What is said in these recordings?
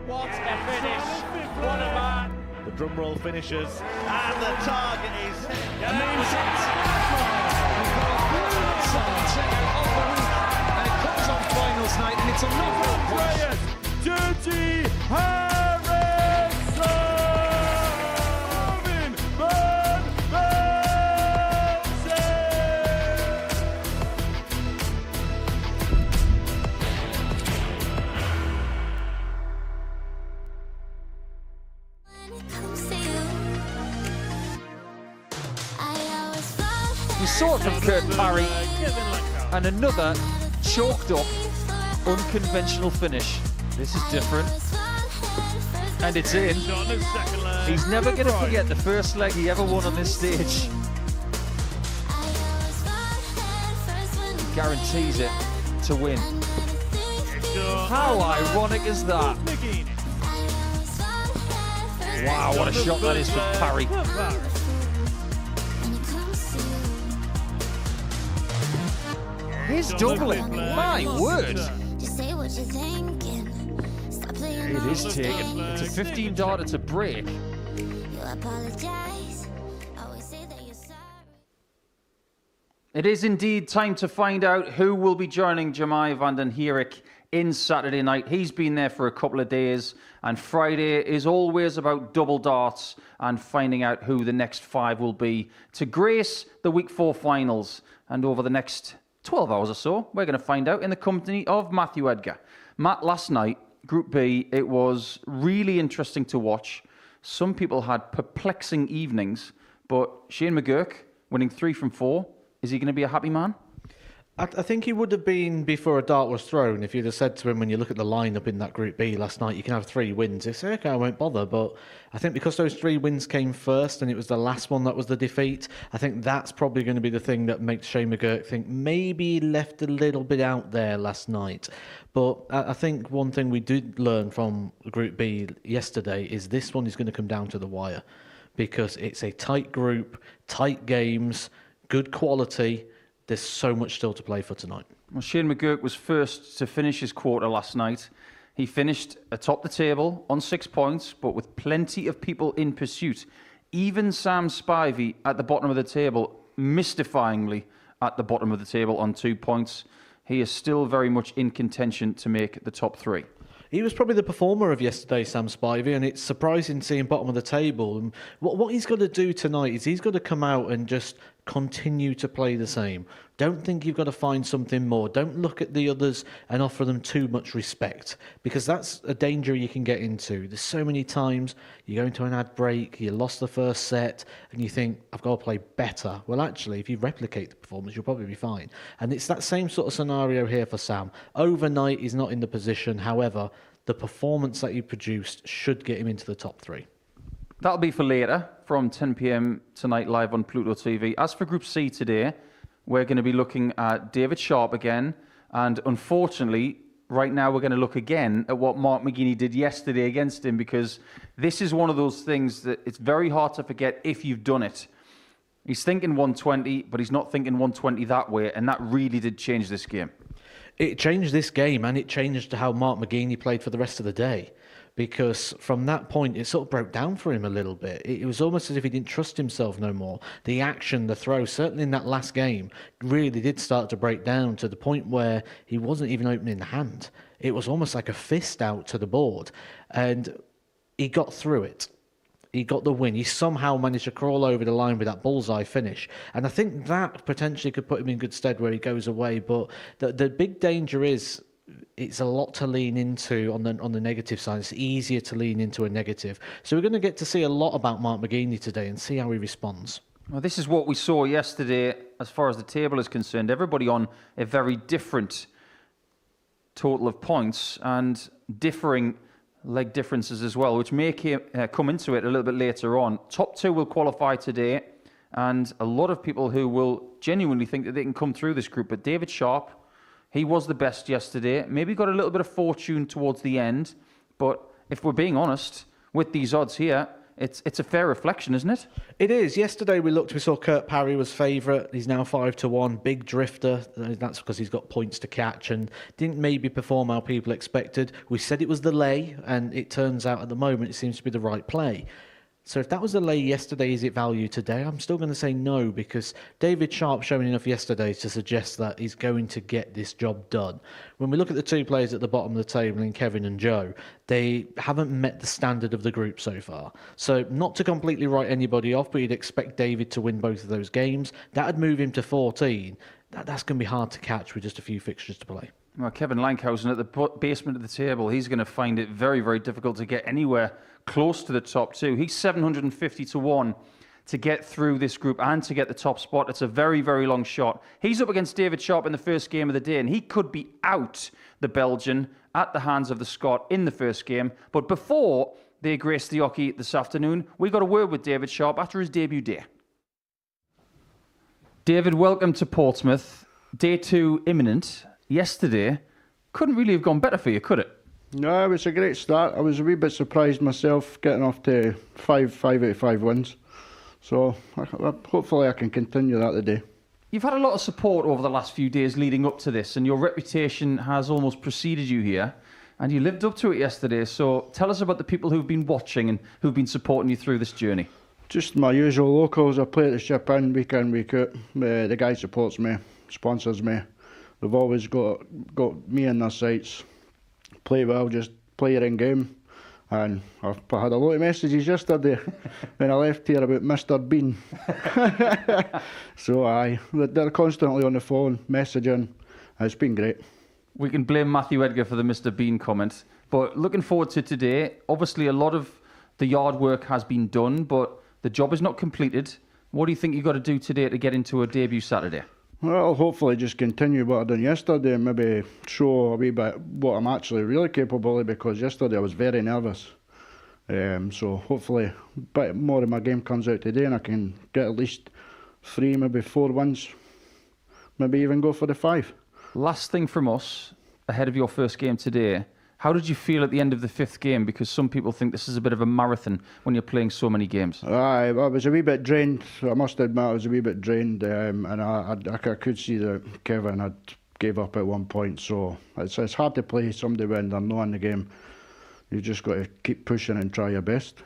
What a finish! What a man! The drum roll finishes, and the target is amazing. And it comes on finals night, and it's another Andreas Dirty Harrison! Van Velzen! We saw it from Kurt Parry, and another chalked up, unconventional finish. This is different, and it's in. He's never going to forget the first leg he ever won on this stage. He guarantees it to win. How ironic is that? Wow, what a shot that is from Parry. He's doubling. My word. It is taken. It's a 15 darter to break. It is indeed time to find out who will be joining Jemai van den Herik in Saturday night. He's been there for a couple of days, and Friday is always about double darts and finding out who the next 5 will be to grace the Week 4 finals. And over the next 12 hours or so, we're going to find out in the company of Matthew Edgar. Matt, last night, Group B, it was really interesting to watch. Some people had perplexing evenings, but Shane McGurk winning 3 from 4. Is he going to be a happy man? I think he would have been before a dart was thrown if you'd have said to him, when you look at the lineup in that Group B last night, you can have 3 wins. He'd say, okay, I won't bother. But I think because those 3 wins came first and it was the last one that was the defeat, I think that's probably going to be the thing that makes Shane McGurk think maybe he left a little bit out there last night. But I think one thing we did learn from Group B yesterday is this one is going to come down to the wire, because it's a tight group, tight games, good quality. There's so much still to play for tonight. Well, Shane McGurk was first to finish his quarter last night. He finished atop the table on 6 points, but with plenty of people in pursuit. Even Sam Spivey at the bottom of the table, mystifyingly at the bottom of the table on 2 points. He is still very much in contention to make the top 3. He was probably the performer of yesterday, Sam Spivey, and it's surprising to see him bottom of the table. And what he's got to do tonight is he's got to come out and just continue to play the same. Don't think you've got to find something more. Don't look at the others and offer them too much respect, because that's a danger you can get into. There's so many times you go into an ad break, you lost the first set, and you think, I've got to play better. Well, actually, if you replicate the performance, you'll probably be fine. And it's that same sort of scenario here for Sam. Overnight, he's not in the position. However, the performance that he produced should get him into the top 3. That'll be for later, from 10 p.m. tonight, live on Pluto TV. As for Group C today, we're going to be looking at David Sharp again. And unfortunately, right now we're going to look again at what Mark McGeaney did yesterday against him, because this is one of those things that it's very hard to forget if you've done it. He's thinking 120, but he's not thinking 120 that way, and that really did change this game. It changed this game, and it changed how Mark McGeaney played for the rest of the day. Because from that point, it sort of broke down for him a little bit. It was almost as if he didn't trust himself no more. The action, the throw, certainly in that last game, really did start to break down to the point where he wasn't even opening the hand. It was almost like a fist out to the board. And he got through it. He got the win. He somehow managed to crawl over the line with that bullseye finish. And I think that potentially could put him in good stead where he goes away. But the big danger is, it's a lot to lean into on the negative side. It's easier to lean into a negative. So we're going to get to see a lot about Mark McGeaney today and see how he responds. Well, this is what we saw yesterday as far as the table is concerned. Everybody on a very different total of points and differing leg differences as well, which may come into it a little bit later on. Top 2 will qualify today, and a lot of people who will genuinely think that they can come through this group. But David Sharp, he was the best yesterday. Maybe got a little bit of fortune towards the end, but if we're being honest, with these odds here, it's a fair reflection, isn't it? It is. Yesterday we saw Kurt Parry was favourite. He's now 5-1. Big drifter. That's because he's got points to catch and didn't maybe perform how people expected. We said it was the lay, and it turns out at the moment it seems to be the right play. So if that was a lay yesterday, is it value today? I'm still going to say no, because David Sharp showing enough yesterday to suggest that he's going to get this job done. When we look at the two players at the bottom of the table in Kevin and Joe, they haven't met the standard of the group so far. So not to completely write anybody off, but you'd expect David to win both of those games. That would move him to 14. That's going to be hard to catch with just a few fixtures to play. Well, Kevin Lankhausen at the basement of the table, he's going to find it very, very difficult to get anywhere close to the top two. He's 750-1 to get through this group and to get the top spot. It's a very, very long shot. He's up against David Sharp in the first game of the day, and he could be out the Belgian at the hands of the Scot in the first game. But before they grace the Oki this afternoon, we got a word with David Sharp after his debut day. David, welcome to Portsmouth. Day 2 imminent. Yesterday couldn't really have gone better for you, could it? No, it was a great start. I was a wee bit surprised myself getting off to 5 out of 5 wins. So hopefully I can continue that today. You've had a lot of support over the last few days leading up to this, and your reputation has almost preceded you here, and you lived up to it yesterday. So tell us about the people who've been watching and who've been supporting you through this journey. Just my usual locals. I play at the ship in, week in, week out. The guy supports me, sponsors me. They've always got me in their sights. Play well, just play your end game. And I had a lot of messages yesterday when I left here about Mr. Bean. So they're constantly on the phone, messaging. It's been great. We can blame Matthew Edgar for the Mr. Bean comment. But looking forward to today. Obviously, a lot of the yard work has been done, but the job is not completed. What do you think you've got to do today to get into a debut Saturday? Well, hopefully just continue what I done yesterday and maybe show a wee bit what I'm actually really capable of, because yesterday I was very nervous. So hopefully a bit more of my game comes out today and I can get at least 3, maybe 4 wins. Maybe even go for the 5. Last thing from us, ahead of your first game today, how did you feel at the end of the 5th game? Because some people think this is a bit of a marathon when you're playing so many games. I was a wee bit drained. I must admit I was a wee bit drained, and I could see that Kevin had gave up at one point. So it's hard to play somebody when they're not in the game. You just got to keep pushing and try your best.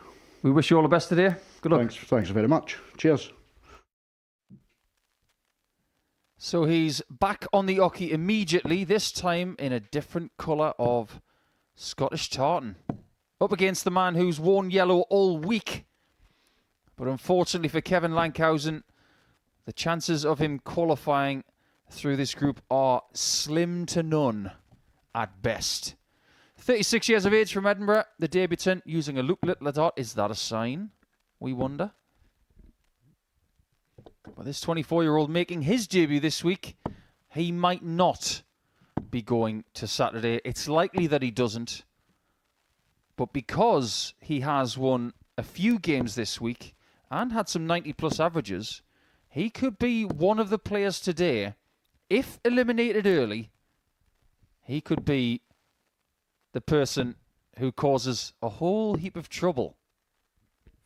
We wish you all the best today. Good luck. Thanks very much. Cheers. So he's back on the Oki immediately, this time in a different colour of Scottish tartan. Up against the man who's worn yellow all week. But unfortunately for Kevin Lankhausen, the chances of him qualifying through this group are slim to none at best. 36 years of age from Edinburgh, the debutant using a Luke Littler dot. Is that a sign? We wonder. But this 24-year-old making his debut this week, he might not be going to Saturday. It's likely that he doesn't. But because he has won a few games this week and had some 90-plus averages, he could be one of the players today. If eliminated early, he could be the person who causes a whole heap of trouble.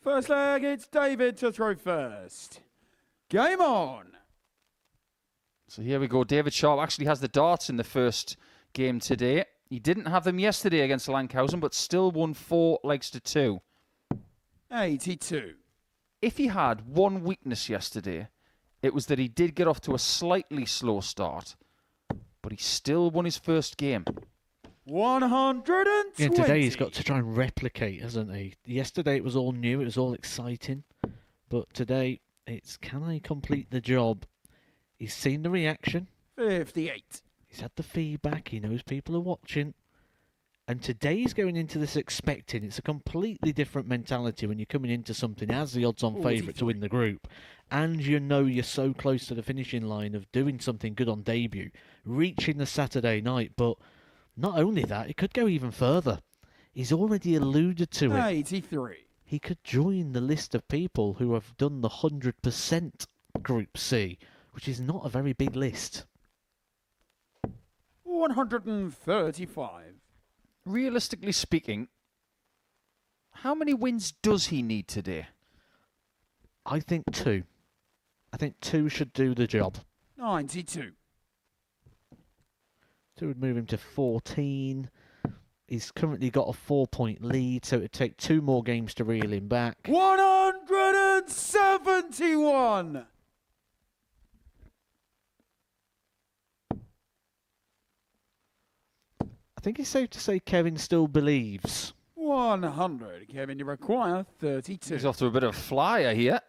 First leg, it's David to throw first. Game on. So here we go. David Sharp actually has the darts in the first game today. He didn't have them yesterday against Lankhausen, but still won 4 legs to 2. 82. If he had one weakness yesterday, it was that he did get off to a slightly slow start, but he still won his first game. 120. Yeah, today he's got to try and replicate, hasn't he? Yesterday it was all new, it was all exciting. But today it's, can I complete the job? He's seen the reaction. 58. He's had the feedback. He knows people are watching. And today he's going into this expecting. It's a completely different mentality when you're coming into something as the odds-on favourite to win the group. And you know you're so close to the finishing line of doing something good on debut, reaching the Saturday night. But not only that, it could go even further. He's already alluded to it. 83. He could join the list of people who have done the 100% Group C, which is not a very big list. 135. Realistically speaking, How many wins does he need today? I think 2. I think 2 should do the job. 92. 2 would move him to 14. He's currently got a 4-point lead, so it would take 2 more games to reel him back. 171. I think it's safe to say Kevin still believes. 100. Kevin, you require 32. He's off to a bit of a flyer here.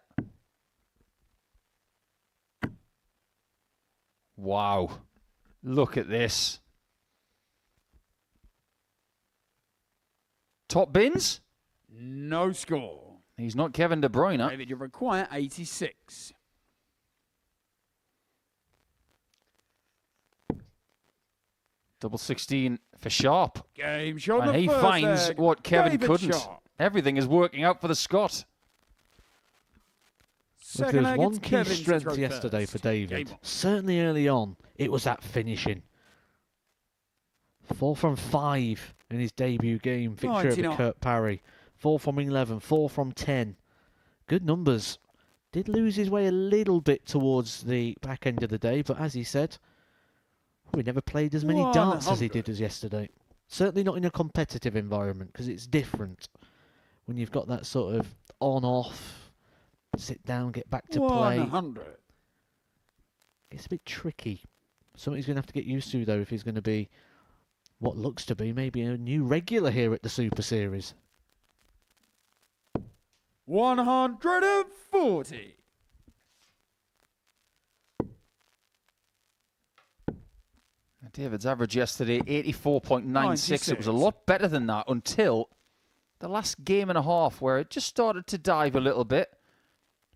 Wow. Look at this. Top bins? No score. He's not Kevin De Bruyne. David, you require 86. Double 16 for Sharp. Game shot. And the he first finds leg. what Kevin David couldn't. Sharp. Everything is working out for the Scot. Look, Second there was leg, one it's key Kevin to strength throw yesterday first. for David. Game on. Certainly early on, it was that finishing. 4 from 5 in his debut game, victory over 99. Kurt Parry. 4 from 11, 4 from 10. Good numbers. Did lose his way a little bit towards the back end of the day, but as he said, we never played as many darts as he 100. did as yesterday. Certainly not in a competitive environment, because it's different when you've got that sort of on-off, sit down, get back to play. 100. It's a bit tricky. Something he's going to have to get used to, though, if he's going to be what looks to be maybe a new regular here at the Super Series. 140. David's average yesterday, 84.96. It was a 96. lot better than that until the last game and a half where it just started to dive a little bit.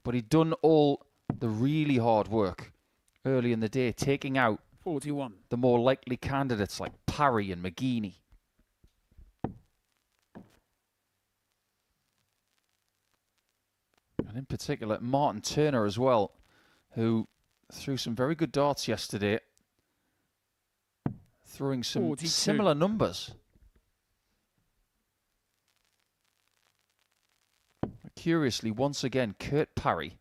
But he'd done all the really hard work early in the day, taking out 41. the more likely candidates like Parry and McGeaney. And in particular, Martin Turner as well, who threw some very good darts yesterday, throwing some 42. similar numbers. Curiously, once again, Kurt Parry,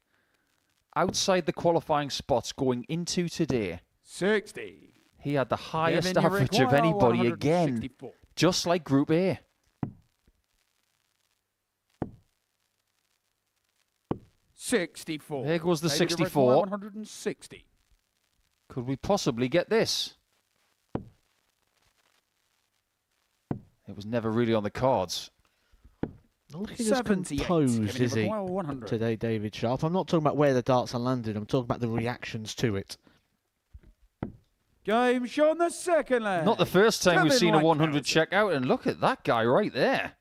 outside the qualifying spots going into today, 60. he had the highest Kevin, you average of require anybody again, 164. just like Group A. $64. There goes the David, you 64. require 160. Could we possibly get this? It was never really on the cards. Not looking as 78. composed, Kevin, you is he, require 100. today, David Sharp? I'm not talking about where the darts are landed. I'm talking about the reactions to it. Game shot on the second leg. Not the first time we've Kevin seen a 100 Whitehouse. check out, and look at that guy right there.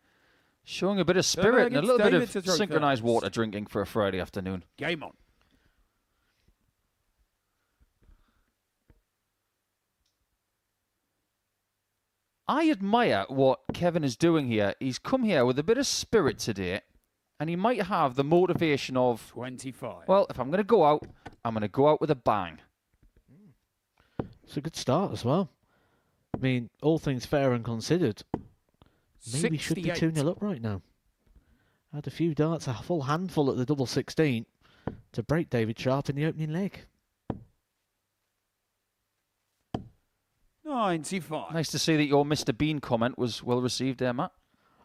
Showing a bit of Third spirit leg, and a it's little bit David to of throw synchronized first. water drinking for a Friday afternoon. Game on. I admire what Kevin is doing here. He's come here with a bit of spirit today, and he might have the motivation of, 25. well, if I'm going to go out, I'm going to go out with a bang. It's a good start as well. I mean, all things fair and considered, maybe should be 68. 2-0 up right now. Had a few darts, a full handful at the double 16 to break David Sharp in the opening leg. 95. Nice to see that your Mr. Bean comment was well received there, Matt.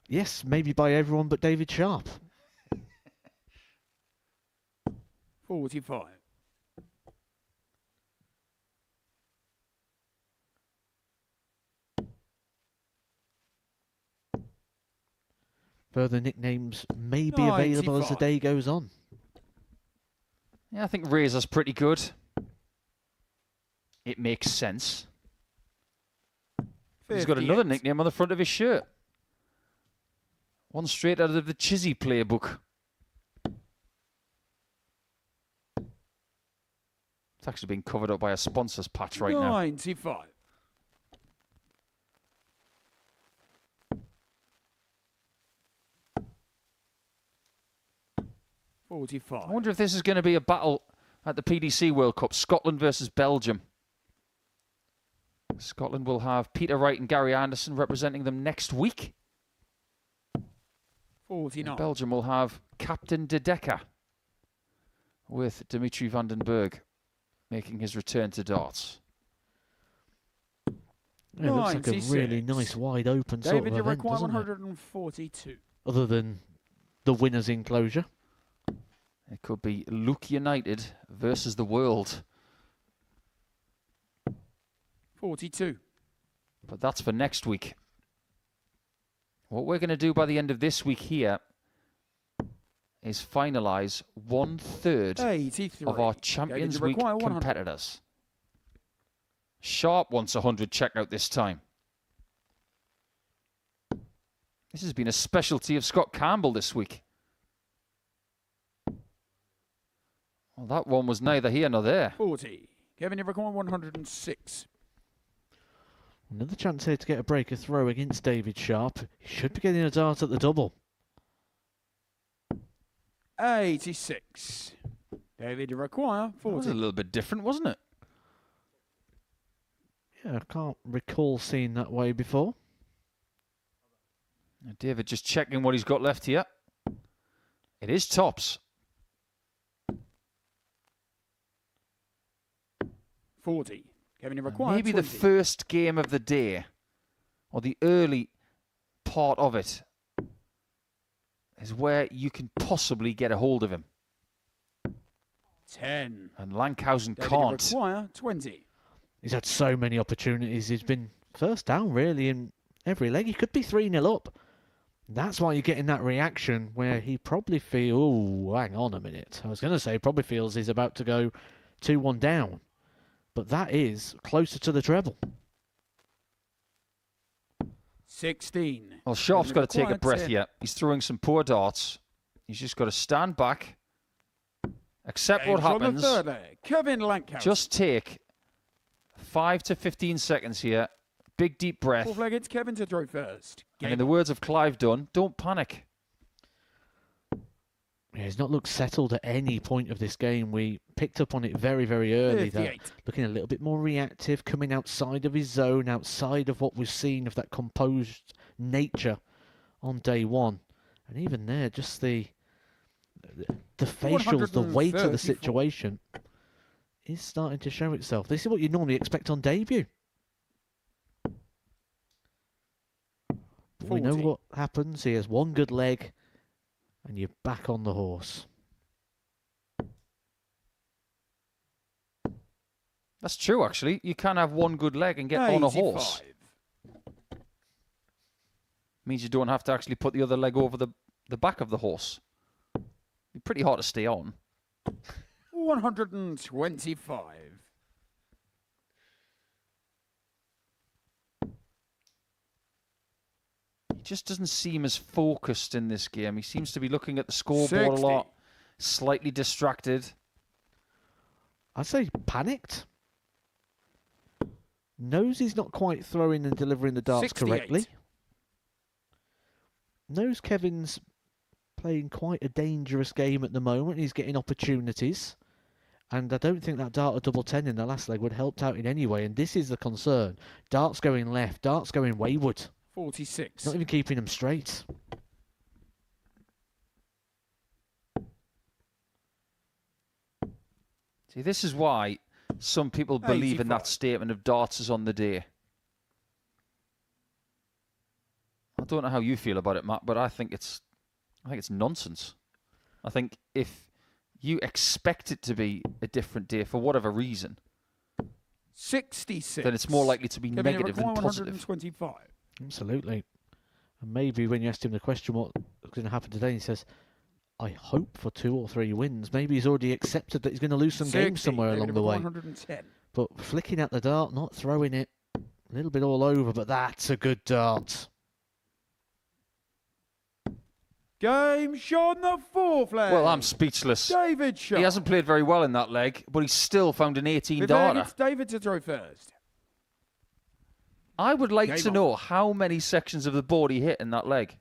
Yes, maybe by everyone but David Sharp. 45. Further nicknames may be available as the 95. day goes on. Yeah, I think Razor's pretty good. It makes sense. He's got another 58. nickname on the front of his shirt. One straight out of the Chizzy playbook. It's actually being covered up by a sponsor's patch right now. 95. I 45. wonder if this is going to be a battle at the PDC World Cup. Scotland versus Belgium. Scotland will have Peter Wright and Gary Anderson representing them next week. 49. Belgium will have Captain De Decker with Dimitri van den Berg making his return to darts. Yeah, it looks like a 96. really nice wide open sort David, of you event, require doesn't it? 142. Other than the winner's enclosure. It could be Luke United versus the world, 42. but that's for next week. What we're going to do by the end of this week here is finalise 1/3 83. of our David, Champions you Week require 100. competitors. Sharp wants 100 checkout this time. This has been a specialty of Scott Campbell this week. Well, that one was neither here nor there. 40. Kevin, you require 106. Another chance here to get a breaker throw against David Sharp. He should be getting a dart at the double. 86. David, you require That was 40. a little bit different, wasn't it? Yeah, I can't recall seeing that way before. David just checking what he's got left here. It is tops. 40. Kevin, you And require maybe 20. the first game of the day, or the early part of it, is where you can possibly get a hold of him. 10. And Lankhausen David, you can't. require 20. He's had so many opportunities. He's been first down, really, in every leg. He could be 3-0 up. That's why you're getting that reaction where he probably feels, oh, hang on a minute. I was going to say, probably feels he's about to go 2-1 down. But that is closer to the treble. 16. Well, Sharp's Kevin, got to take a required breath 10. here. He's throwing some poor darts. He's just got to stand back, accept what James on the happens, third leg. Kevin Lankhausen. just take 5 to 15 seconds here. Big deep breath. Fourth leg, it's Kevin to throw first. And in the words of Clive Dunn, don't panic. Yeah, he's not looked settled at any point of this game. We picked up on it very, very early. That 58. looking a little bit more reactive, coming outside of his zone, outside of what we've seen of that composed nature on day one. And even there, just the facials, the weight of the 134. situation is starting to show itself. This is what you normally expect on debut. But we know 40. what happens. He has one good leg, and you're back on the horse. That's true, actually. You can have one good leg and get on a horse. 85. Means you don't have to actually put the other leg over the back of the horse. Be pretty hard to stay on. 125. He just doesn't seem as focused in this game. He seems to be looking at the scoreboard 60. a lot, slightly distracted. I'd say panicked. Knows he's not quite throwing and delivering the darts 68. correctly. Knows Kevin's playing quite a dangerous game at the moment. He's getting opportunities. And I don't think that dart of double 10 in the last leg would have helped out in any way. And this is the concern. Darts going left, darts going wayward. 46. Not even keeping them straight. See, this is why some people believe in that 85. statement of darts is on the day. I don't know how you feel about it, Matt, but I think it's nonsense. I think if you expect it to be a different day for whatever reason, 66. then it's more likely to be Kevin, you negative than require positive. 125. Absolutely. And maybe when you asked him the question what's going to happen today, he says, I hope for 2 or 3 wins. Maybe he's already accepted that he's going to lose some 60. games somewhere David, along the way. 110. But flicking at the dart, not throwing it, a little bit all over, but that's a good dart. Game shot on the fourth leg. Well, I'm speechless. David Sharp. He hasn't played very well in that leg, but he's still found an 18 Fifth leg, darter. it's David to throw first. I would like Game to on. know how many sections of the board he hit in that leg.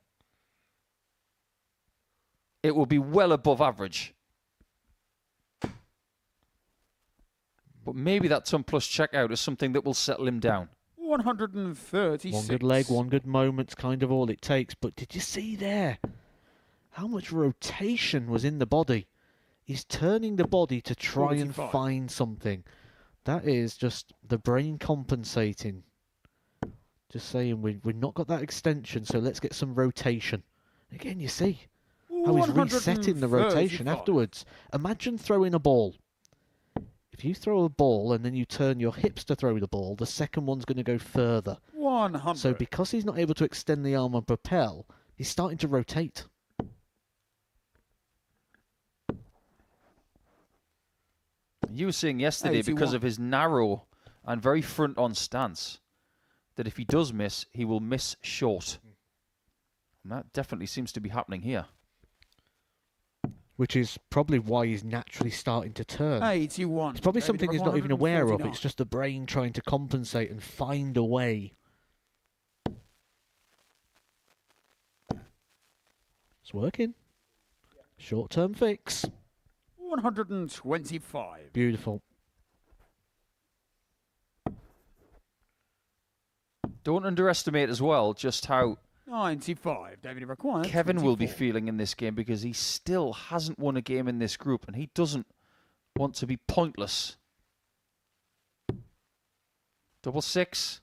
It will be well above average. But maybe that ton plus checkout is something that will settle him down. 136. One good leg, one good moment's kind of all it takes. But did you see there? How much rotation was in the body? He's turning the body to try and 45. find something. That is just the brain compensating. Just saying, we've not got that extension, so let's get some rotation. Again, you see how he's resetting the rotation 135. afterwards. Imagine throwing a ball. If you throw a ball and then you turn your hips to throw the ball, the second one's going to go further. 100. So because he's not able to extend the arm and propel, he's starting to rotate. You were saying yesterday, because 81. of his narrow and very front-on stance, that if he does miss, he will miss short. And that definitely seems to be happening here. Which is probably why he's naturally starting to turn. 81. It's probably David something he's not even aware of. 149. It's just the brain trying to compensate and find a way. It's working. Short-term fix. 125. Beautiful. Don't underestimate as well just how 95. David requires. Kevin will be 24. feeling in this game, because he still hasn't won a game in this group and he doesn't want to be pointless. Double six.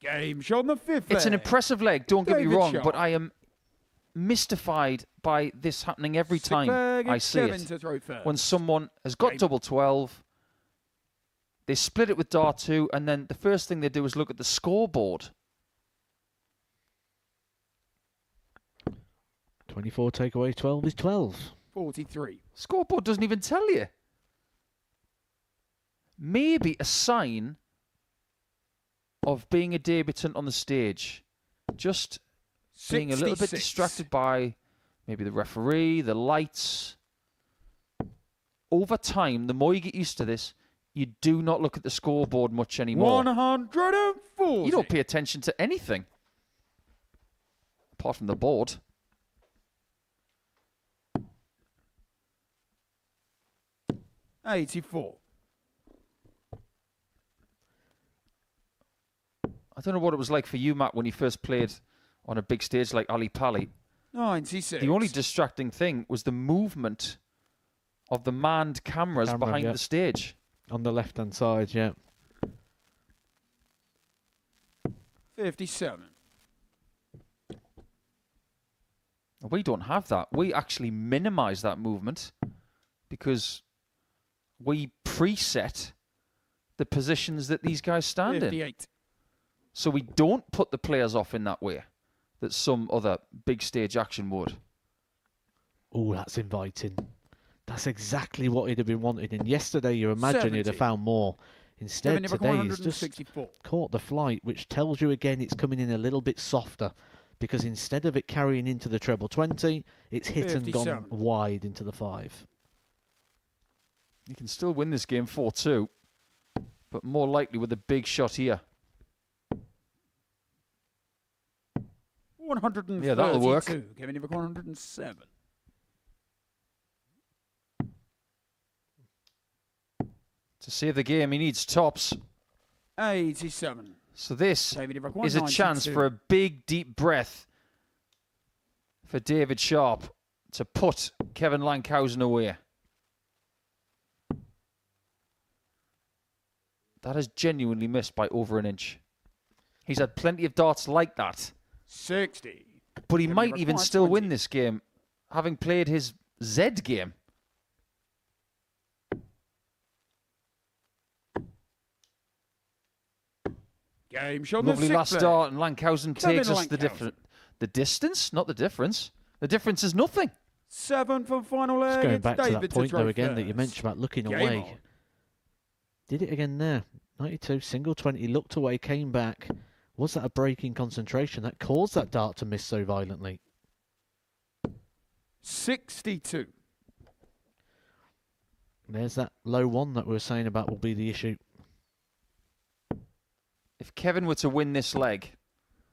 Game shot on the fifth. It's an leg. impressive leg, don't get me David wrong, Sharp. but I am mystified by this happening every Sixth time leg, I it's see Kevin it. to throw first. When someone has got Game. double 12, they split it with Dart 2, and then the first thing they do is look at the scoreboard. 24 take away 12 is 12. 43. Scoreboard doesn't even tell you. Maybe a sign of being a debutant on the stage. Just being a little bit 66. distracted by maybe the referee, the lights. Over time, the more you get used to this, you do not look at the scoreboard much anymore. 140. You don't pay attention to anything. Apart from the board. $84. I don't know what it was like for you, Matt, when you first played on a big stage like Ali Pali. 96. The only distracting thing was the movement of the manned cameras Camera, behind yeah. the stage. On the left-hand side, yeah. 57. We don't have that. We actually minimize that movement because we preset the positions that these guys stand in. 58. So we don't put the players off in that way that some other big stage action would. Oh, that's inviting. That's exactly what he'd have been wanting. And yesterday, you imagine he'd have 70. found more. Instead, Kevin today, he's just 164. caught the flight, which tells you again it's coming in a little bit softer. Because instead of it carrying into the treble 20, it's hit and gone 57. wide into the 5. You can still win this game 4-2, but more likely with a big shot here. 132. Yeah, that'll work. Kevin 107. To save the game, he needs tops. 87. So this David is a chance for a big, deep breath for David Sharp to put Kevin Lankhausen away. That is genuinely missed by over an inch. He's had plenty of darts like that, 60. but he Kevin might even required still 20. win this game, having played his Z game. Game shot. Lovely the last sixth start, and Lankhausen Kevin takes us Lankhausen. the distance, not the difference. The difference is nothing. 7 for final leg. Just going It's back to David that point, throw though, again, that you first. mentioned about looking Game away. on. Did it again there. 92, single 20, looked away, came back. Was that a break in concentration that caused that dart to miss so violently? 62. There's that low one that we were saying about will be the issue. If Kevin were to win this leg,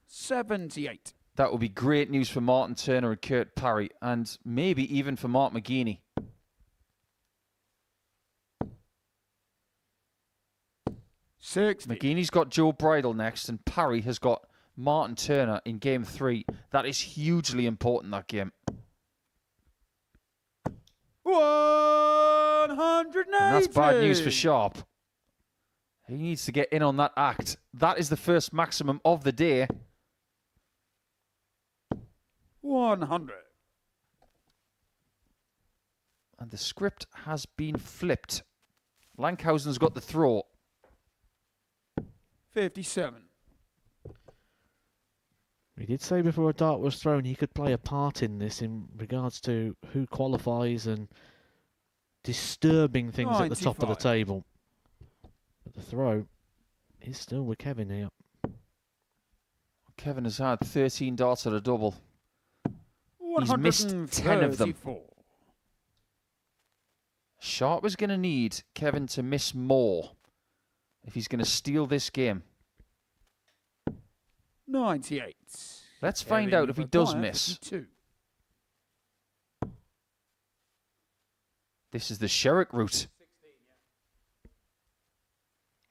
78. that would be great news for Martin Turner and Kurt Parry, and maybe even for Mark McGeaney. McGeaney's got Joe Bridle next, and Parry has got Martin Turner in game 3. That is hugely important, that game. 180. And that's bad news for Sharp. He needs to get in on that act. That is the first maximum of the day. 100. And the script has been flipped. Lankhausen's got the throw. 57. We did say before a dart was thrown he could play a part in this in regards to who qualifies and disturbing things at the top of the 95. table. But the throw is still with Kevin here. Kevin has had 13 darts at a double. He's missed 10 of them. 134. Sharp is going to need Kevin to miss more if he's going to steal this game. 98. Let's find Kevin out if he does Maguire, miss. 52. This is the Sherrick route.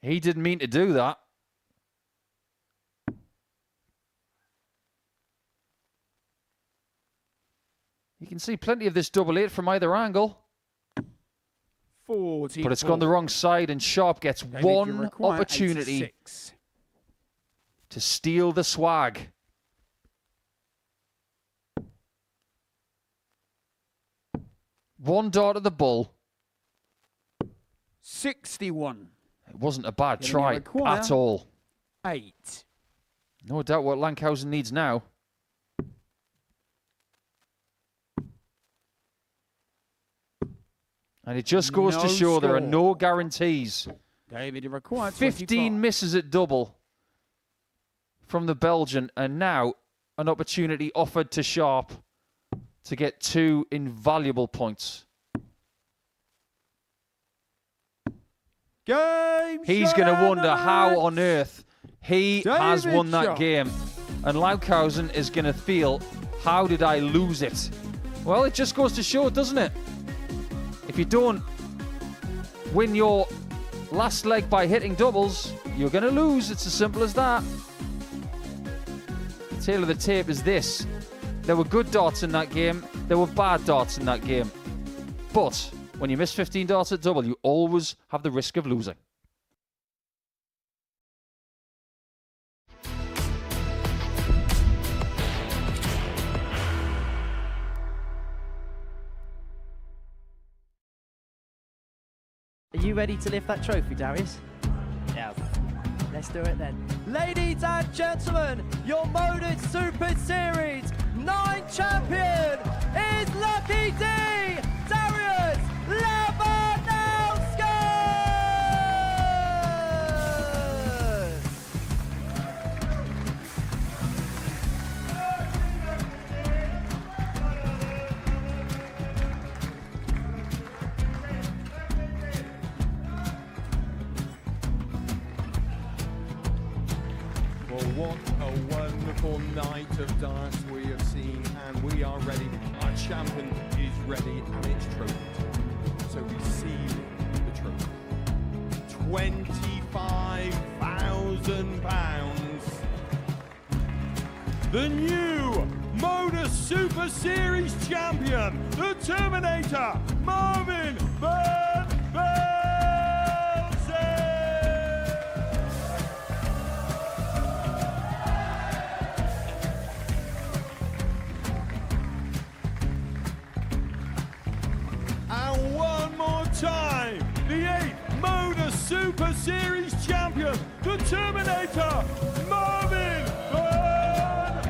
He didn't mean to do that. You can see plenty of this double 8 from either angle. 40. But it's gone the wrong side, and Sharp gets one opportunity 86. to steal the swag. One dart at the bull. 61. It wasn't a bad Gonna try require at all. 8. No doubt what Lankhausen needs now. And it just goes to No show there are score. no guarantees. David, you require 15 25. misses at double from the Belgian, and now an opportunity offered to Sharp to get 2 invaluable points. Game. He's going to wonder how on earth he has David won that Sharp. game. And Lankhausen is going to feel, how did I lose it? Well, it just goes to show, doesn't it? If you don't win your last leg by hitting doubles, you're going to lose. It's as simple as that. The tale of the tape is this. There were good darts in that game. There were bad darts in that game. But when you miss 15 darts at double, you always have the risk of losing. Are you ready to lift that trophy, Darius? Yeah. Let's do it then. Ladies and gentlemen, your Modus Super Series 9 champion is Lucky D, Darius Labanauskas! Well, what a wonderful night of darts we have seen, and we are ready. Our champion is ready, and it's trophy time. So we see the trophy. £25,000. The new Modus Super Series champion, the Terminator, Marvin Van Velzen. And one more time, the 8th Modus Super Series champion, the Terminator, Marvin Van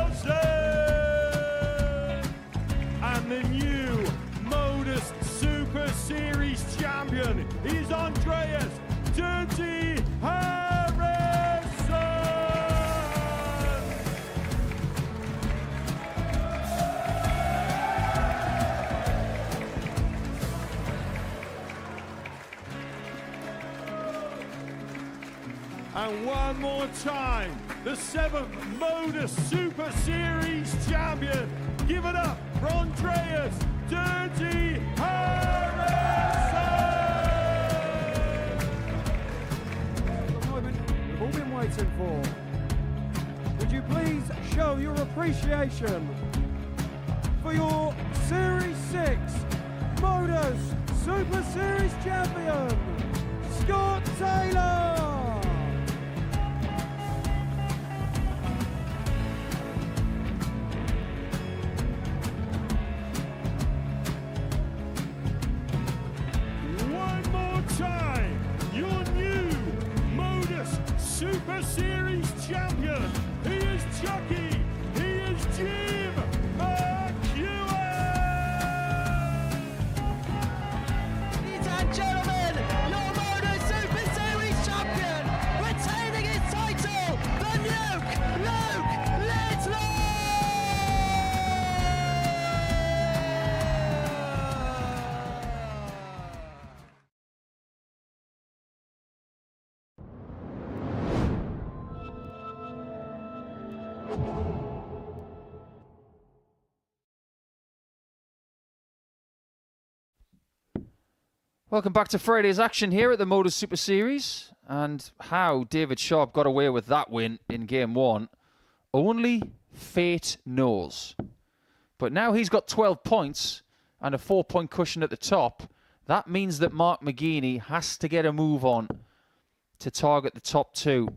Velzen. And the new Modus Super Series champion is Andreas Dirty Harrison. And one more time, the 7th Modus Super Series champion. Give it up for Andreas Dirty Harrison. The moment we've all been waiting for. Would you please show your appreciation for your Series 6 Modus Super Series champion, Scott Taylor. One more time, your new Modus Super Series champion. He is Chucky. He is Jim McEwen. Ladies and gentlemen, your Modus Super Series champion, retaining his title, the Nuke, Luke Littler! Welcome back to Friday's action here at the Modus Super Series. And how David Sharp got away with that win in Game 1, only fate knows. But now he's got 12 points and a 4-point cushion at the top. That means that Mark McGeaney has to get a move on to target the top 2.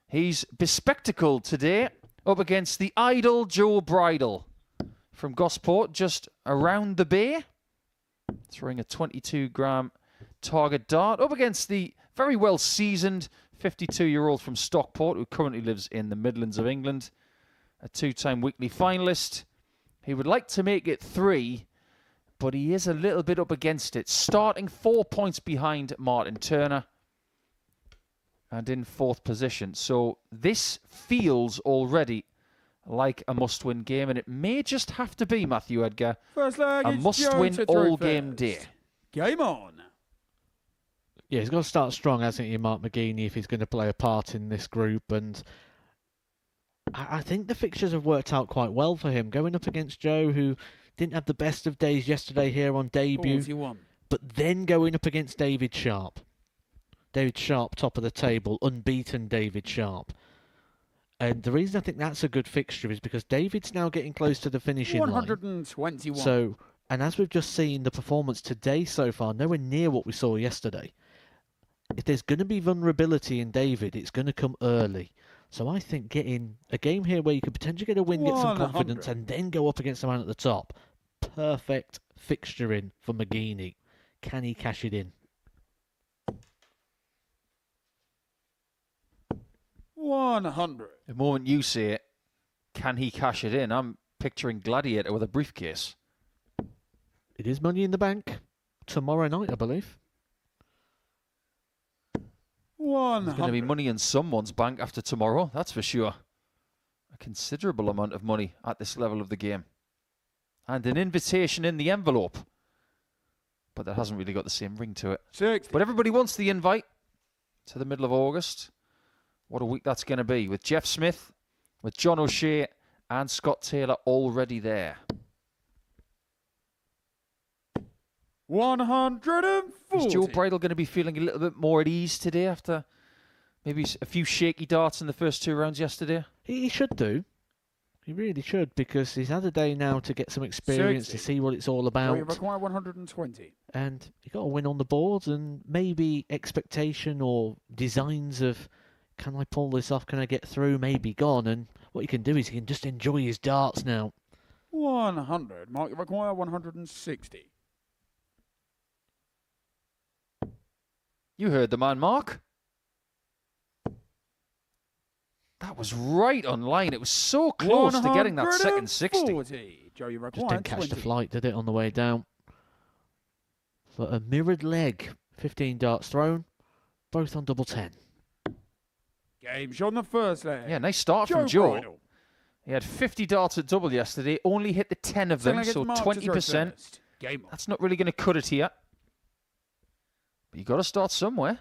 He's bespectacled today up against the idle Joe Bridle from Gosport, just around the bay. Throwing a 22-gram target dart up against the very well-seasoned 52-year-old from Stockport who currently lives in the Midlands of England, a 2-time weekly finalist. He would like to make it 3, but he is a little bit up against it, starting 4 points behind Martin Turner and in 4th position. So this feels already like a must-win game, and it may just have to be, Matthew Edgar, First leg, a it's must-win Joe to throw all-game first. day. Game on. Yeah, he's got to start strong, hasn't he, Mark McGeaney, if he's going to play a part in this group. And I think the fixtures have worked out quite well for him. Going up against Joe, who didn't have the best of days yesterday here on debut, 41. but then going up against David Sharp. David Sharp, top of the table, unbeaten David Sharp. And the reason I think that's a good fixture is because David's now getting close to the finishing line. 121. So, and as we've just seen the performance today so far, nowhere near what we saw yesterday. If there's going to be vulnerability in David, it's going to come early. So I think getting a game here where you could potentially get a win, get some 100. confidence, and then go up against the man at the top. Perfect fixturing for McGeaney. Can he cash it in? 100. The moment you say it, can he cash it in? I'm picturing Gladiator with a briefcase. It is Money in the Bank tomorrow night, I believe. There's 100. going to be money in someone's bank after tomorrow, that's for sure. A considerable amount of money at this level of the game. And an invitation in the envelope. But that hasn't really got the same ring to it. 60. But everybody wants the invite to the middle of August. What a week that's going to be, with Jeff Smith, with John O'Shea and Scott Taylor already there. 140. Is Joe Bridle going to be feeling a little bit more at ease today after maybe a few shaky darts in the first 2 rounds yesterday? He should do. He really should, because he's had a day now to get some experience, 60. to see what it's all So you about. require 120. And you got to win on the board, and maybe expectation or designs of, can I pull this off, can I get through, maybe gone. And what you can do is you can just enjoy his darts now. 100. Mark, you require 160. You heard the man, Mark. That was right on line. It was so close to getting that second 60. 140. Joe, you Just require didn't catch 20. the flight, did it, on the way down? For a mirrored leg, 15 darts thrown, both on double 10. Game shot on the first leg. Yeah, nice start from Joe. Bridle. He had 50 darts at double yesterday, only hit the 10 of them, Second so leg against Mark to throw 20%. first. Game on. That's not really going to cut it here. But you got to start somewhere.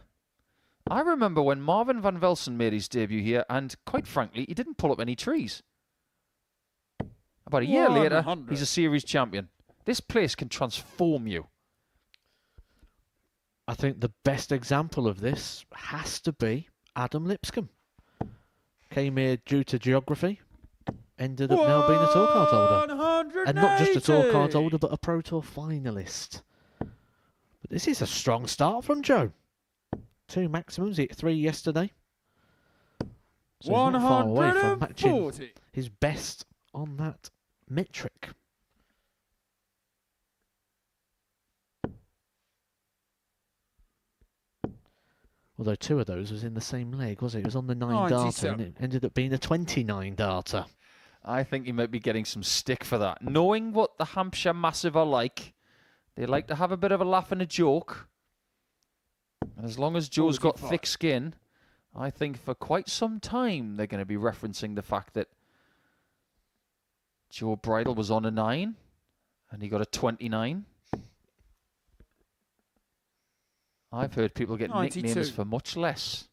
I remember when Marvin van Velsen made his debut here, and quite frankly, he didn't pull up any trees. About a year later, 100. he's a series champion. This place can transform you. I think the best example of this has to be Adam Lipscomb. Came here due to geography, ended up now being a tour card holder. 180. And not just a tour card holder, but a Pro Tour finalist. This is a strong start from Joe. 2 maximums, he hit 3 yesterday. So he's not far away from matching 140. his best on that metric. Although 2 of those was in the same leg, was it? It was on the 9 darter, and it ended up being a 29 darter. I think he might be getting some stick for that. Knowing what the Hampshire Massive are like, they like to have a bit of a laugh and a joke. And as long as Joe's got thick skin, I think for quite some time they're going to be referencing the fact that Joe Bridle was on a 9 and he got a 29. I've heard people get 92. nicknames for much less.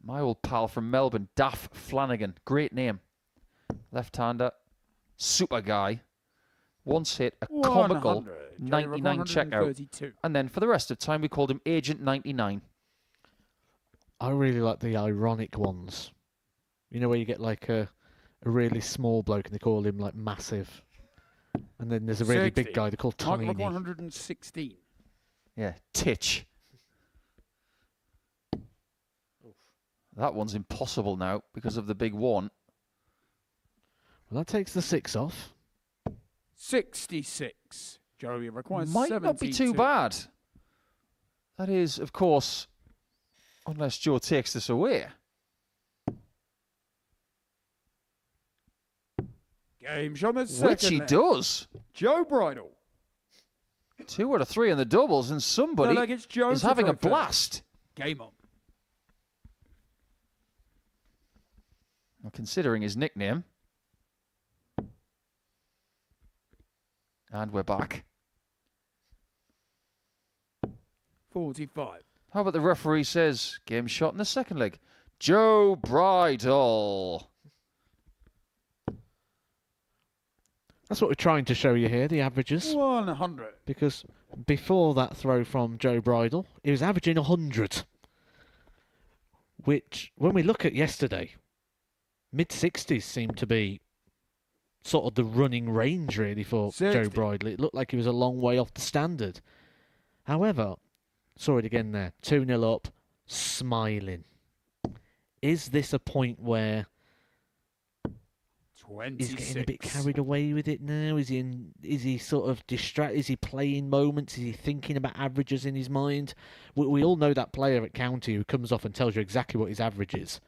My old pal from Melbourne, Daff Flanagan. Great name. Left-hander. Super guy. Once hit a comical 99 checkout. And then for the rest of time, we called him Agent 99. I really like the ironic ones. You know, where you get like a really small bloke and they call him like Massive. And then there's a really 60. big guy they call Tiny. 116. Yeah, Titch. That one's impossible now because of the big 1. Well, that takes the 6 off. 66. Joey requires Might 72. not be too bad. That is, of course, unless Joe takes this away. Game shot the second. Which he leg. does. Joe Bridle. 2 out of 3 in the doubles, and somebody Like it's Joe is to having a throw first. blast. Game on. Well, considering his nickname. And we're back. 45. How about the referee says, game shot in the second leg. Joe Bridle. That's what we're trying to show you here, the averages. 100. Because before that throw from Joe Bridle, he was averaging 100. Which, when we look at yesterday, mid-60s seemed to be sort of the running range, really, for 60. Joe Bridle. It looked like he was a long way off the standard. However, saw it again there, 2-0 up, smiling. Is this a point where 26. he's getting a bit carried away with it now? Is he sort of distracted? Is he playing moments? Is he thinking about averages in his mind? We all know that player at County who comes off and tells you exactly what his average is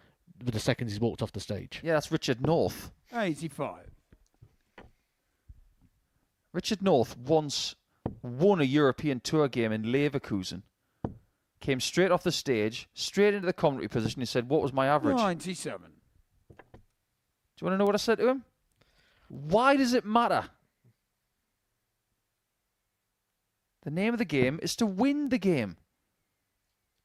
the second he's walked off the stage. Yeah, that's Richard North. 85. Richard North once won a European Tour game in Leverkusen. Came straight off the stage, straight into the commentary position. He said, what was my average? 97. Do you want to know what I said to him? Why does it matter? The name of the game is to win the game.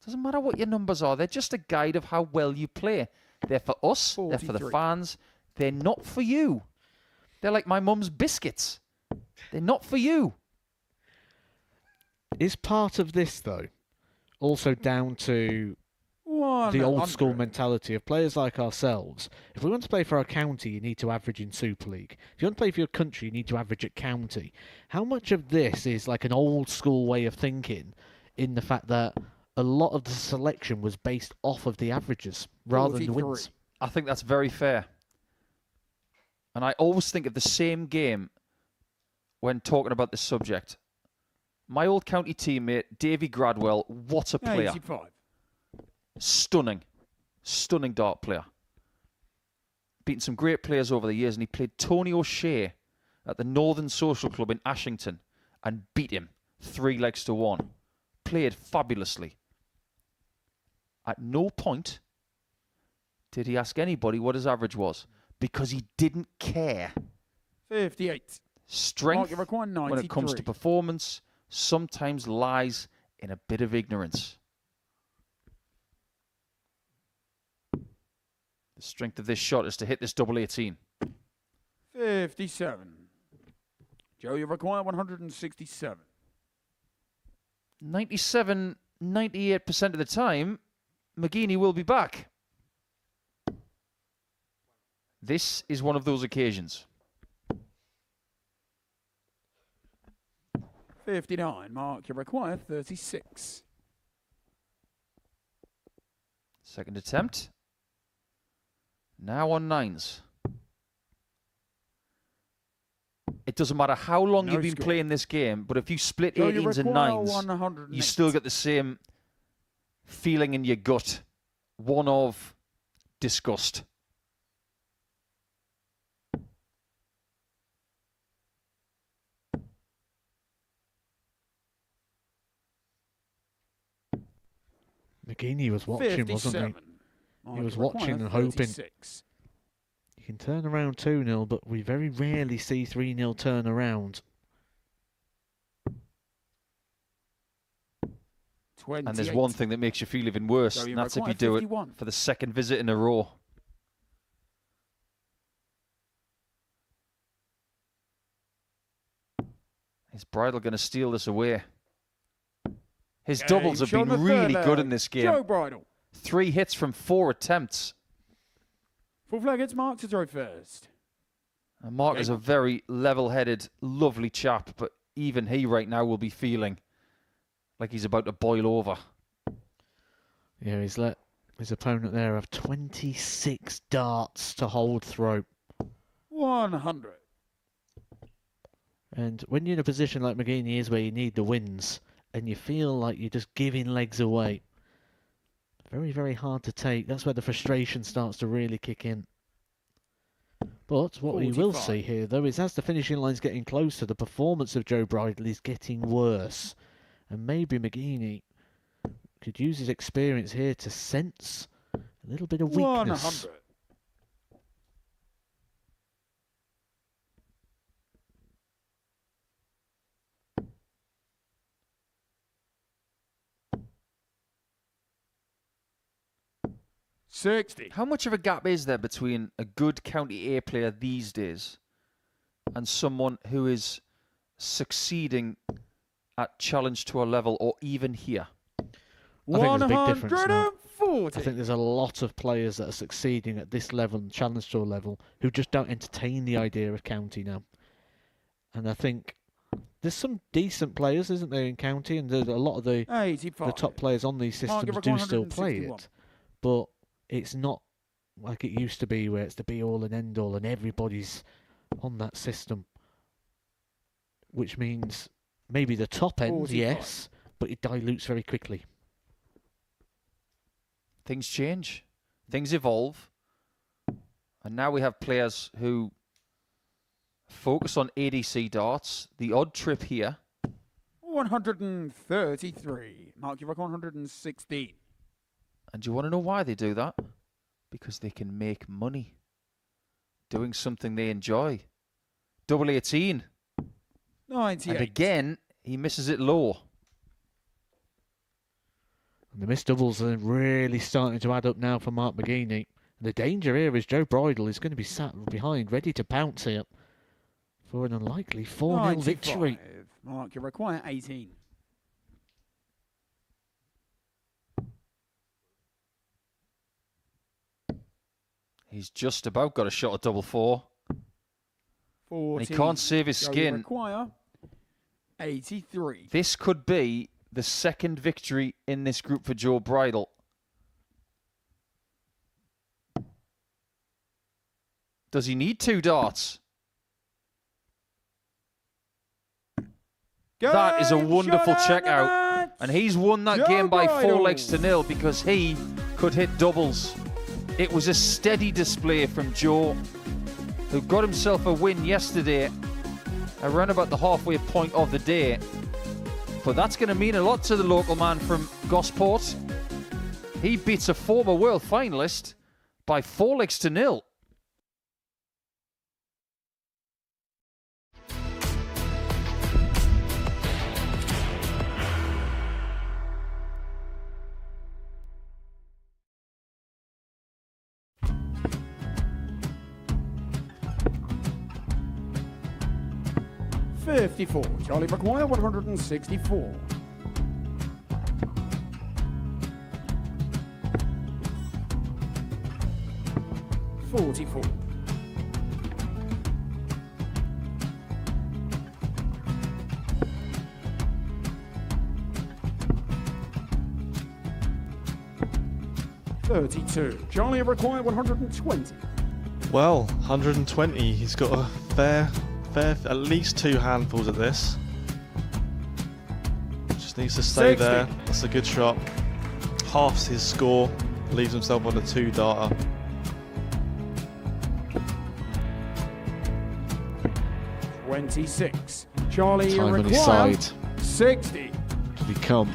Doesn't matter what your numbers are. They're just a guide of how well you play. They're for us. 43. They're for the fans. They're not for you. They're like my mum's biscuits. They're not for you. Is part of this, though, also down to the old school mentality of players like ourselves? If we want to play for our county, you need to average in Super League. If you want to play for your country, you need to average at county. How much of this is like an old school way of thinking in the fact that a lot of the selection was based off of the averages rather than the wins? I think that's very fair. And I always think of the same game when talking about this subject. My old county teammate, Davy Gradwell, what a player. 85. Stunning. Stunning dart player. Beaten some great players over the years, and he played Tony O'Shea at the Northern Social Club in Ashington and beat him 3-1. Played fabulously. At no point did he ask anybody what his average was, because he didn't care. 58. Strength, Mark, you require when it comes to 93. performance, sometimes lies in a bit of ignorance. The strength of this shot is to hit this double 18. 57. Joe, you require 167. 97, 98% of the time, McGeaney will be back. This is one of those occasions. 59. Mark, you require 36. Second attempt. Now on 9s. It doesn't matter how long No you've been score. playing this game, but if you split So you 18s and require 9s, 108. you still get the same feeling in your gut. One of disgust. McGeeney was watching, wasn't 57. he? Mark, was you require watching and hoping. 36. You can turn around 2-0, but we very rarely see 3-0 turn around. 28. And there's one thing that makes you feel even worse, So you and that's if require you do 51. it for the second visit in a row. Is Bridle going to steal this away? His doubles have Game been shown the really third good leg. in this game. Joe Bridle. 3 hits from 4 attempts. Full flag, it's Mark to throw first. And Mark is a very level-headed, lovely chap, but even he right now will be feeling like he's about to boil over. Yeah, he's let his opponent there have 26 darts to hold throw. 100. And when you're in a position like McGeeney is where you need the wins and you feel like you're just giving legs away, very, very hard to take. That's where the frustration starts to really kick in. But what we will 45. see here, though, is as the finishing line's getting closer, the performance of Joe Bridle is getting worse. And maybe McGeeney could use his experience here to sense a little bit of weakness. 100. $60. How much of a gap is there between a good County A player these days and someone who is succeeding at Challenge Tour level or even here? I think there's a big difference now. 140. I think there's a lot of players that are succeeding at this level, Challenge Tour level, who just don't entertain the idea of county now. And I think there's some decent players, isn't there, in county, and there's a lot of the 85. top players on these Mark, systems you're do still play 161. it, but it's not like it used to be, where it's the be-all and end-all, and everybody's on that system. Which means maybe the top end, 45. yes, but it dilutes very quickly. Things change, things evolve, and now we have players who focus on ADC darts, the odd trip here. 133. Mark, you reckon 116. And do you want to know why they do that? Because they can make money doing something they enjoy. Double 18. 98. And again, he misses it low. And the missed doubles are really starting to add up now for Mark McGeeney. And the danger here is Joe Bridle is going to be sat behind, ready to pounce here for an unlikely 4-0 victory. 95. Mark, you require 18. He's just about got a shot at double 4. 40. And he can't save his So you skin. require 83. This could be the second victory in this group for Joe Bridle. Does he need 2 darts? That is a Game, wonderful shot, check and the out. match. And he's won that Joe game by 4 Bridle. legs to 0 because he could hit doubles. It was a steady display from Joe, who got himself a win yesterday around about the halfway point of the day. But that's going to mean a lot to the local man from Gosport. He beats a former world finalist by 4 legs to 0. $54. Charlie McGuire, 164. $44. 32. Charlie required 120. Well, 120. He's got a fair, at least 2 handfuls at this. Just needs to stay 60. there. That's a good shot. Halves his score. Leaves himself on a 2-darter. $26. Charlie Time on his required side 60. to become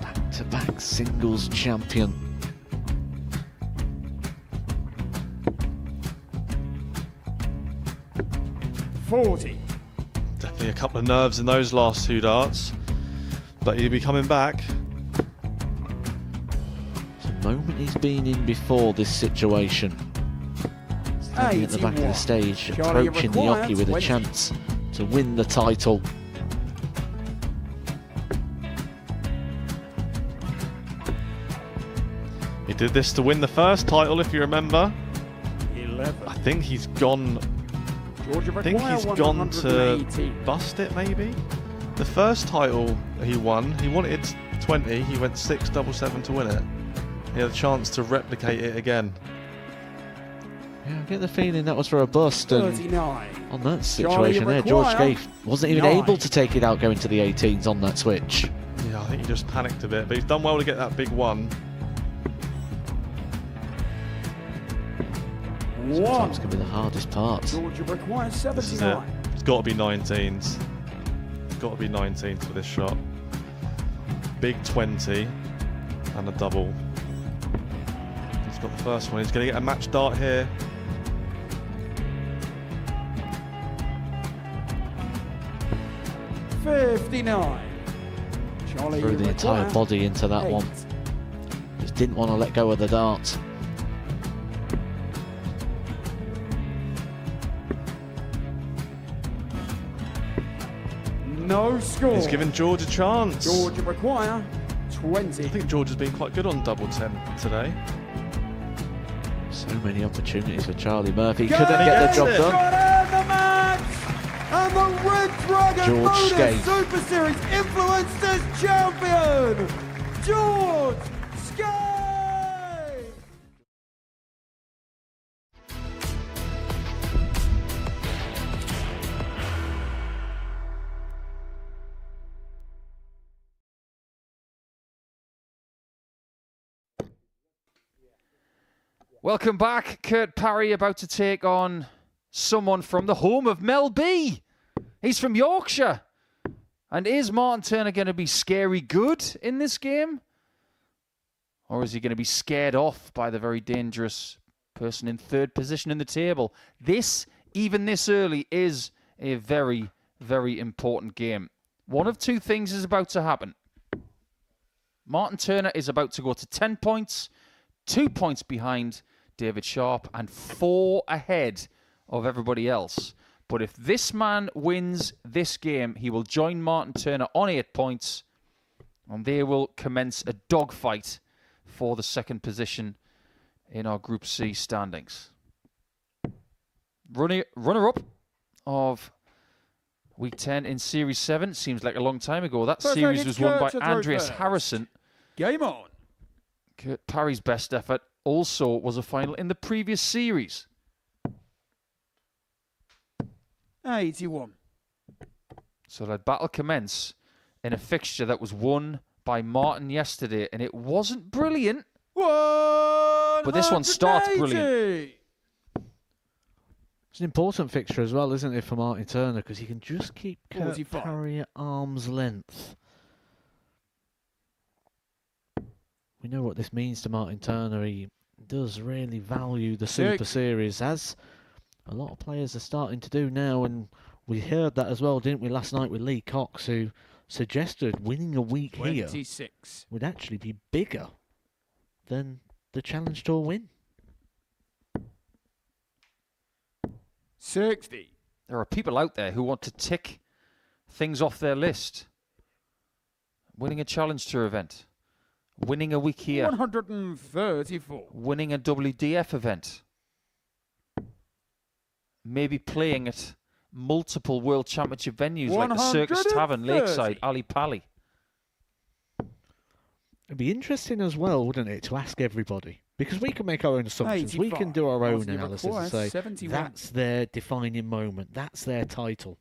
back-to-back singles champion. $40. Definitely a couple of nerves in those last 2 darts. But he'll be coming back. The moment he's been in before this situation. Standing at the back of the 81. stage, Charlie approaching the required Yoki with a 20. chance to win the title. He did this to win the first title, if you remember. 11. I think he's gone. Georgia I think require he's gone to 180. bust it, maybe. The first title he won, he wanted 20. He went 6-7-7 to win it. He had a chance to replicate it again. Yeah, I get the feeling that was for a bust, and 39. on that Charlie situation there, George require Scaife wasn't even 9. able to take it out going to the 18s on that switch. Yeah, I think he just panicked a bit, but he's done well to get that big one. Sometimes 1. can be the hardest part. Georgia requires This is it. 79. It's got to be 19s. It's got to be 19s for this shot. Big 20 and a double. He's got the first one. He's going to get a match dart here. $59. Charlie Threw the entire require body into that 8. one. Just didn't want to let go of the dart. No score. He's given George a chance. Georgia require 20. I think George has been quite good on double 10 today. So many opportunities for Charlie Murphy. Go Couldn't get the gets job it. done. Got in the match! And the Red Dragon George Modus Scaife. Super Series Influencers Champion, George Scaife! Welcome back. Kurt Parry about to take on someone from the home of Mel B. He's from Yorkshire. And is Martin Turner going to be scary good in this game? Or is he going to be scared off by the very dangerous person in third position in the table? This, even this early, is a very, very important game. One of two things is about to happen. Martin Turner is about to go to 10 points, 2 points behind David Sharp, and 4 ahead of everybody else. But if this man wins this game, he will join Martin Turner on 8 points, and they will commence a dogfight for the second position in our Group C standings. Runner-up of Week 10 in Series 7. Seems like a long time ago. That First series leg, was it's won by Kurt to throw Andreas first. Harrison. Game on. Kurt Parry's best effort also was a final in the previous series. 81. So that battle commence in a fixture that was won by Martin yesterday, and it wasn't brilliant. But this one starts brilliant. It's an important fixture as well, isn't it, for Martin Turner, because he can just keep Kurt 45. Parry at arm's length. We know what this means to Martin Turner. He does really value the Super Series, as a lot of players are starting to do now, and we heard that as well, didn't we, last night with Lee Cox, who suggested winning a week here 26. would actually be bigger than the Challenge Tour win. 60. There are people out there who want to tick things off their list. Winning a Challenge Tour event. Winning a week here. 134. Winning a WDF event. Maybe playing at multiple World Championship venues like the Circus Tavern, 130. Lakeside, Ali Pali. It'd be interesting as well, wouldn't it, to ask everybody? Because we can make our own assumptions. We can do our own analysis and say, 71. that's their defining moment. That's their title.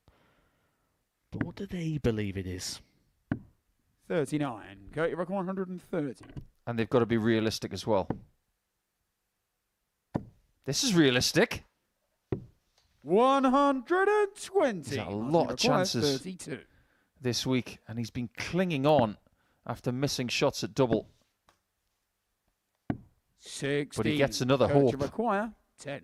But what do they believe it is? 39. Kurt, you reckon 130. And they've got to be realistic as well. This is realistic. 120. He's had a lot of chances 32. this week, and he's been clinging on after missing shots at double. 16. But he gets another Kurt, you hope. require 10.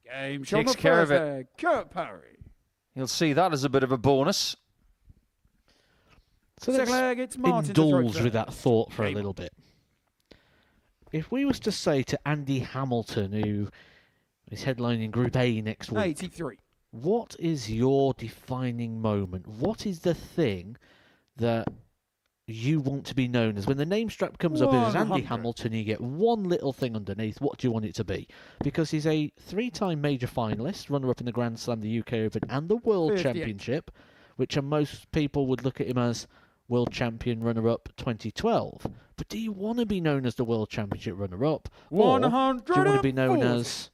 Game shot Takes the care of first it. leg. Kurt Parry. He'll see that as a bit of a bonus. So Second let's leg, it's Martin to throw indulge with that first. thought for a Game little bit. If we was to say to Andy Hamilton, who is headlining Group A next week, 83. what is your defining moment? What is the thing that you want to be known as? When the name strap comes up as Andy 100. Hamilton, you get one little thing underneath. What do you want it to be? Because he's a 3-time major finalist, runner-up in the Grand Slam, the UK Open, and the World 58. Championship, which most people would look at him as World Champion runner-up 2012. But do you want to be known as the World Championship runner-up? Or do you want to be known 140. as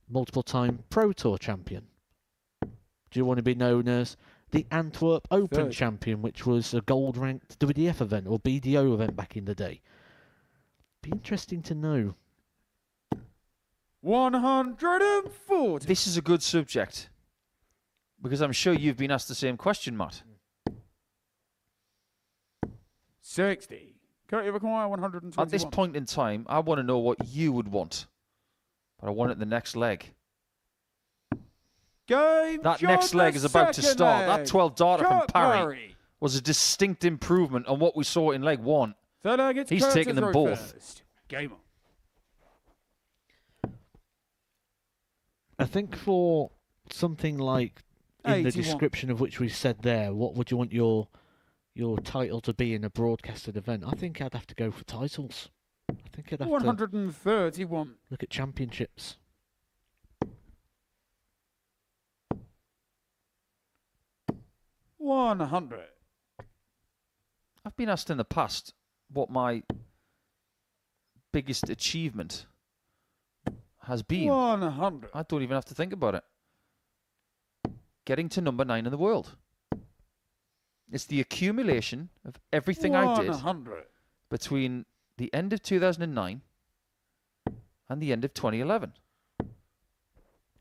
multiple-time Pro Tour champion? Do you want to be known as the Antwerp Open 30. champion, which was a gold-ranked WDF event or BDO event back in the day? Be interesting to know. 140. This is a good subject, because I'm sure you've been asked the same question, Matt. 60. Kurt, you require 121. At this point in time, I want to know what you would want, but I want it the next leg. Game That shot next the leg is about to second start. leg. That 12 darter from Kurt Parry was a distinct improvement on what we saw in leg one. Third leg, it's He's Kurt taken to them throw both. First. Game on. I think for something like in the 81. description of which we said there, what would you want your title to be in a broadcasted event? I think I'd have to go for titles. I think I'd have to 131. look at championships. $100. I've been asked in the past what my biggest achievement has been. 100. I don't even have to think about it. Getting to number 9 in the world. It's the accumulation of everything I did 100. between the end of 2009 and the end of 2011.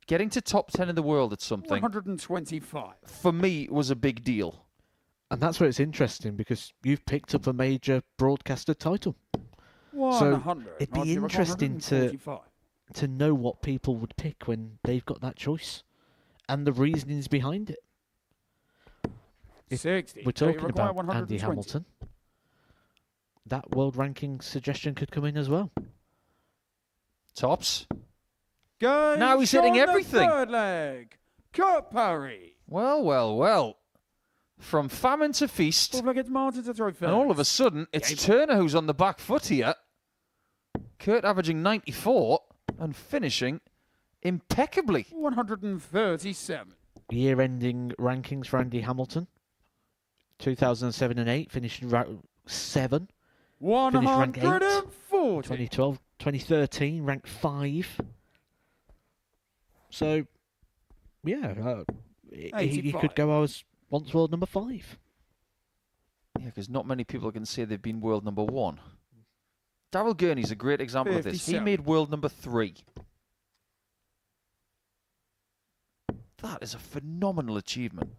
Getting to top 10 in the world at something, 125. for me, was a big deal. And that's where it's interesting, because you've picked up a major broadcaster title. 100. it'd be Martin, you reckon interesting to 145. know what people would pick when they've got that choice and the reasonings behind it. If 60. We're Kurt, you talking require about Andy 120. Hamilton. That world ranking suggestion could come in as well. Tops. Game Now he's hitting shot the everything. Third leg. Kurt Parry. Well, well, well. From famine to feast, Fourth leg, it's Martin to throw first. and all of a sudden, it's Game Turner who's on the back foot here. Kurt averaging 94 and finishing impeccably. 137. Year-ending rankings for Andy Hamilton. 2007 and 8 finished 7. ranked 8. 140. 2012, 2013 ranked 5. So, yeah, he 85. could go as once world number 5. Yeah, because not many people can say they've been world number 1. Daryl Gurney's a great example of this. He 57. made world number 3. That is a phenomenal achievement.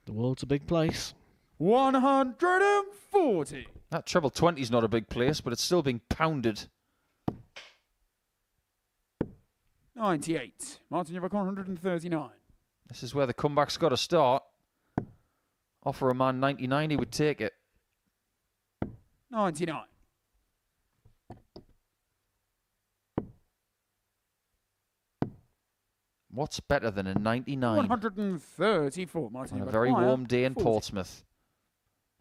The world's a big place. 140. That treble 20 is not a big place, but it's still being pounded. 98. Martin, you reckon 139. This is where the comeback's got to start. Offer a man 99, he would take it. 99. What's better than a 99 134. Martin, on you a very require warm day in 40. Portsmouth?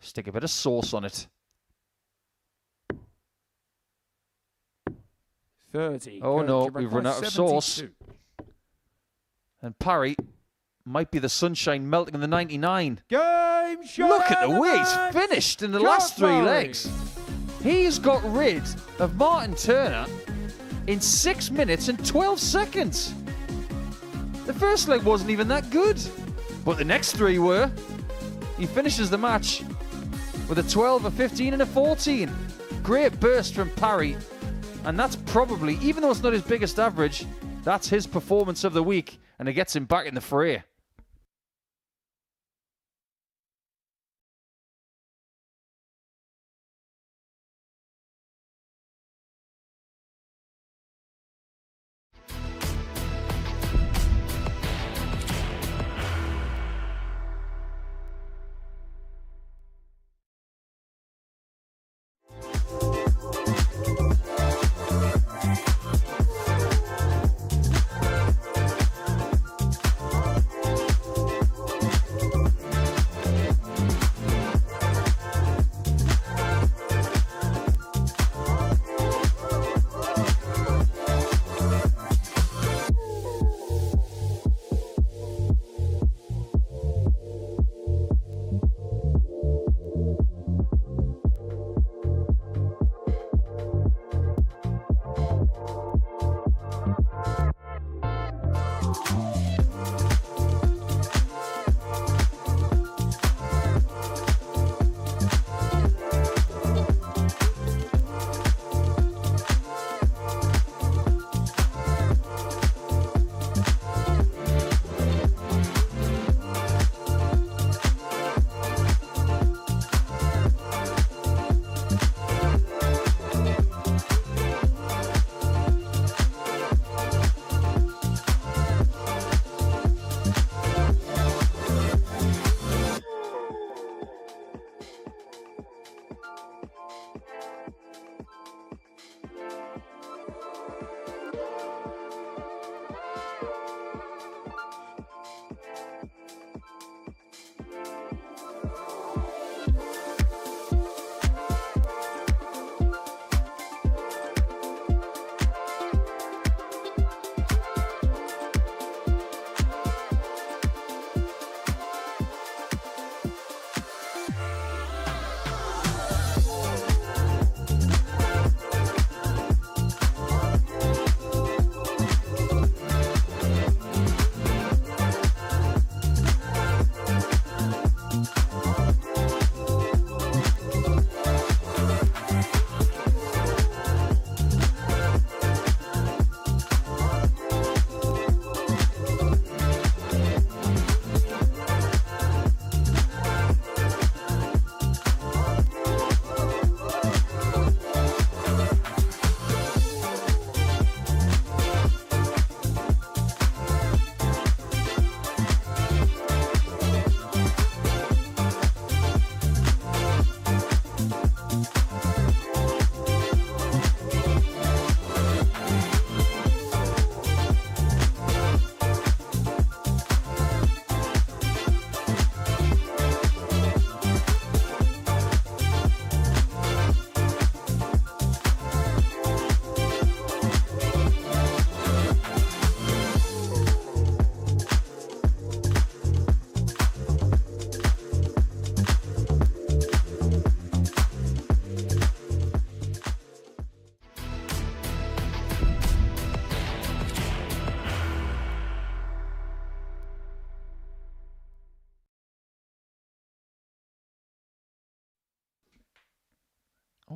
Stick a bit of sauce on it. 30. Oh, Kurt, no, you we've require run out of sauce. 72. And Parry might be the sunshine melting in the 99. Game shot. Look at the and way he's match. finished in the Josh last 3 Murray. legs. He's got rid of Martin Turner in 6 minutes and 12 seconds. The first leg wasn't even that good, but the next 3 were. He finishes the match with a 12, a 15 and a 14. Great burst from Parry, and that's probably, even though it's not his biggest average, that's his performance of the week, and it gets him back in the fray.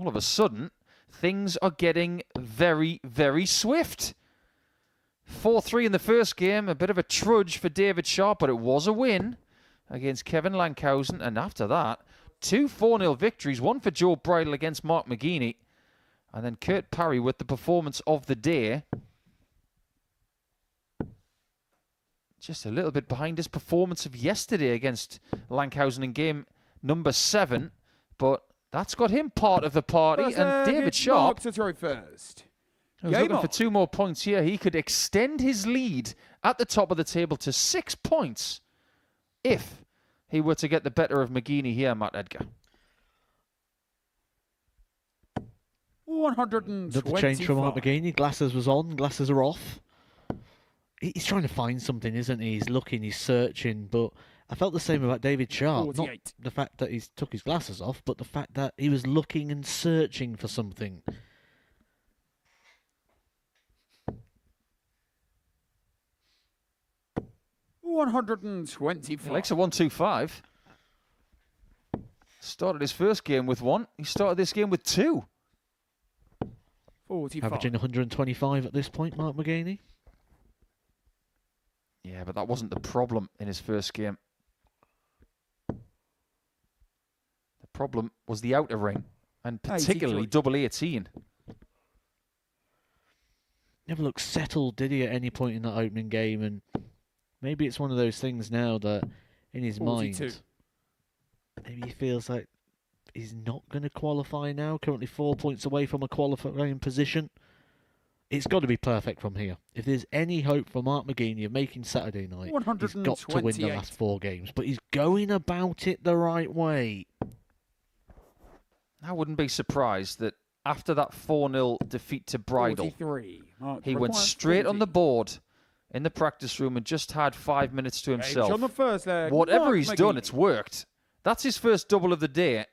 all of a sudden, things are getting very, very swift. 4-3 in the first game, a bit of a trudge for David Sharp, but it was a win against Kevin Lankhausen. And after that, 2 4-0 victories, one for Joe Bridle against Mark McGeaney, and then Kurt Parry with the performance of the day. Just a little bit behind his performance of yesterday against Lankhausen in game number 7, but that's got him part of the party. And David Sharp, to throw first. who's looking for 2 more points here, he could extend his lead at the top of the table to 6 points if he were to get the better of McGeaney here, Matt Edgar. 120. Another change from Mark McGeaney. Glasses was on, glasses are off. he's trying to find something, isn't he? He's looking, he's searching, but I felt the same about David Sharp. Not 48. the fact that he's took his glasses off, but the fact that he was looking and searching for something. He 125. likes a 1-2-5. Started his first game with 1. He started this game with 2. 45. Averaging 125 at this point, Mark Maganey. Yeah, but that wasn't the problem in his first game. The problem was the outer ring, and particularly 83. double 18. Never looked settled, did he, at any point in that opening game? And maybe it's one of those things now that in his 42. mind, maybe he feels like he's not going to qualify now. Currently 4 points away from a qualifying position. It's got to be perfect from here. If there's any hope for Mark Maganey of making Saturday night, he's got to win the 128. last 4 games. But he's going about it the right way. I wouldn't be surprised that after that 4-0 defeat to Bridal, 43. Mark he went requires straight on 40. the board in the practice room and just had 5 minutes to Gage himself. on the first leg. Whatever Mark he's done, Maganey. it's worked. That's his first double of the day.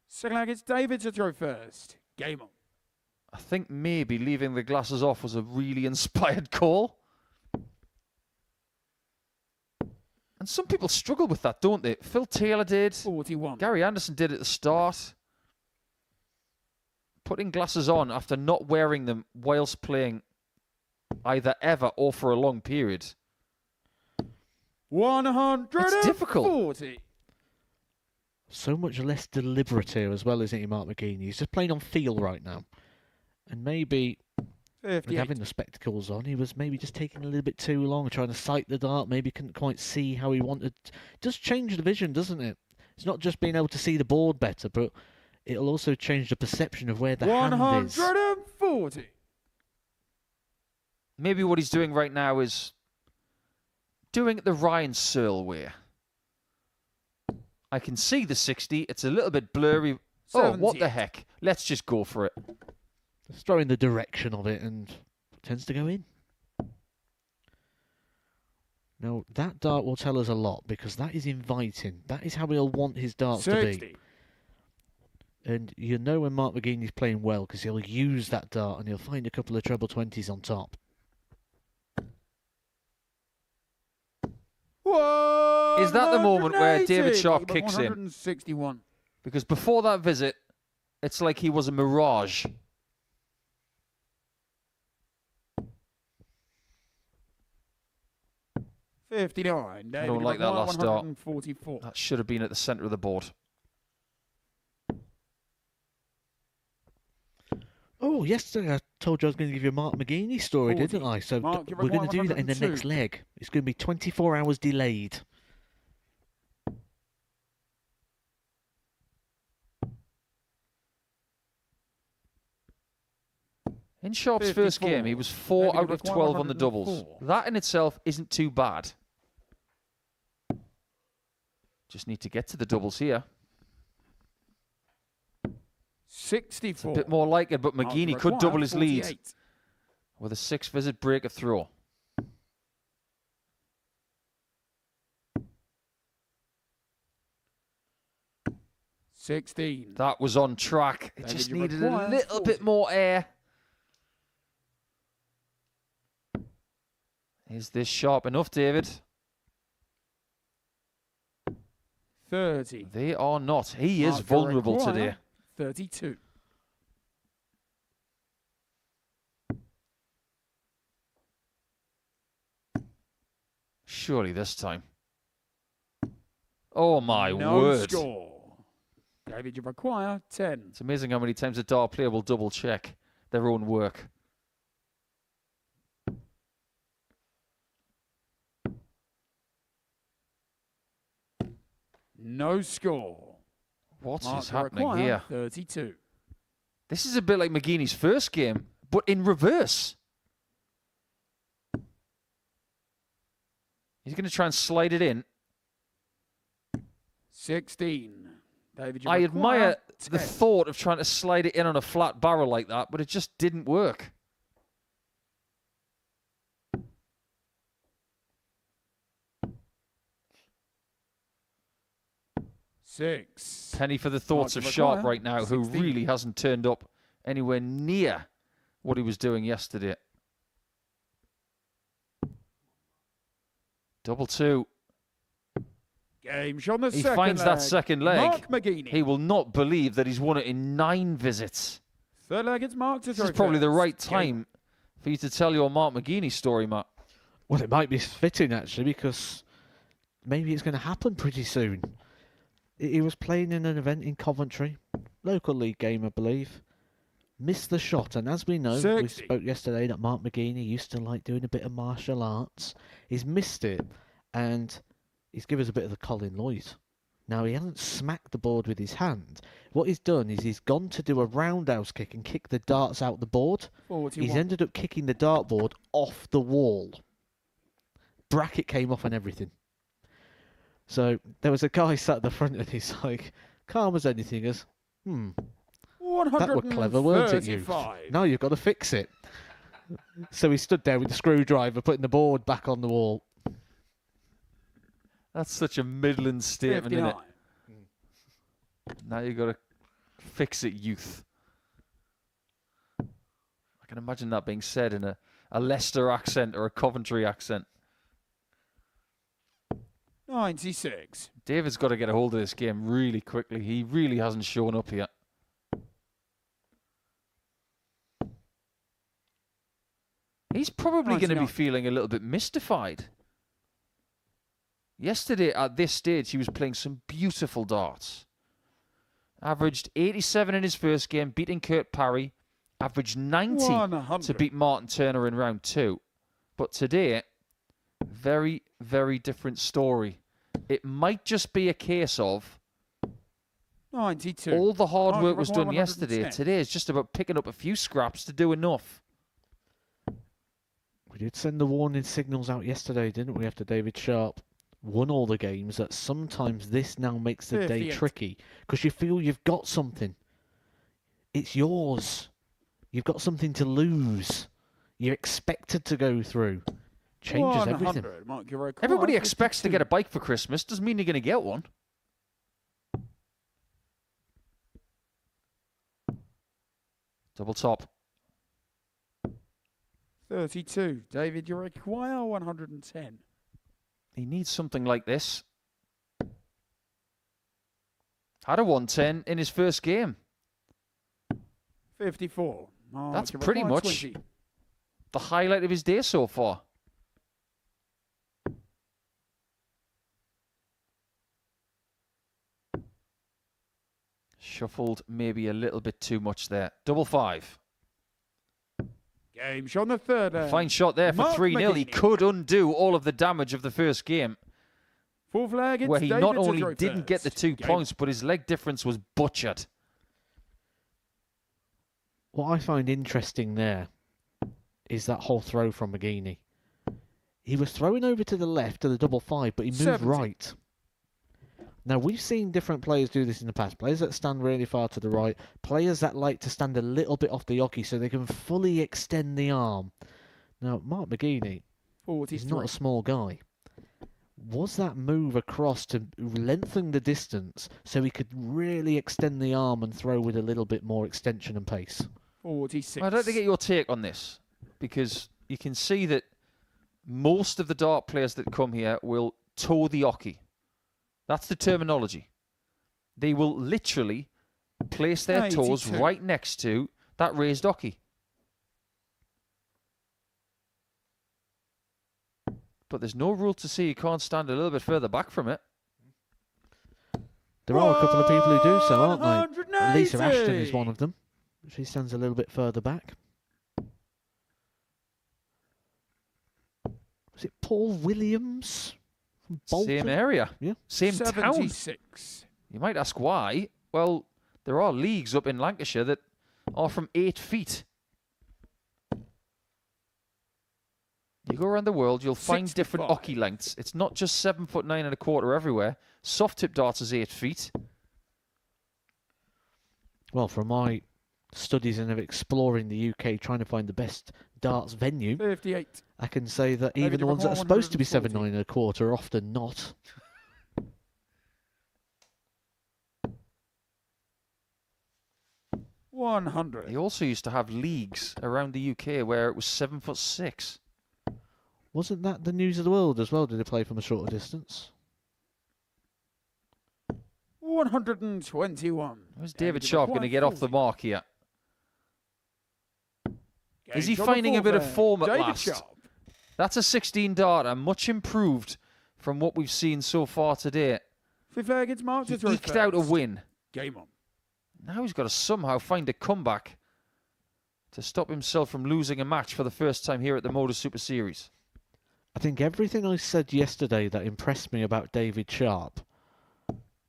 Second leg, it's David to throw first. Game on. I think maybe leaving the glasses off was a really inspired call. And some people struggle with that, don't they? Phil Taylor did. 41. Gary Anderson did at the start. Putting glasses on after not wearing them whilst playing either ever or for a long period. 140. It's difficult. So much less deliberate here as well, isn't he, Mark Maganey? He's just playing on feel right now. And maybe with 58. having the spectacles on, he was maybe just taking a little bit too long, trying to sight the dart, maybe couldn't quite see how he wanted. It does change the vision, doesn't it? It's not just being able to see the board better, but it'll also change the perception of where the hand is. 140. Maybe what he's doing right now is doing it the Ryan Searle way. I can see the 60. It's a little bit blurry. Oh, what the 78. heck? Let's just go for it. Just throwing the direction of it and tends to go in. Now, that dart will tell us a lot because that is inviting. That is how he'll want his darts to 60. be. And you know when Mark Maganey's playing well because he'll use that dart and he'll find a couple of treble 20s on top. Is that the moment where David Sharp 180, kicks in? 161. Because before that visit, it's like he was a mirage. $59. I don't like that last dart. 144. That should have been at the centre of the board. Oh, yesterday I told you I was going to give you a Mark Maganey story, 40. didn't I? So Mark, you we're going to require do that in the next 102. leg. It's going to be 24 hours delayed. In Sharp's first 54. game, he was 4 Maybe out of 12 on the 104. doubles. That in itself isn't too bad. Just need to get to the doubles here. 64. A bit more like it, but Mark McGeaney could requires double his lead 48. with a 6-visit breaker throw. $16. That was on track. It David, just you needed a require little 40. bit more air. Is this sharp enough, David? 30. They are not. He is Mark, you vulnerable require today. 32. Surely this time. Oh my No word. score. David, you require 10. It's amazing how many times a dart player will double check their own work. No score. What Mark, is you happening require here? 32. This is a bit like McGeaney's first game, but in reverse. He's going to try and slide it in. 16. David, you I require admire the 10. thought of trying to slide it in on a flat barrel like that, but it just didn't work. 6. Penny for the thoughts of Mark Sharp McGuire, right now, who 16. really hasn't turned up anywhere near what he was doing yesterday. Double 2. Game shot on the He second finds leg. that second leg. Mark McGeaney. He will not believe that he's won it in 9 visits. Third leg, it's Mark to This throw is probably the first. right Game time for you to tell your Mark McGeaney story, Matt. Well, it might be fitting actually, because maybe it's going to happen pretty soon. He was playing in an event in Coventry, local league game, I believe. Missed the shot, and as we know, we 60. spoke yesterday that Mark McGeaney used to like doing a bit of martial arts. He's missed it, and he's given us a bit of the Colin Lloyd. Now, he hasn't smacked the board with his hand. What he's done is he's gone to do a roundhouse kick and kick the darts out the board. 41. He's ended up kicking the dartboard off the wall. Bracket came off and everything. So there was a guy sat at the front and he's like, calm as anything, he goes, that were clever, weren't it, you? 135. Now you've got to fix it. So he stood there with the screwdriver, putting the board back on the wall. That's such a Midland statement, isn't 59. it? Now you've got to fix it, youth. I can imagine that being said in a Leicester accent or a Coventry accent. 96. David's got to get a hold of this game really quickly. He really hasn't shown up yet. He's probably going to be 99. feeling a little bit mystified. Yesterday, at this stage, he was playing some beautiful darts. Averaged 87 in his first game, beating Kurt Parry. Averaged 90 to 100. beat Martin Turner in round 2. But today, very, very different story. It might just be a case of 92. all the hard Mark work was done 110. yesterday. Today is just about picking up a few scraps to do enough. We did send the warning signals out yesterday, didn't we, after David Sharp won all the games, that sometimes this now makes the day 58. tricky because you feel you've got something. It's yours. You've got something to lose. You're expected to go through. Changes everything. 100. Mark Giroir, Everybody 52. expects to get a bike for Christmas. Doesn't mean you're going to get one. Double top. 32. David Giroir, 110. He needs something like this. Had a 110 in his first game. 54. Mark That's Giroir, pretty much 120. the highlight of his day so far. Shuffled maybe a little bit too much there. Double 5. Game shot on the third leg. Fine shot there for Mark 3-0. He McGeaney. could undo all of the damage of the first game, Fourth leg, it's where he David not to only throw didn't get the first. 2 Game points, but his leg difference was butchered. What I find interesting there is that whole throw from McGeaney. He was throwing over to the left to the double 5, but he moved 70. right. Now, we've seen different players do this in the past. Players that stand really far to the right. Players that like to stand a little bit off the hockey so they can fully extend the arm. Now, Mark McGeaney is 43. not a small guy. Was that move across to lengthen the distance so he could really extend the arm and throw with a little bit more extension and pace? 46. I'd like to get your take on this, because you can see that most of the dart players that come here will toe the hockey. That's the terminology. They will literally place their toes 82. right next to that raised hockey. But there's no rule to say you can't stand a little bit further back from it. There are a couple of people who do so, aren't there? 180. Lisa Ashton is one of them. She stands a little bit further back. Was it Paul Williams from Bolton? Same area. Yeah. Same town. 76. You might ask why. Well, there are leagues up in Lancashire that are from 8 feet. You go around the world, you'll find different 65. hockey lengths. It's not just 7'9"1/4 everywhere. Soft tip darts is 8 feet. Well, from my studies and of exploring the UK, trying to find the best darts venue, 58. I can say that even David the ones that are supposed to be 140. 7'9" 1/4 are often not. 100. He also used to have leagues around the UK where it was 7'6". Wasn't that the news of the world as well? Did he play from a shorter distance? 121. Where's David Sharp going to get off the mark here? Is he Gauge on the finding a bit of forehead. form at David last? Sharp. That's a 16 darter, much improved from what we've seen so far today. Fifth leg, it's Mark He to throw eked out a first. win. Game on. Now he's got to somehow find a comeback to stop himself from losing a match for the first time here at the Motor Super Series. I think everything I said yesterday that impressed me about David Sharp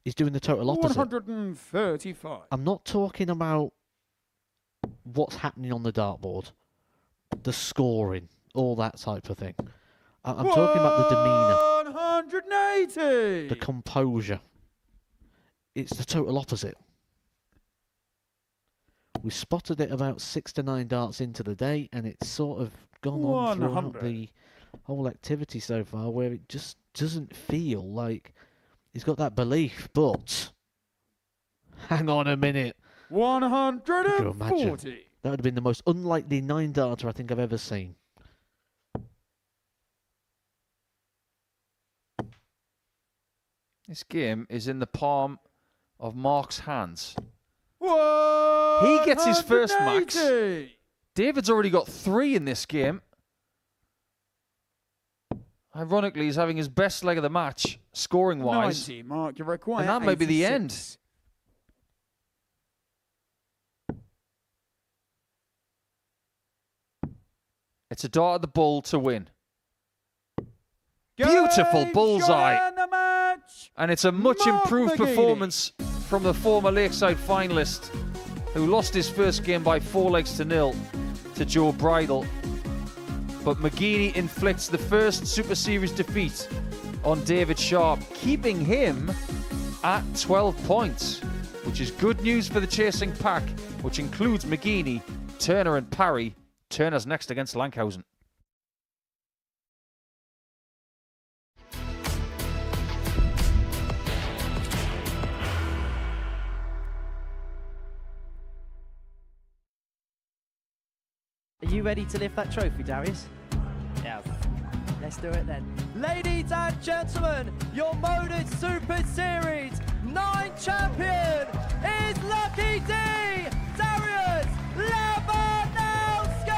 is doing the total opposite. 135. I'm not talking about what's happening on the dartboard, the scoring, all that type of thing. I'm talking about the demeanour, 180. the composure. It's the total opposite. We spotted it about 6 to 9 darts into the day, and it's sort of gone on throughout 100. the whole activity so far, where it just doesn't feel like he's got that belief. But hang on a minute. Could you imagine? 140. That would have been the most unlikely 9-darter I think I've ever seen. This game is in the palm of Mark's hands. He gets his first max. David's already got 3 in this game. Ironically, he's having his best leg of the match, scoring-wise. 90, Mark, you require And that may be the 86. end. It's a dart at the bull to win. Beautiful Game, bullseye. shot, and the match. And it's a much Mark improved McGeady. performance from the former Lakeside finalist who lost his first game by 4-0 to Joe Bridle. But McGeady inflicts the first Super Series defeat on David Sharp, keeping him at 12 points, which is good news for the chasing pack, which includes McGeady, Turner and Parry. Turner's next against Lankhausen. Are you ready to lift that trophy, Darius? Yeah. Let's do it then. Ladies and gentlemen, your Modus Super Series 9 champion is Lucky D, Darius Labanauskas!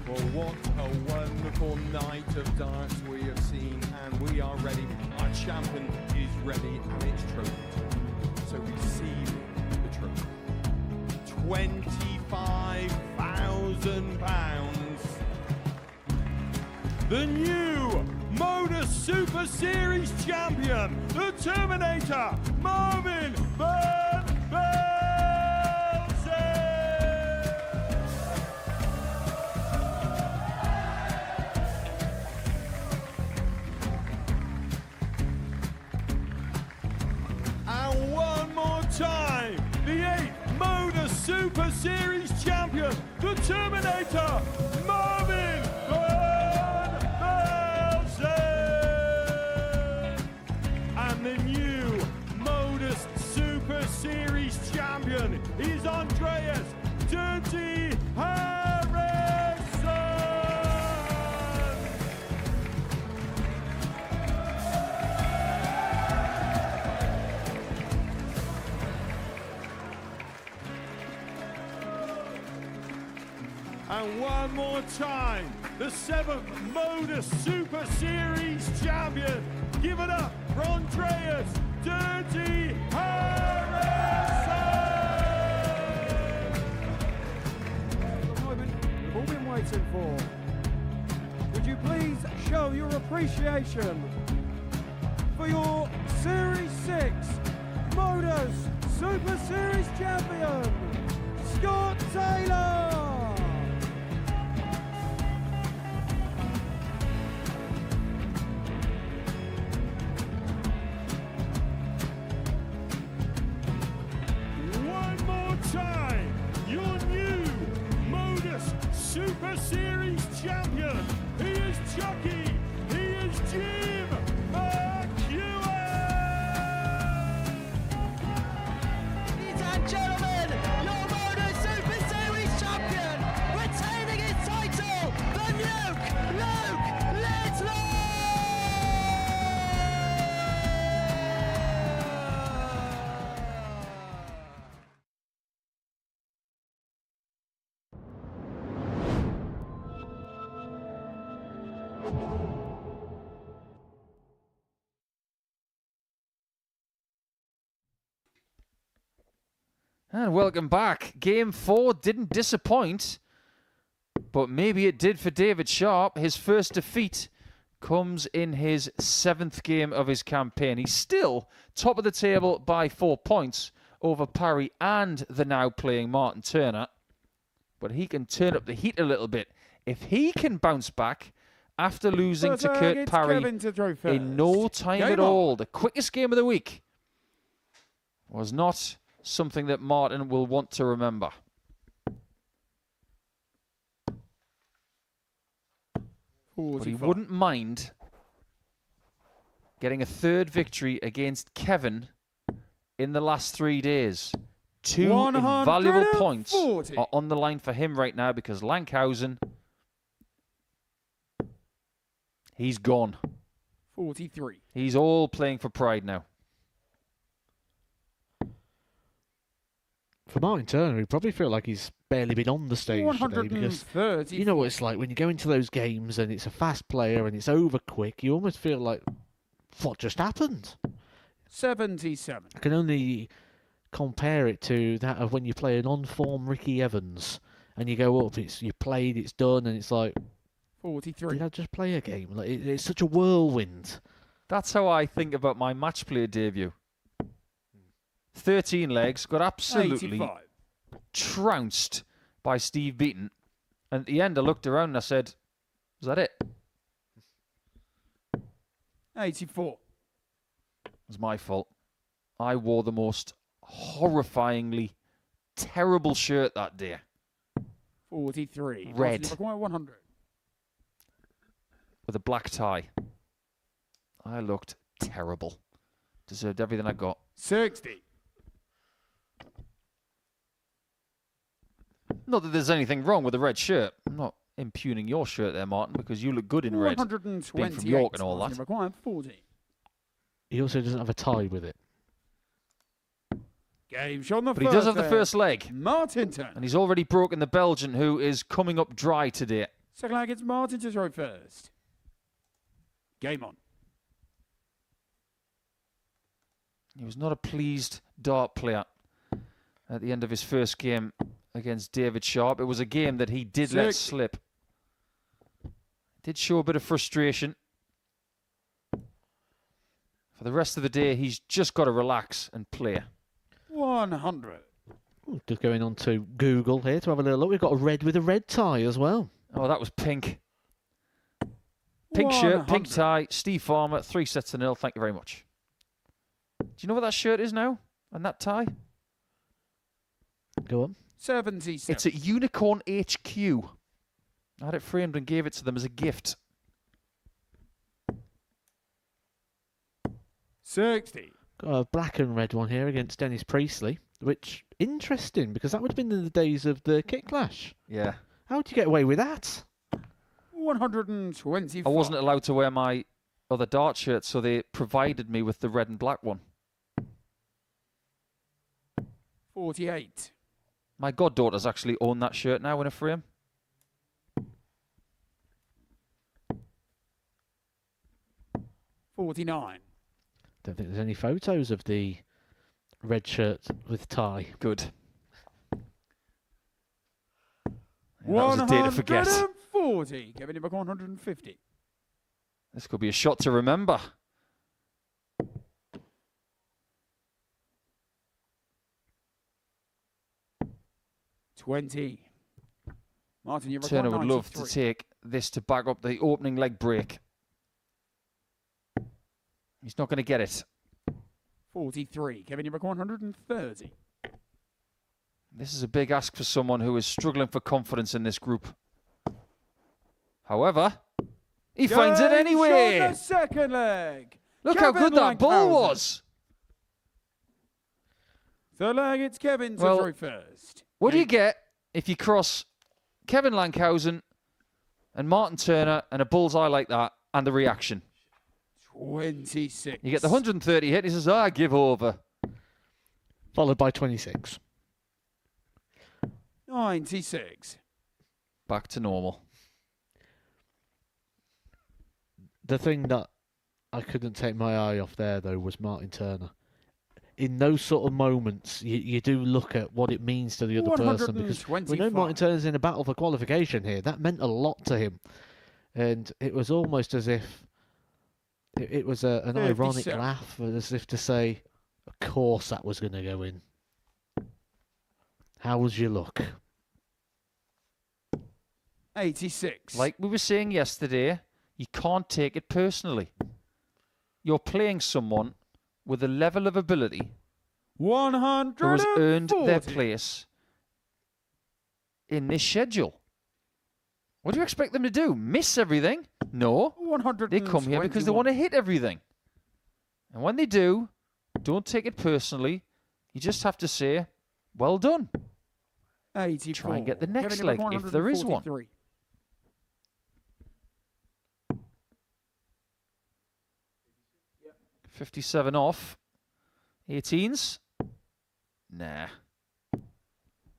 Well, what a wonderful night of darts we have seen, and we are ready. Our champion is ready, and it's trophy time. So receive the trophy. £25,000. The new Motor Super Series champion, the Terminator, Marvin Van Velzen. And one more time, the 8th Motor Super Series champion, the Terminator, Marvin Van Velzen. And the new Modus Super Series champion is Andreas Dirty Harrison. And one more time, the 7th Modus Super Series champion. Give it up for Andreas Dirty Harrison. The moment we've all been waiting for. Would you please show your appreciation for your Series 6 Modus Super Series champion, Scott Taylor? And welcome back. Game 4 didn't disappoint, but maybe it did for David Sharp. His first defeat comes in his 7th game of his campaign. He's still top of the table by 4 points over Parry and the now playing Martin Turner. But he can turn up the heat a little bit. If he can bounce back after losing to Kurt Parry in no time at all, the quickest game of the week was not something that Martin will want to remember. But he wouldn't mind getting a 3rd victory against Kevin in the last 3 days. 2 invaluable points are on the line for him right now because Lankhausen, he's gone. 43. He's all playing for pride now. For Martin Turner, he probably feel like he's barely been on the stage today because you know what it's like when you go into those games and it's a fast player and it's over quick. You almost feel like, what just happened? 77. I can only compare it to that of when you play an on-form Ricky Evans and you go up, you played, it's done, and it's like, 43. did I just play a game? Like it's such a whirlwind. That's how I think about my match play debut. 13 legs, got absolutely 85. trounced by Steve Beaton. And at the end, I looked around and I said, is that it? 84. It was my fault. I wore the most horrifyingly terrible shirt that day. 43. Red. 100. With a black tie. I looked terrible. Deserved everything I got. 60. Not that there's anything wrong with a red shirt. I'm not impugning your shirt there, Martin, because you look good in red. 128. Being from York and all that. Required 40. He also doesn't have a tie with it. Game shot on the But he does have the first leg. Martin Turner. And he's already broken the Belgian, who is coming up dry today. Second leg, it's Martin to throw first. Game on. He was not a pleased dart player at the end of his first game against David Sharp. It was a game that he did let slip. Did show a bit of frustration. For the rest of the day, he's just got to relax and play. 100. Ooh, just going on to Google here to have a little look. We've got a red with a red tie as well. Oh, that was pink. Pink shirt, pink tie, Steve Farmer, 3-0. Thank you very much. Do you know what that shirt is now? And that tie? Go on. 77. It's at Unicorn HQ. I had it framed and gave it to them as a gift. 60. Got a black and red one here against Dennis Priestley, which, interesting, because that would have been in the days of the Kit Clash. Yeah. How would you get away with that? 125. I wasn't allowed to wear my other dart shirt, so they provided me with the red and black one. 48. My goddaughter's actually own that shirt now in a frame. $49. Don't think there's any photos of the red shirt with tie. Good. Yeah, that was a day to forget. 140. Kevin back 150. This could be a shot to remember. $20. Martin, you're Turner would love to take this to back up the opening leg break. He's not going to get it. 43. Kevin, you're back 130. This is a big ask for someone who is struggling for confidence in this group. However, he finds it anyway. The second leg. Look how good that ball was. Third leg, it's Kevin to throw first. What do you get if you cross Kevin Lankhausen and Martin Turner and a bullseye like that and the reaction? 26. You get the 130 hit. He says, I give over. Followed by 26. 96. Back to normal. The thing that I couldn't take my eye off there, though, was Martin Turner. In those sort of moments, you do look at what it means to the other person, because we know Martin Turner's in a battle for qualification here. That meant a lot to him. And it was almost as if it was an ironic laugh, as if to say, of course that was going to go in. How was your luck? 86. Like we were saying yesterday, you can't take it personally. You're playing someone with a level of ability 140. who has earned their place in this schedule. What do you expect them to do? Miss everything? No. They come here because they want to hit everything. And when they do, don't take it personally. You just have to say, well done. 84. Try and get the next Kevin, leg if there is one. 143. 57 off. 18s? Nah.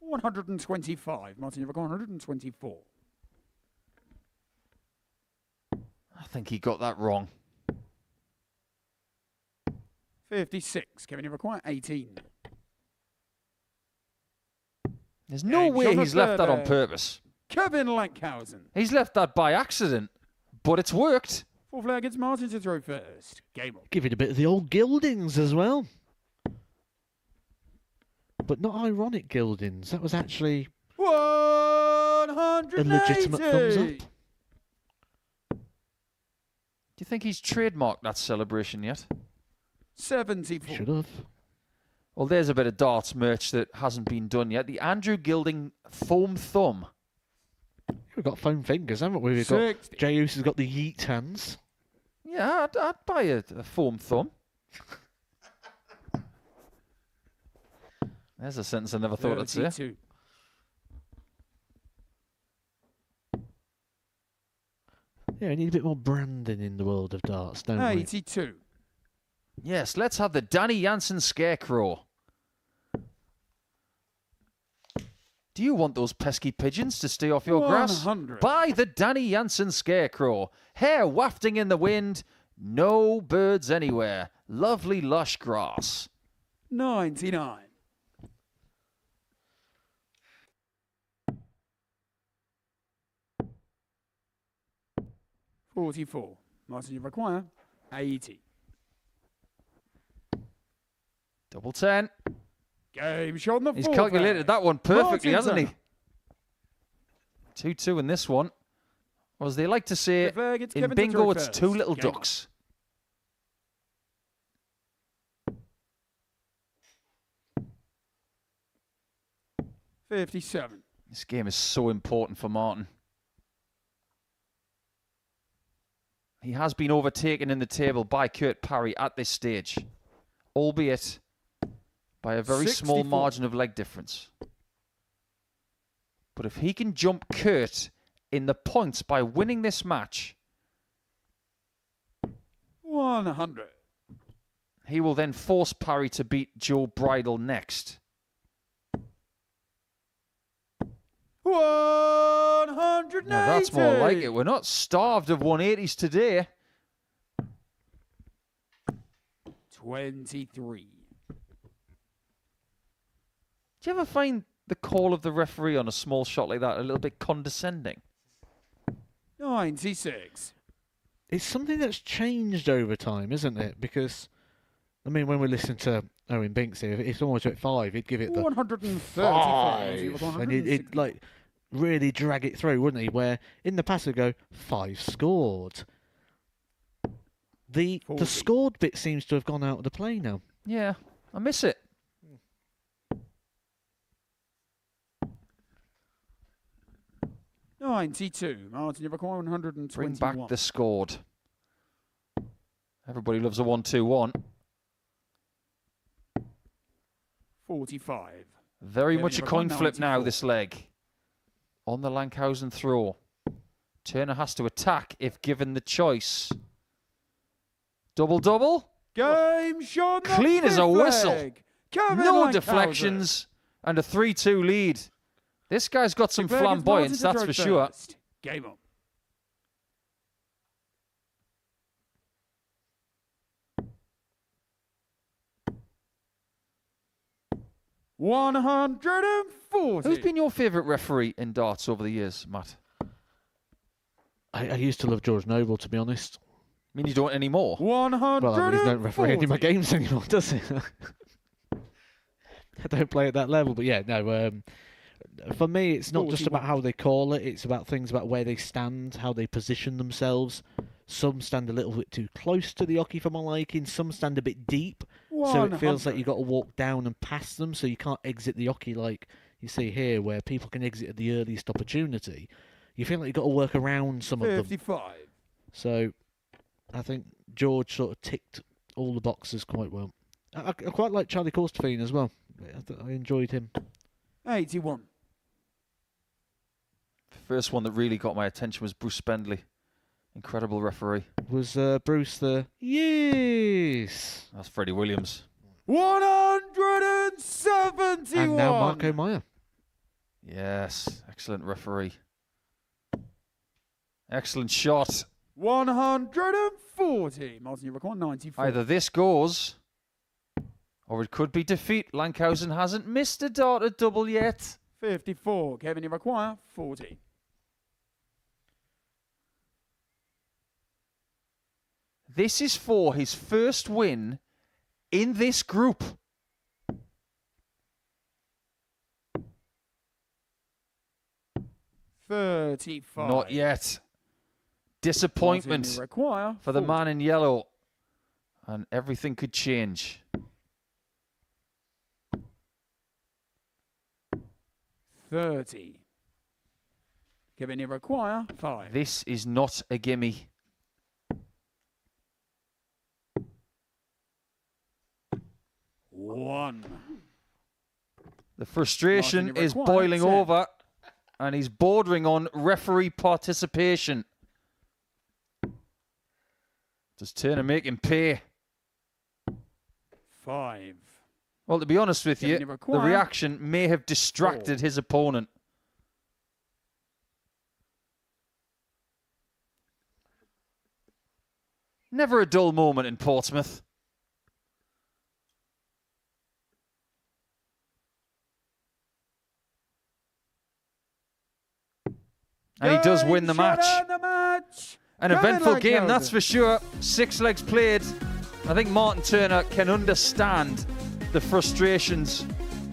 125. Martin, you've got 124. I think he got that wrong. 56. Kevin, you've got 18. There's no way he's left that on purpose. Kevin Lankhausen. He's left that by accident, but it's worked. Fourth flag against Martin to throw first. Game on. Give it a bit of the old gildings as well. But not ironic gildings. That was actually 180. a legitimate thumbs up. Do you think he's trademarked that celebration yet? 74. Should have. Well, there's a bit of darts merch that hasn't been done yet. The Andrew Gilding foam thumb. We've got foam fingers, haven't we? We've got Jayus has got the yeet hands. Yeah, I'd buy a foam thumb. There's a sentence I never thought I'd say. 32. Yeah, we need a bit more branding in the world of darts, don't we? 82. Yes, let's have the Danny Jansen Scarecrow. Do you want those pesky pigeons to stay off your 100. grass? Buy the Danny Jansen Scarecrow. Hair wafting in the wind, no birds anywhere. Lovely lush grass. 99. $44. Martin, you require 80. Double 10. Game shot on the He's fourth calculated flag. that one perfectly, Martin hasn't he? 2-2 in this one. Or as they like to say, The flag, it's in Kevin to bingo, throw it's first. two little Game on. ducks. 57. This game is so important for Martin. He has been overtaken in the table by Kurt Parry at this stage, albeit by a very small 64. margin of leg difference. But if he can jump Kurt in the points by winning this match, 100. he will then force Parry to beat Joe Bridle next. 180. Now that's more like it. We're not starved of 180s today. 23. Do you ever find the call of the referee on a small shot like that a little bit condescending? 96. It's something that's changed over time, isn't it? Because, I mean, when we listen to Owen Binks here, if it's almost at 5, he'd give it the 135. 5. And he'd like really drag it through, wouldn't he? Where in the past he'd go, 5 scored. The 40. scored bit seems to have gone out of the play now. Yeah, I miss it. $92. Martin, you've got 121. Bring back the scored. Everybody loves a 1-2-1. 45. Very Yeah, much a you've got coin flip now, 94. this leg. On the Lankhausen throw. Turner has to attack if given the choice. Double-double. Game shot. on the Clean as a fifth whistle. leg. Kevin No Lankhausen. deflections. And a 3-2 lead. This guy's got some The flag is flamboyance, Martin to that's throw for sure. first. Game on. 140. Who's been your favourite referee in darts over the years, Matt? I used to love George Noble, to be honest. I mean, you don't anymore. 140. Well, I mean, he's not refereeing any of my games anymore, does he? I don't play at that level, but yeah, no. For me, it's not just about how they call it. It's about things about where they stand, how they position themselves. Some stand a little bit too close to the hockey for my liking. Some stand a bit deep, so it feels like you've got to walk down and past them, so you can't exit the hockey like you see here, where people can exit at the earliest opportunity. You feel like you've got to work around some of them. 55. So I think George sort of ticked all the boxes quite well. I quite like Charlie Corstefine as well. I enjoyed him. 81. The first one that really got my attention was Bruce Spendley. Incredible referee. Was Bruce the... Yes! That's Freddie Williams. 171. And now Marco Meyer. Yes, excellent referee. Excellent shot. 140. Martin, you require 94. Either this goes, or it could be defeat. Lankhausen hasn't missed a dart at double yet. 54. Kevin, you require 40. This is for his first win in this group. $35. Not yet. Disappointment Martin, you require for the 40. man in yellow. And everything could change. $30. Kevin, you require 5. This is not a gimme. $1. The frustration Martin, you is require boiling 10. over, and he's bordering on referee participation. Does Turner make him pay? 5. Well, to be honest with you, Kevin, you the require reaction may have distracted 4. his opponent. Never a dull moment in Portsmouth. And he does win the match. An Kevin eventful game, Lankhausen. that's for sure. 6 legs played. I think Martin Turner can understand the frustrations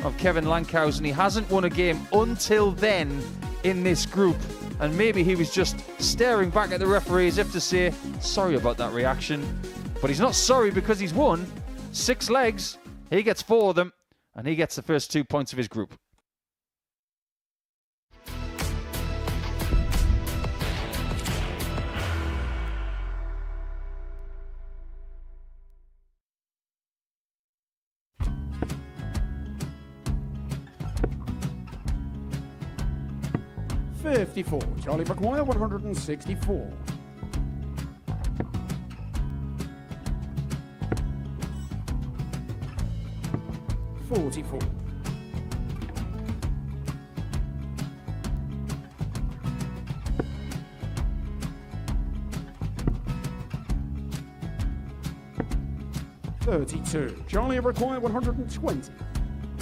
of Kevin Lankhausen. He hasn't won a game until then in this group. And maybe he was just staring back at the referee as if to say, sorry about that reaction. But he's not sorry because he's won. 6 legs. He gets 4 of them. And he gets the first 2 points of his group. $54. Charlie McGuire, 164. $44. $32. Charlie McGuire, 120.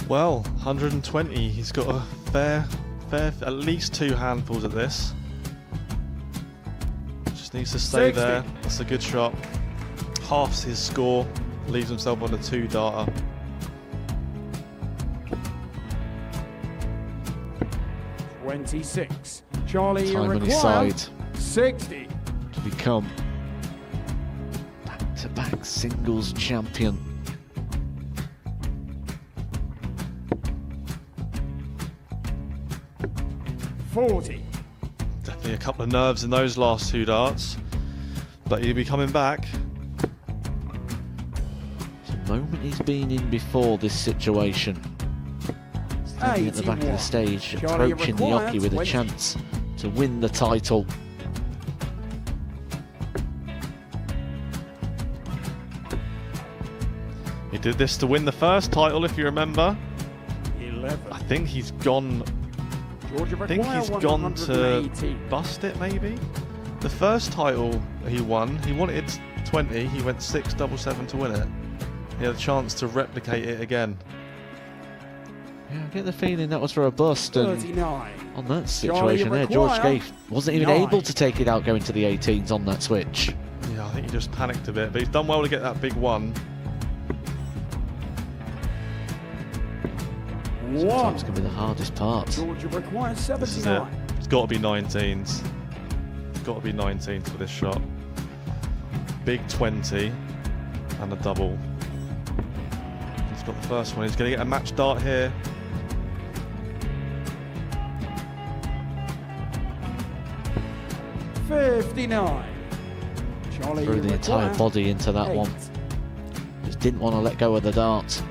Well, 120. He's got a fair, at least 2 handfuls at this. Just needs to stay 60. there. That's a good shot. Halves his score. Leaves himself on a 2-darter. $26. Charlie Time on his McGuire, side 60. to become back-to-back singles champion. $40. Definitely a couple of nerves in those last 2 darts. But he'll be coming back. It's a moment he's been in before this situation. Standing at the back of the 81. stage, Charlie approaching the McGuire, hockey with a 20. chance to win the title. He did this to win the first title, if you remember. 11. I think he's gone. Georgia I think McGuire, he's gone to 180. bust it, maybe. The first title he won, he wanted 20. He went 6-7-7 to win it. He had a chance to replicate it again. Yeah, I get the feeling that was for a bust, and 39. on that situation there, George Scaife wasn't even able to take it out going to the 18s on that switch. Yeah, I think he just panicked a bit, but he's done well to get that big one. Sometimes can be the hardest part. Georgia requires This is it. 79. It's got to be 19s. It's got to be 19s for this shot. Big 20 and a double. He's got the first one. He's going to get a match dart here. $59. Charlie, Threw you the entire require body into that 8. one. Just didn't want to let go of the dart.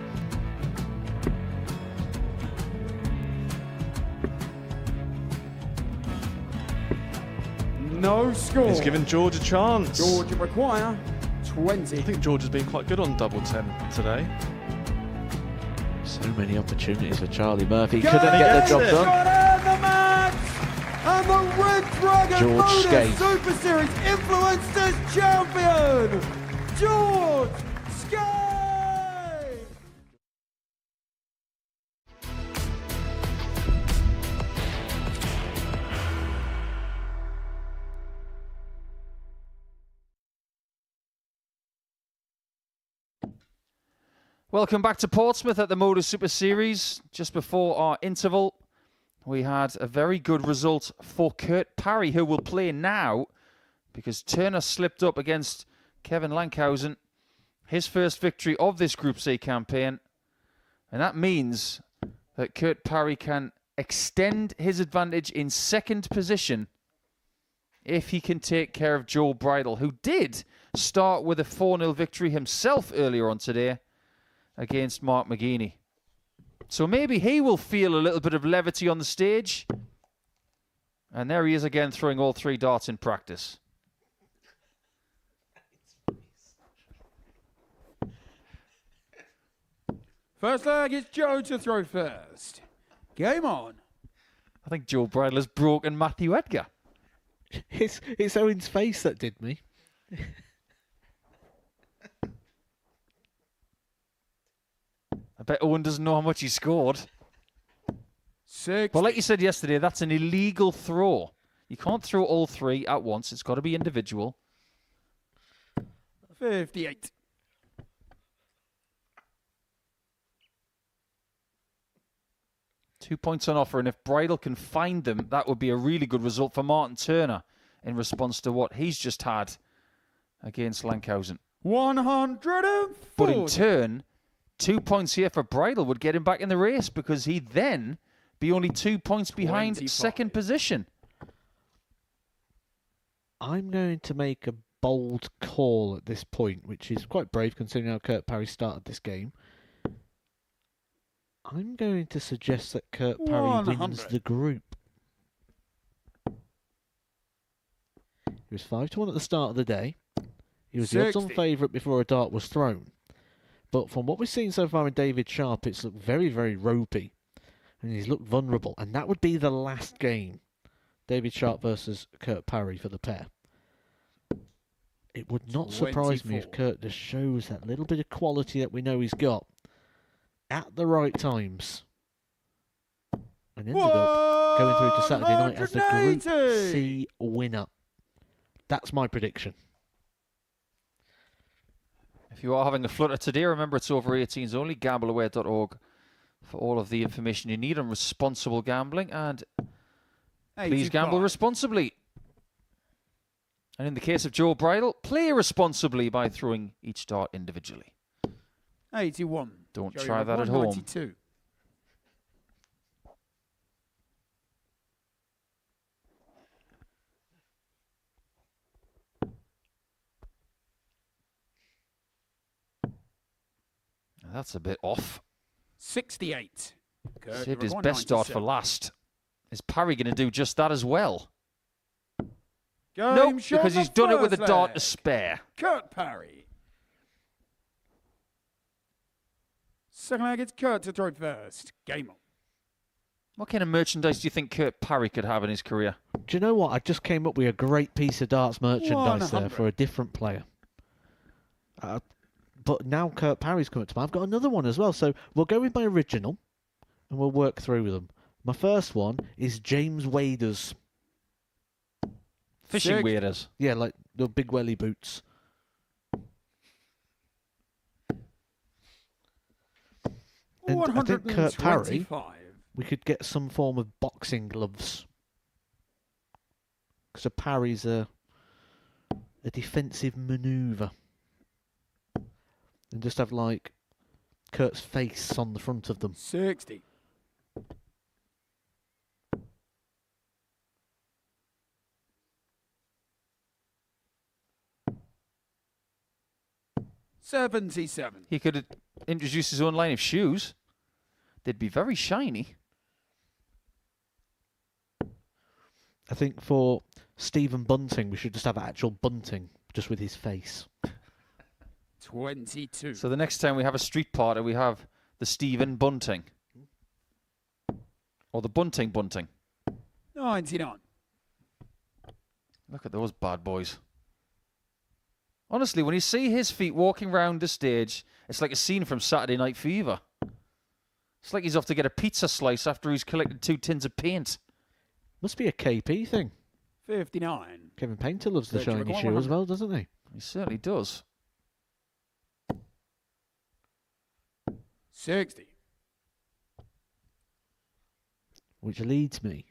No score. He's given George a chance. Georgia require 20. I think George has been quite good on double 10 today. So many opportunities for Charlie Murphy. Go! Couldn't get the job it. done. Got in the match! And the Red Dragon George Motor Scaife. Super Series Influencers Champion, George Scaife! Welcome back to Portsmouth at the Motor Super Series. Just before our interval, we had a very good result for Kurt Parry, who will play now because Turner slipped up against Kevin Lankhausen. His first victory of this Group C campaign. And that means that Kurt Parry can extend his advantage in second position if he can take care of Joe Bridle, who did start with a 4-0 victory himself earlier on today against Mark McGeaney. So maybe he will feel a little bit of levity on the stage. And there he is again, throwing all 3 darts in practice. First leg, it's Joe to throw first. Game on. I think Joe Bridle has broken Matthew Edgar. It's Owen's face that did me. I bet Owen doesn't know how much he scored. 6. Well, like you said yesterday, that's an illegal throw. You can't throw all 3 at once. It's got to be individual. 58. Two points on offer, and if Bridle can find them, that would be a really good result for Martin Turner in response to what he's just had against Lankhausen. 140. But in turn, 2 points here for Bridle would get him back in the race because he'd then be only 2 points behind 25. second position. I'm going to make a bold call at this point, which is quite brave considering how Kurt Parry started this game. I'm going to suggest that Kurt Parry 100. wins the group. He was 5-1 at the start of the day. He was the odds-on 60. favourite before a dart was thrown. But from what we've seen so far in David Sharp, it's looked very, very ropey. And he's looked vulnerable. And that would be the last game. David Sharp versus Kurt Parry for the pair. It would not surprise me if 24. Kurt just shows that little bit of quality that we know he's got at the right times. And ended up going through to Saturday night as the Group 180. C winner. That's my prediction. If you are having a flutter today, remember it's over 18s only. Gambleaware.org for all of the information you need on responsible gambling. And please gamble 85. responsibly. And in the case of Joe Bridle, play responsibly by throwing each dart individually. 81. Don't Joey try that at Rock, home. 192. That's a bit off. 68. Kurt, Saved his Rock, best dart for 197. last. Is Parry going to do just that as well? Game No, shot because he's the done it with a first dart leg. to spare. Kurt Parry. Second leg, it's Kurt to throw first. Game on. What kind of merchandise do you think Kurt Parry could have in his career? Do you know what? I just came up with a great piece of darts merchandise there 100. for a different player. But now Kurt Parry's coming to mind. I've got another one as well. So we'll go with my original. and we'll work through them. My first one is James Waders. Fishing Six. waders. Yeah, like the big welly boots. And I think Kurt Parry, 125. we could get some form of boxing gloves. Because a parry's a defensive manoeuvre. And just have, like, Kurt's face on the front of them. 60. $77. He could introduce his own line of shoes. They'd be very shiny. I think for Stephen Bunting, we should just have actual Bunting, just with his face. 22. So the next time we have a street party, we have the Stephen Bunting. Or the Bunting. 99. Look at those bad boys. Honestly, when you see his feet walking round the stage, it's like a scene from Saturday Night Fever. It's like he's off to get a pizza slice after he's collected 2 tins of paint. Must be a KP thing. 59. Kevin Painter loves the Virgil shiny McCall, shoe as 100. well, doesn't he? He certainly does. 60. Which leads me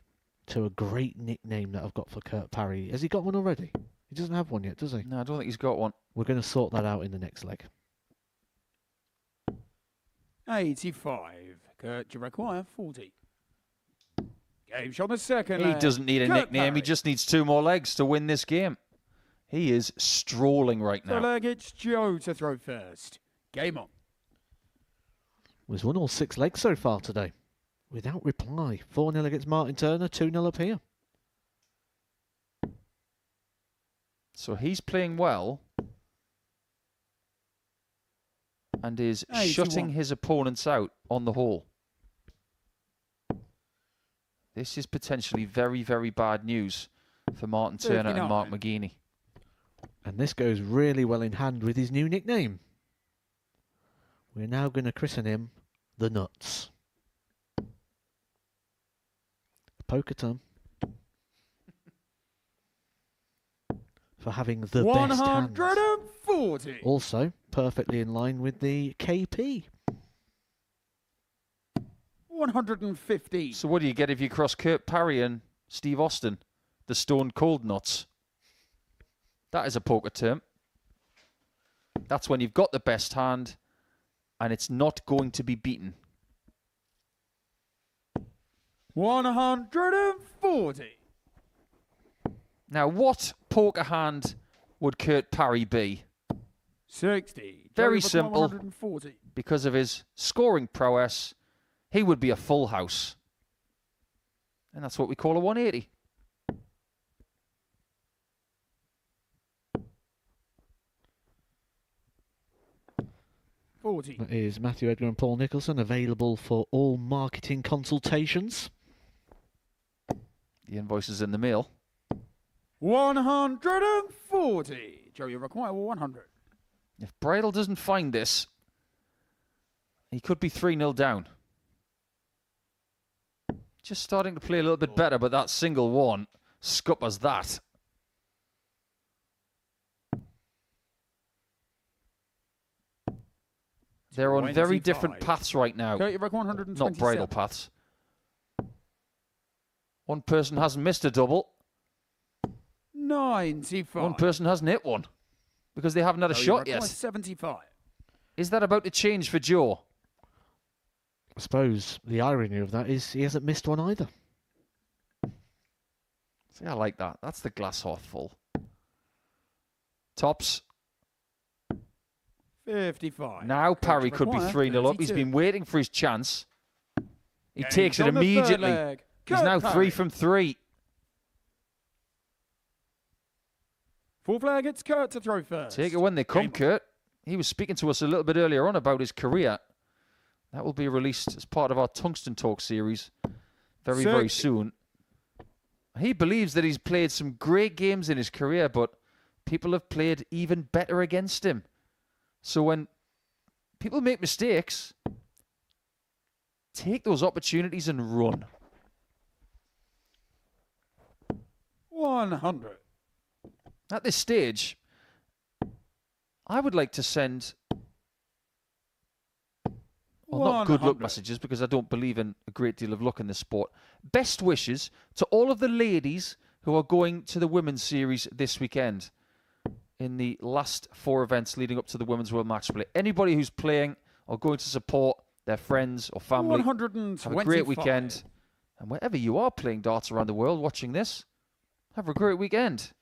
to a great nickname that I've got for Kurt Parry. Has he got one already? He doesn't have one yet, does he? No, I don't think he's got one. We're going to sort that out in the next leg. 85. Kurt, you require 40. Game shot the second. He leg. doesn't need a Kurt nickname. He Parry. just needs 2 more legs to win this game. He is strolling right So now. leg, it's Joe to throw first. Game on. We've won all 6 legs so far today. Without reply. 4-0 against Martin Turner, 2-0 up here. So he's playing well and is 81. shutting his opponents out on the whole. This is potentially very, very bad news for Martin Turner and Mark 59. McGeaney. And this goes really well in hand with his new nickname. We're now going to christen him the Nuts. Poker term. For having the best hands. 140. Also, perfectly in line with the KP. 150. So what do you get if you cross Kurt Parry and Steve Austin? The Stone Cold Nuts. That is a poker term. That's when you've got the best hand and it's not going to be beaten. 140. Now, what poker hand would Kurt Parry be? 60. Very Joe McCoy, simple. 140. Because of his scoring prowess, he would be a full house. And that's what we call a 180. That is Matthew Edgar and Paul Nicholson, available for all marketing consultations. The invoice is in the mail. 140. Joe, you require 100. If Bridle doesn't find this, he could be 3-0 down. Just starting to play a little bit better, but that single one scuppers that. They're on very different 25. paths right now. Joe, you require 127. Not bridle paths. One person hasn't missed a double. 95. One person hasn't hit one because they haven't had a Joe, you shot require yet. 75. Is that about to change for Joe? I suppose the irony of that is he hasn't missed one either. See, I like that. That's the glass half full. Tops. 55. Now Coach Parry could be require 3-0 up. He's 32. been waiting for his chance. He Games takes it on the third immediately. leg. He's Kurt now Parry. 3 from 3. Full flag, it's Kurt to throw first. Take it when they come, Game- Kurt. He was speaking to us a little bit earlier on about his career. That will be released as part of our Tungsten Talk series very, very 60. soon. He believes that he's played some great games in his career, but people have played even better against him. So when people make mistakes, take those opportunities and run. 100. At this stage, I would like to send, well, not good luck 100. messages, because I don't believe in a great deal of luck in this sport. Best wishes to all of the ladies who are going to the Women's Series this weekend in the last 4 events leading up to the Women's World Match Play. Anybody who's playing or going to support their friends or family, 125. have a great weekend. And wherever you are playing darts around the world watching this, have a great weekend.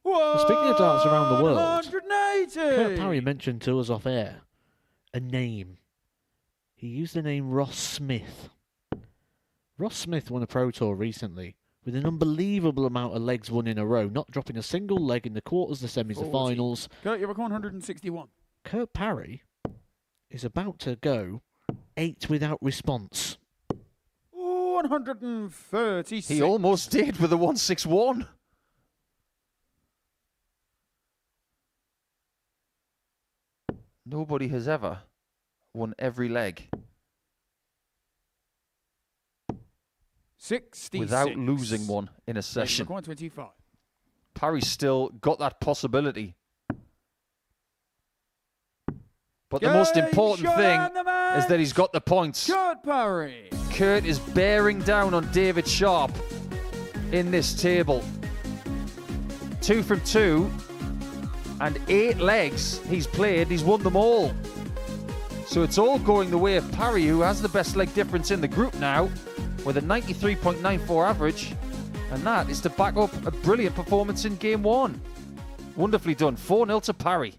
Well, speaking of darts around the world, 180. Kurt Parry mentioned to us off air a name. He used the name Ross Smith. Ross Smith won a Pro Tour recently with an unbelievable amount of legs won in a row, not dropping a single leg in the quarters, the semis, the 40. finals. Kurt, you're 161. Kurt Parry is about to go 8 without response. 136. He almost did with a 161. Nobody has ever won every leg 66. without losing one in a session. 125. Parry's still got that possibility. But the most important thing is that he's got the points. Kurt Parry. Kurt is bearing down on David Sharp in this table. 2 from 2 and 8 legs he's played. He's won them all. So it's all going the way of Parry, who has the best leg difference in the group now with a 93.94 average. And that is to back up a brilliant performance in game 1. Wonderfully done. 4-0 to Parry.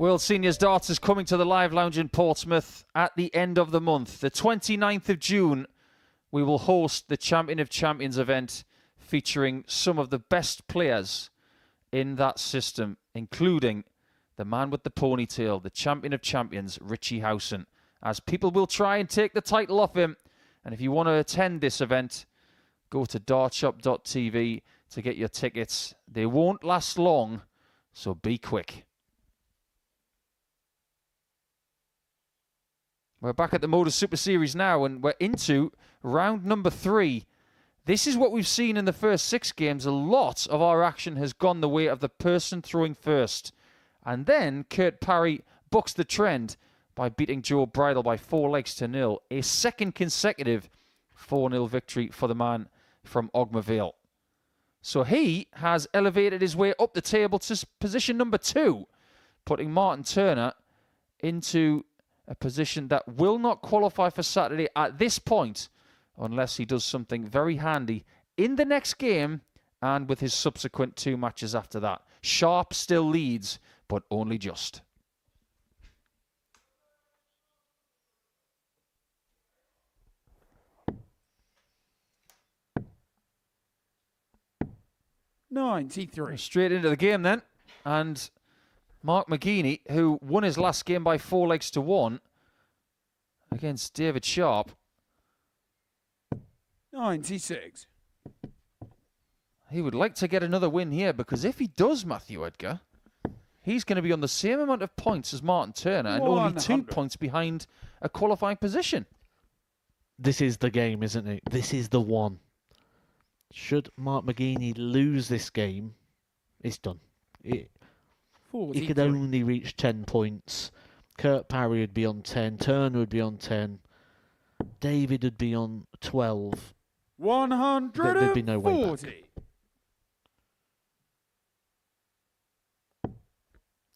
World Seniors Darts is coming to the Live Lounge in Portsmouth at the end of the month. The 29th of June, we will host the Champion of Champions event featuring some of the best players in that system, including the man with the ponytail, the Champion of Champions, Richie Howson, as people will try and take the title off him. And if you want to attend this event, go to dartshop.tv to get your tickets. They won't last long, so be quick. We're back at the Motor Super Series now, and we're into round number 3. This is what we've seen in the first 6 games. A lot of our action has gone the way of the person throwing first. And then Kurt Parry bucks the trend by beating Joe Bridle by 4-0. A second consecutive 4-0 victory for the man from Ogmavale. So he has elevated his way up the table to position number 2, putting Martin Turner into a position that will not qualify for Saturday at this point unless he does something very handy in the next game and with his subsequent 2 matches after that. Sharp still leads, but only just. $93. Straight into the game then. And Mark McGeaney, who won his last game by 4-1 against David Sharp. 96. He would like to get another win here, because if he does, Matthew Edgar, he's going to be on the same amount of points as Martin Turner and only 2 points behind a qualifying position. This is the game, isn't it? This is the one. Should Mark McGeaney lose this game, it's done. He could only reach 10 points. Kurt Parry would be on 10. Turner would be on 10. David would be on 12. 140. There'd be no way back.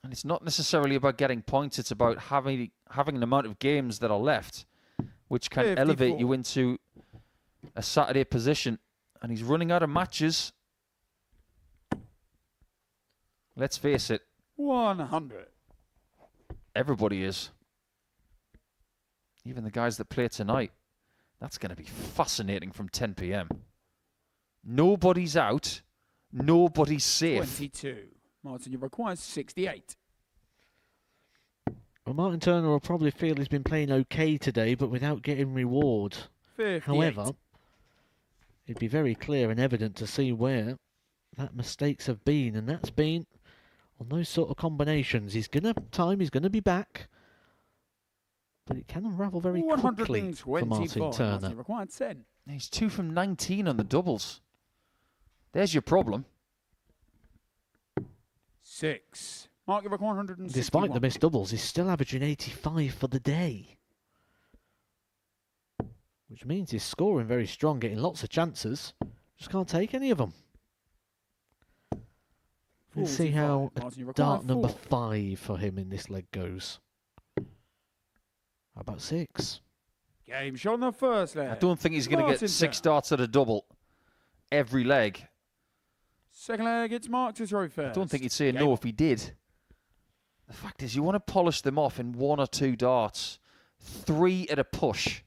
And it's not necessarily about getting points. It's about having an amount of games that are left, which can 54. elevate you into a Saturday position. And he's running out of matches. Let's face it. 100. Everybody is. Even the guys that play tonight. That's going to be fascinating from 10 p.m. Nobody's out. Nobody's safe. 22. Martin, you require 68. Well, Martin Turner will probably feel he's been playing okay today, but without getting reward. 58. However, it'd be very clear and evident to see where that mistakes have been, and that's been on those sort of combinations. He's going to be back, but it can unravel very quickly for Martin Turner. Martin required 10. He's 2 from 19 on the doubles. There's your problem. 6. Mark, you require 161. Despite the missed doubles, he's still averaging 85 for the day. Which means he's scoring very strong, getting lots of chances. Just can't take any of them. Let's see how dart number 5 for him in this leg goes. How about 6? Game shot on the first leg. I don't think he's going to get 6 darts at a double every leg. Second leg, it's Mark to throw first. I don't think he'd say no if he did. The fact is, you want to polish them off in 1 or 2 darts. 3 at a push.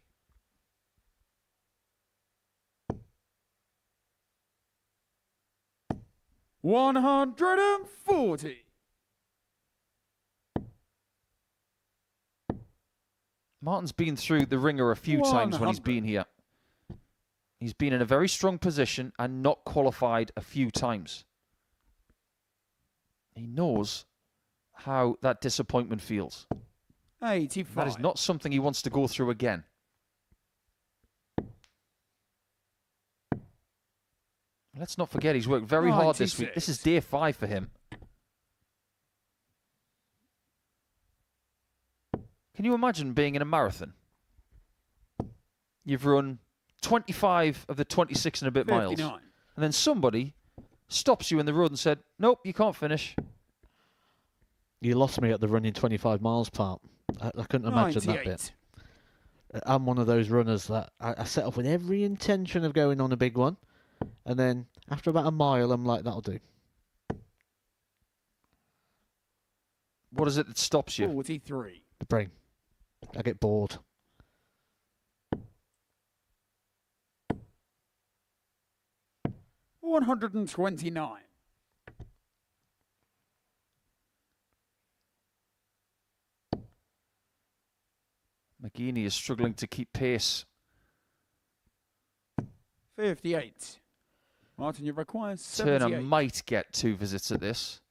$140. Martin's been through the ringer a few times when he's been here. He's been in a very strong position and not qualified a few times. He knows how that disappointment feels. 85. That is not something he wants to go through again. Let's not forget he's worked very hard this week. This is day 5 for him. Can you imagine being in a marathon? You've run 25 of the 26 and a bit 59. miles. And then somebody stops you in the road and said, nope, you can't finish. You lost me at the running 25 miles part. I couldn't imagine 98. that bit. I'm one of those runners that I set off with every intention of going on a big one. And then after about a mile, I'm like, that'll do. What is it that stops you? 43. The brain. I get bored. $129. McGeeney is struggling to keep pace. 58. Martin, you require 78. Turner might get 2 visits at this.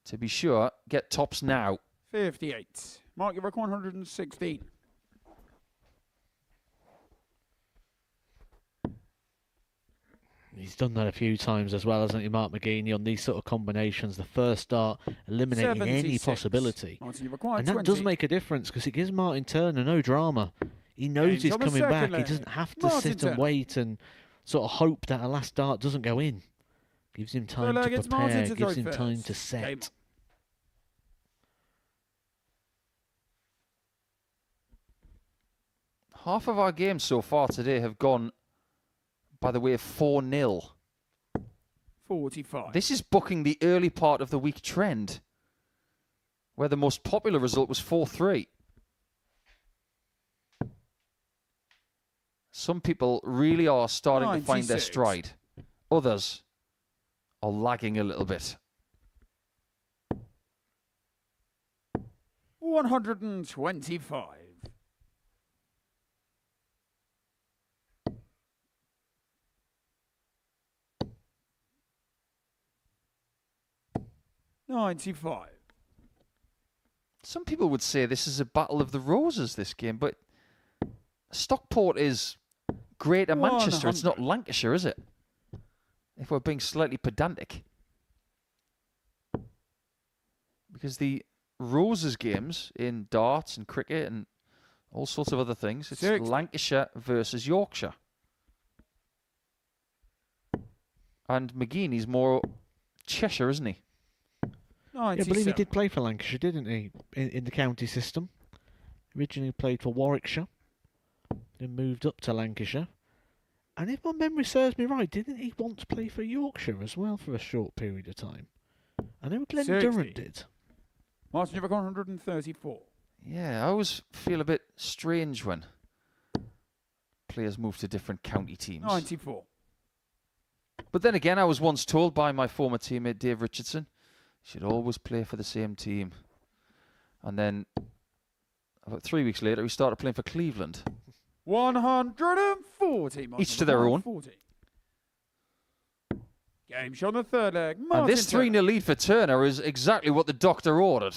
To be sure, get tops now. 58. Mark, you require 116. He's done that a few times as well, hasn't he, Mark McGeeney, on these sort of combinations. The first start, eliminating any 76. possibility. Martin, you require And that 20. does make a difference because it gives Martin Turner no drama. He knows James he's on the coming second back. He leg. doesn't have to Martin sit and Turner. wait and sort of hope that a last dart doesn't go in. Gives him time leg, to it's Martin prepare, to gives throw him time first. to set. Game. Half of our games so far today have gone by the way of 4-0. 45. This is bucking the early part of the week trend, where the most popular result was 4-3. Some people really are starting to find their 96. stride. Others are lagging a little bit. 125. $95. Some people would say this is a battle of the roses, this game, but Stockport is Greater Manchester. It's not 100. Lancashire, is it? If we're being slightly pedantic. Because the Roses games in darts and cricket and all sorts of other things, it's 60. Lancashire versus Yorkshire. And McGeeney's more Cheshire, isn't he? Yeah, I 97. believe he did play for Lancashire, didn't he? In the county system. Originally played for Warwickshire. Then moved up to Lancashire. And if my memory serves me right, didn't he once play for Yorkshire as well for a short period of time? I know Glenn 60. Durrant did. Martin, you've got 134. Yeah, I always feel a bit strange when players move to different county teams. 94. But then again, I was once told by my former teammate Dave Richardson, you should always play for the same team. And then about 3 weeks later, he started playing for Cleveland. 140. Martin, Each to their own. 140. Game shot on the third leg. And Martin this 3-0 lead for Turner is exactly what the doctor ordered.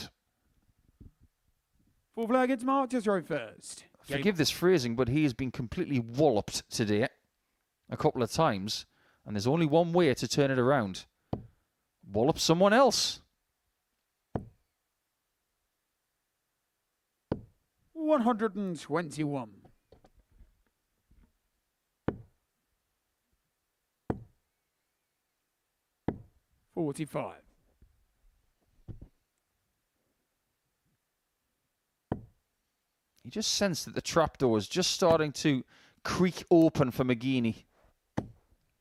Fourth leg, it's Mark to throw first. Game Forgive this phrasing, but he has been completely walloped today a couple of times. And there's only one way to turn it around. Wallop someone else. 121. $45. You just sense that the trapdoor is just starting to creak open for McGeeney.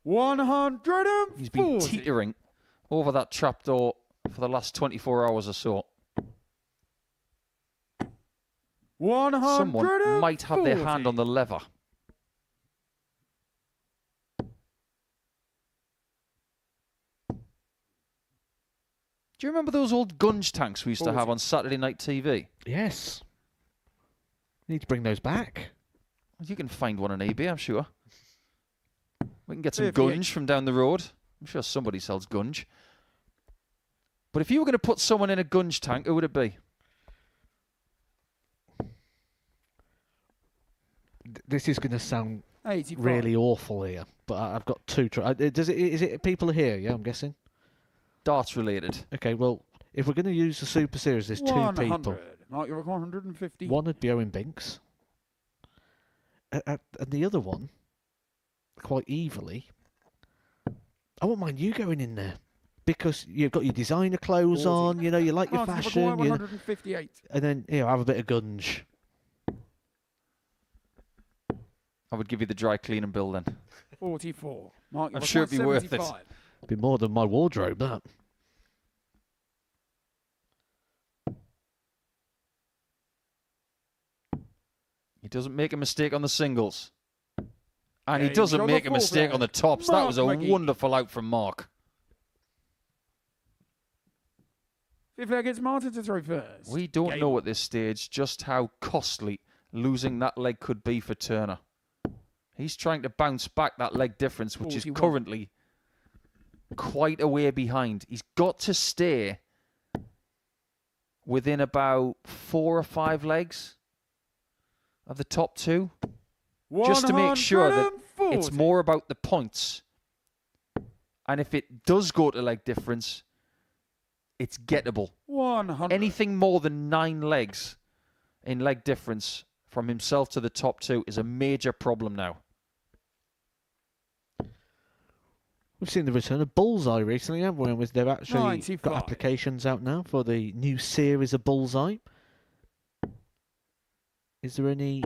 140. He's been teetering over that trapdoor for the last 24 hours or so. Someone might have their hand on the lever. Do you remember those old gunge tanks we used to have on Saturday night TV? Yes. Need to bring those back. You can find one on eBay, I'm sure. We can get some 58. gunge from down the road. I'm sure somebody sells gunge. But if you were going to put someone in a gunge tank, who would it be? This is going to sound 85. really awful here, but I've got two. Is it people are here? Yeah, I'm guessing. Darts related. Okay, well, if we're going to use the Super Series, there's two 100. people. Mark, you're 150. One would be Owen Binks, and the other one, quite evilly, I wouldn't mind you going in there because you've got your designer clothes 40. on. You know, you like your Martin, you're fashion, 158. and then have a bit of gunge. I would give you the dry cleaning bill then. 44. Mark, you're I'm sure it'd be worth it. 75. Be more than my wardrobe, that. doesn't make a mistake on the singles. And he Game doesn't shot make the a mistake fourth on the leg. tops. That Mark was a McGeady. wonderful out from Mark. Fifth leg, it's Martin to throw first. We don't Game know on. at this stage just how costly losing that leg could be for Turner. He's trying to bounce back that leg difference, which is 41. currently quite a way behind. He's got to stay within about 4 or 5 legs of the top 2, just to make sure that it's 140. more about the points. And if it does go to leg difference, it's gettable. 100. Anything more than 9 legs in leg difference from himself to the top 2 is a major problem now. We've seen the return of Bullseye recently, haven't we? And they've actually 95. got applications out now for the new series of Bullseye. Is there any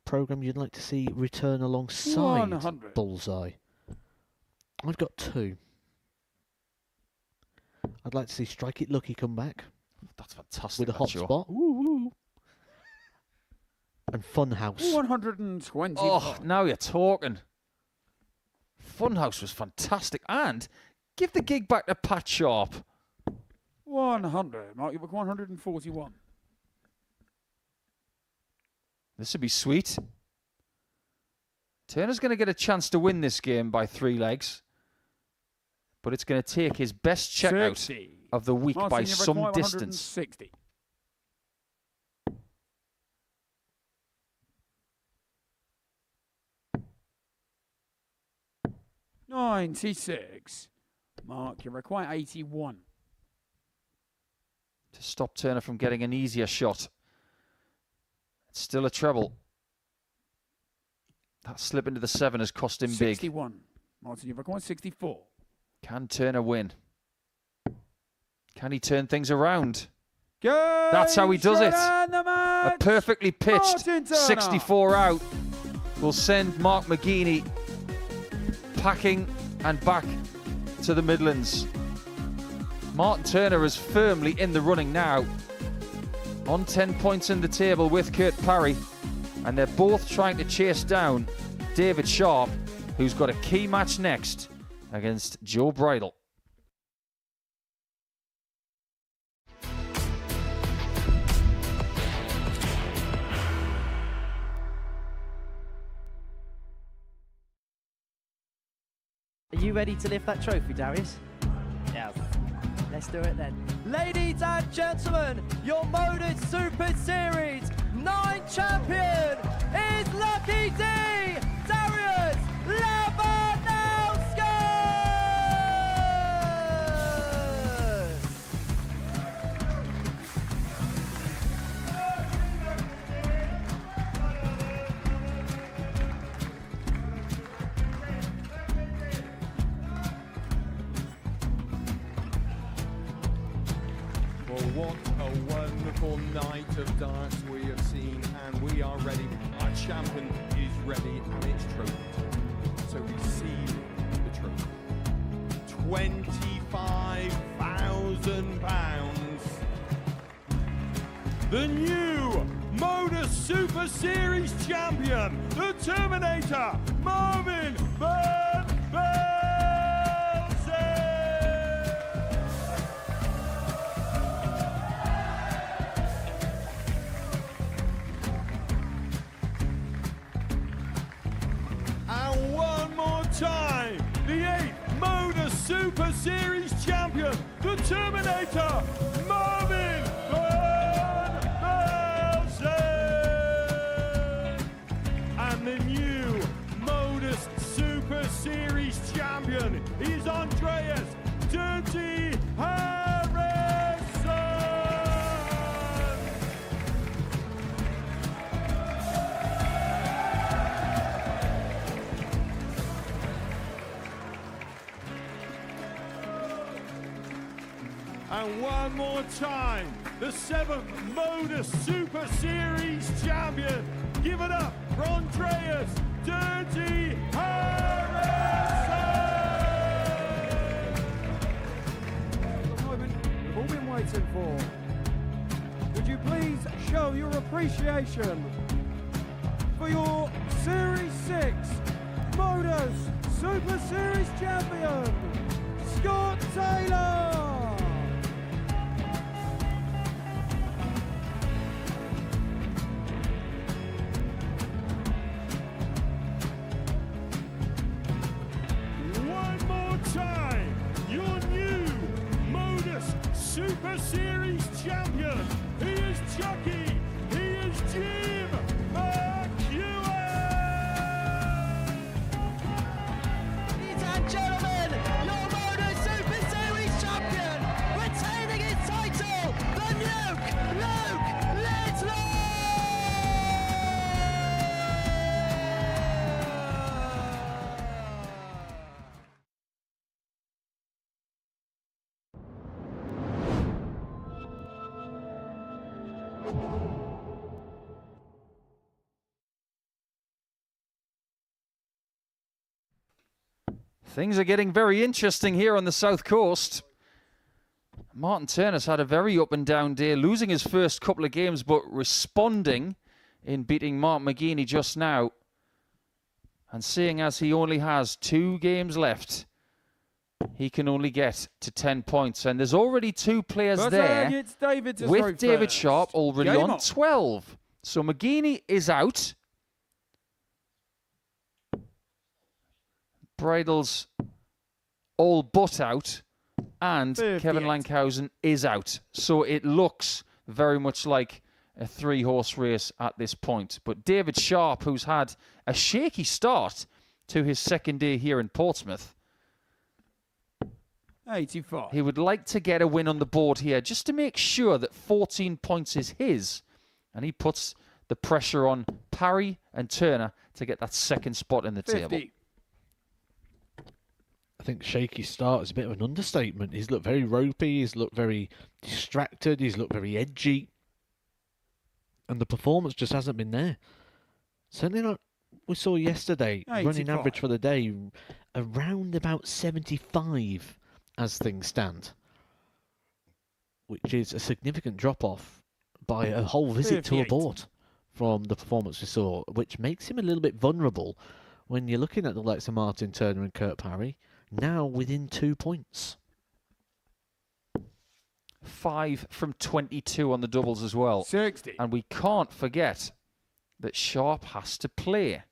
program you'd like to see return alongside 100. Bullseye? I've got 2. I'd like to see Strike It Lucky come back That's fantastic. with a hot that's spot. Woo. And Funhouse. 120. Oh, now you're talking. Funhouse was fantastic. And give the gig back to Pat Sharp. 100. Mark, you book 141. This would be sweet. Turner's going to get a chance to win this game by 3 legs. But it's going to take his best checkout 60. of the week Martin, by you some require distance. 160. $96. Mark, you require 81. To stop Turner from getting an easier shot. It's still a treble. That slip into the 7 has cost him big. 61. Martin, you require 64. Can Turner win? Can he turn things around? Game That's how he does it. shot and the A match. perfectly pitched Martin Turner. 64 out will send Mark McGeady packing and back to the Midlands. Martin Turner is firmly in the running now, on 10 points in the table with Kurt Parry, and they're both trying to chase down David Sharp, who's got a key match next against Joe Bridle. Are you ready to lift that trophy, Darius? Yes. Let's do it then. Ladies and gentlemen, your Modus Super Series 9 champion is Lucky D, Darius Labanauskas! Well, what a wonderful night of darts we have seen, and we are ready. Our champion is ready, and it's trophy time. So receive the trophy. £25,000. The new Modus Super Series champion, the Terminator, Marvin Van Velzen. And one more time, the 8th Modus Super Series champion, the Terminator, Marvin Van Velzen. And the new Modus Super Series champion is Andreas Dirty Harrison. And one more time, the 7th Modus Super Series champion. Give it up for Andreas Dirty Harrison. The moment we've all been waiting for. Would you please show your appreciation for your Series 6 Modus Super Series champion, Scott Taylor. One more time, your new Modus Super Series champion. He is Chucky. He is Jim McEwen. Ladies and gentlemen, your Modus Super Series champion, retaining his title, the Nuke, Luke Littler! Things are getting very interesting here on the South Coast. Martin Turner's had a very up and down day, losing his first couple of games, but responding in beating Mark McGeaney just now. And seeing as he only has 2 games left, he can only get to 10 points. And there's already 2 players First there leg, it's David to with throw David first. Sharp already Game on 12. So McGeaney is out. Bridle's all but out, and 58. Kevin Lankhausen is out. So it looks very much like a 3-horse race at this point. But David Sharp, who's had a shaky start to his second day here in Portsmouth, 85. he would like to get a win on the board here just to make sure that 14 points is his. And he puts the pressure on Parry and Turner to get that second spot in the 50. table. I think shaky start is a bit of an understatement. He's looked very ropey, he's looked very distracted, he's looked very edgy. And the performance just hasn't been there. Certainly not we saw yesterday, running 85. average for the day around about 75 as things stand. Which is a significant drop off by a whole visit to a 58. board from the performance we saw, which makes him a little bit vulnerable when you're looking at the likes of Martin Turner and Kurt Parry, now within 2 points. 5 from 22 on the doubles as well. 60. And we can't forget that Sharp has to play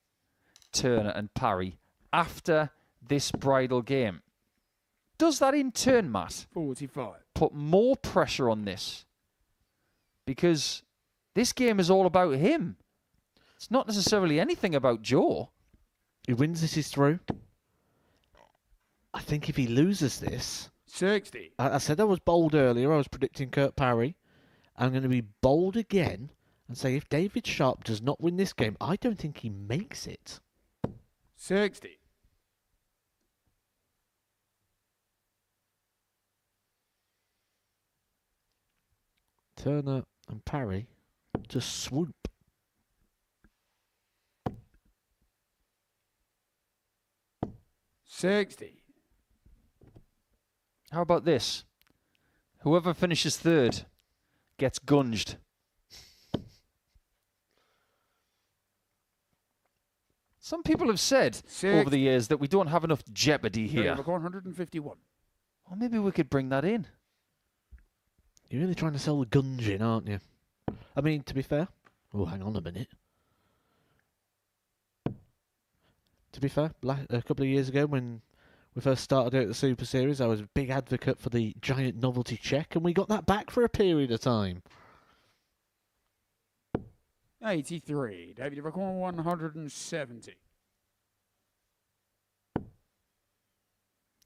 Turner and Parry after this bridal game. Does that in turn, Matt, 45. put more pressure on this? Because this game is all about him. It's not necessarily anything about Joe. He wins this, he's through. I think if he loses this, 60. I said I was bold earlier. I was predicting Kurt Parry. I'm going to be bold again and say if David Sharp does not win this game, I don't think he makes it. 60. Turner and Parry just swoop. $60. How about this? Whoever finishes third gets gunged. Some people have said over the years that we don't have enough jeopardy here. 151. Well, maybe we could bring that in. You're really trying to sell the gunging, aren't you? I mean, to be fair... Oh, hang on a minute. To be fair, a couple of years ago when we first started out at the Super Series, I was a big advocate for the giant novelty check, and we got that back for a period of time. 83. David, you record 170.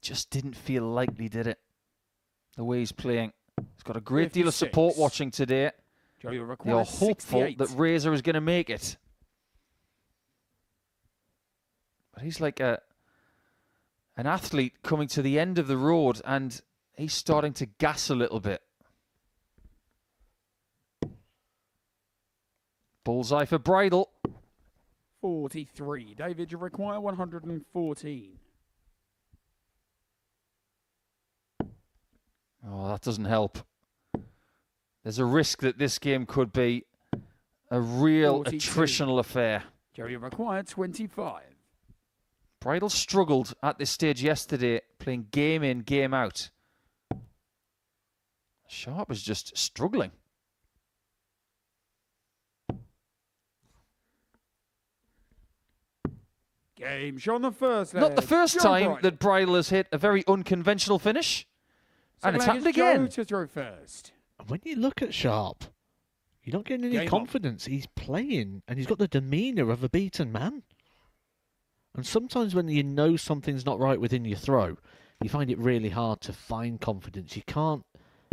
Just didn't feel likely, did it? The way he's playing. He's got a great deal of support 56. watching today. Joe, you record You're hopeful 68. that Razor is going to make it. But he's like an athlete coming to the end of the road, and he's starting to gas a little bit. Bullseye for Bridle. 43. David, you require 114. Oh, that doesn't help. There's a risk that this game could be a real 42. attritional affair. Jerry required 25. Bridle struggled at this stage yesterday, playing game in, game out. Sharp was just struggling. Game shot on the first leg. Not the first John time Bridle. that Bridle has hit a very unconventional finish. And it's Second leg happened is again. Joe to throw first. And when you look at Sharp, you're not getting any Game on. confidence. He's playing, and he's got the demeanour of a beaten man. And sometimes when you know something's not right within your throw, you find it really hard to find confidence. You can't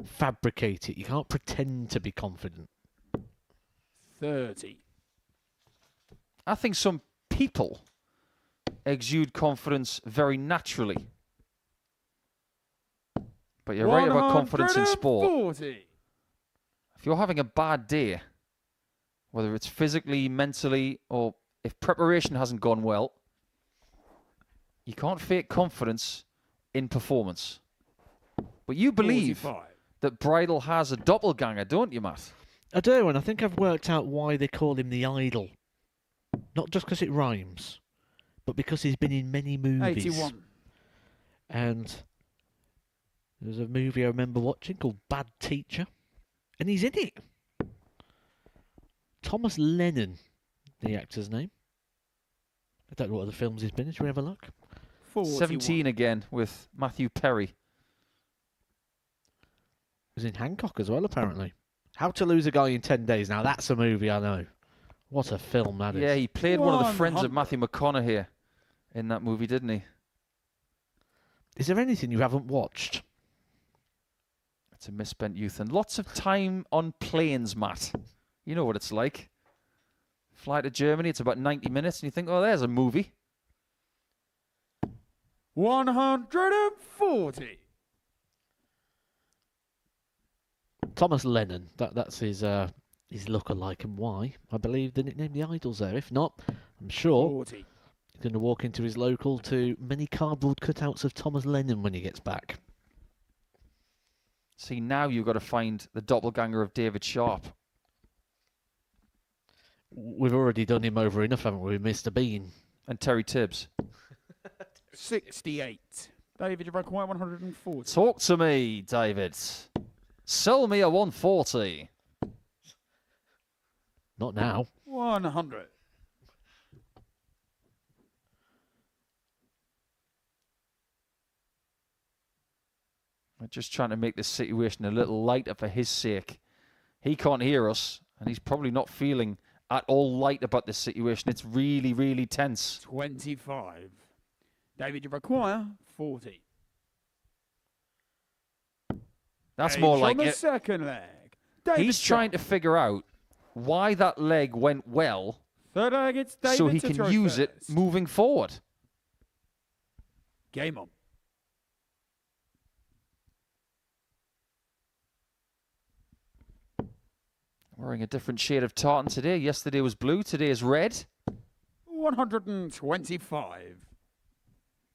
fabricate it. You can't pretend to be confident. 30. I think some people exude confidence very naturally. But you're right about confidence in sport. 140. If you're having a bad day, whether it's physically, mentally, or if preparation hasn't gone well, you can't fake confidence in performance. But you believe 45. that Bridle has a doppelganger, don't you, Matt? I do, and I think I've worked out why they call him the Idol. Not just because it rhymes, but because he's been in many movies. 81. And there's a movie I remember watching called Bad Teacher, and he's in it. Thomas Lennon, the actor's name. I don't know what other films he's been in. Should we have a look? 41. 17 again with Matthew Perry. He was in Hancock as well, apparently. How to Lose a Guy in 10 Days. Now, that's a movie I know. What a film that is. Yeah, he played one of the friends of 100. Matthew McConaughey in that movie, didn't he? Is there anything you haven't watched? It's a misspent youth. And lots of time on planes, Matt. You know what it's like. Fly to Germany, it's about 90 minutes, and you think, oh, there's a movie. 140. Thomas Lennon. That's his look-alike, and why? I believe the nickname The Idol's there. If not, I'm sure 40. he's going to walk into his local to many cardboard cutouts of Thomas Lennon when he gets back. See, now you've got to find the doppelganger of David Sharp. We've already done him over enough, haven't we, Mr. Bean? And Terry Tibbs. 68. David, you require 140. Talk to me, David. Sell me a 140. Not now. 100. We're just trying to make this situation a little lighter for his sake. He can't hear us, and he's probably not feeling at all light about this situation. It's really, really tense. 25. David, you require 40. That's Age more on like the it. second leg. David He's trying to figure out why that leg went well Third leg, it's David so he to can throw use it first. moving forward. Game on. Wearing a different shade of tartan today. Yesterday was blue, today is red. 125.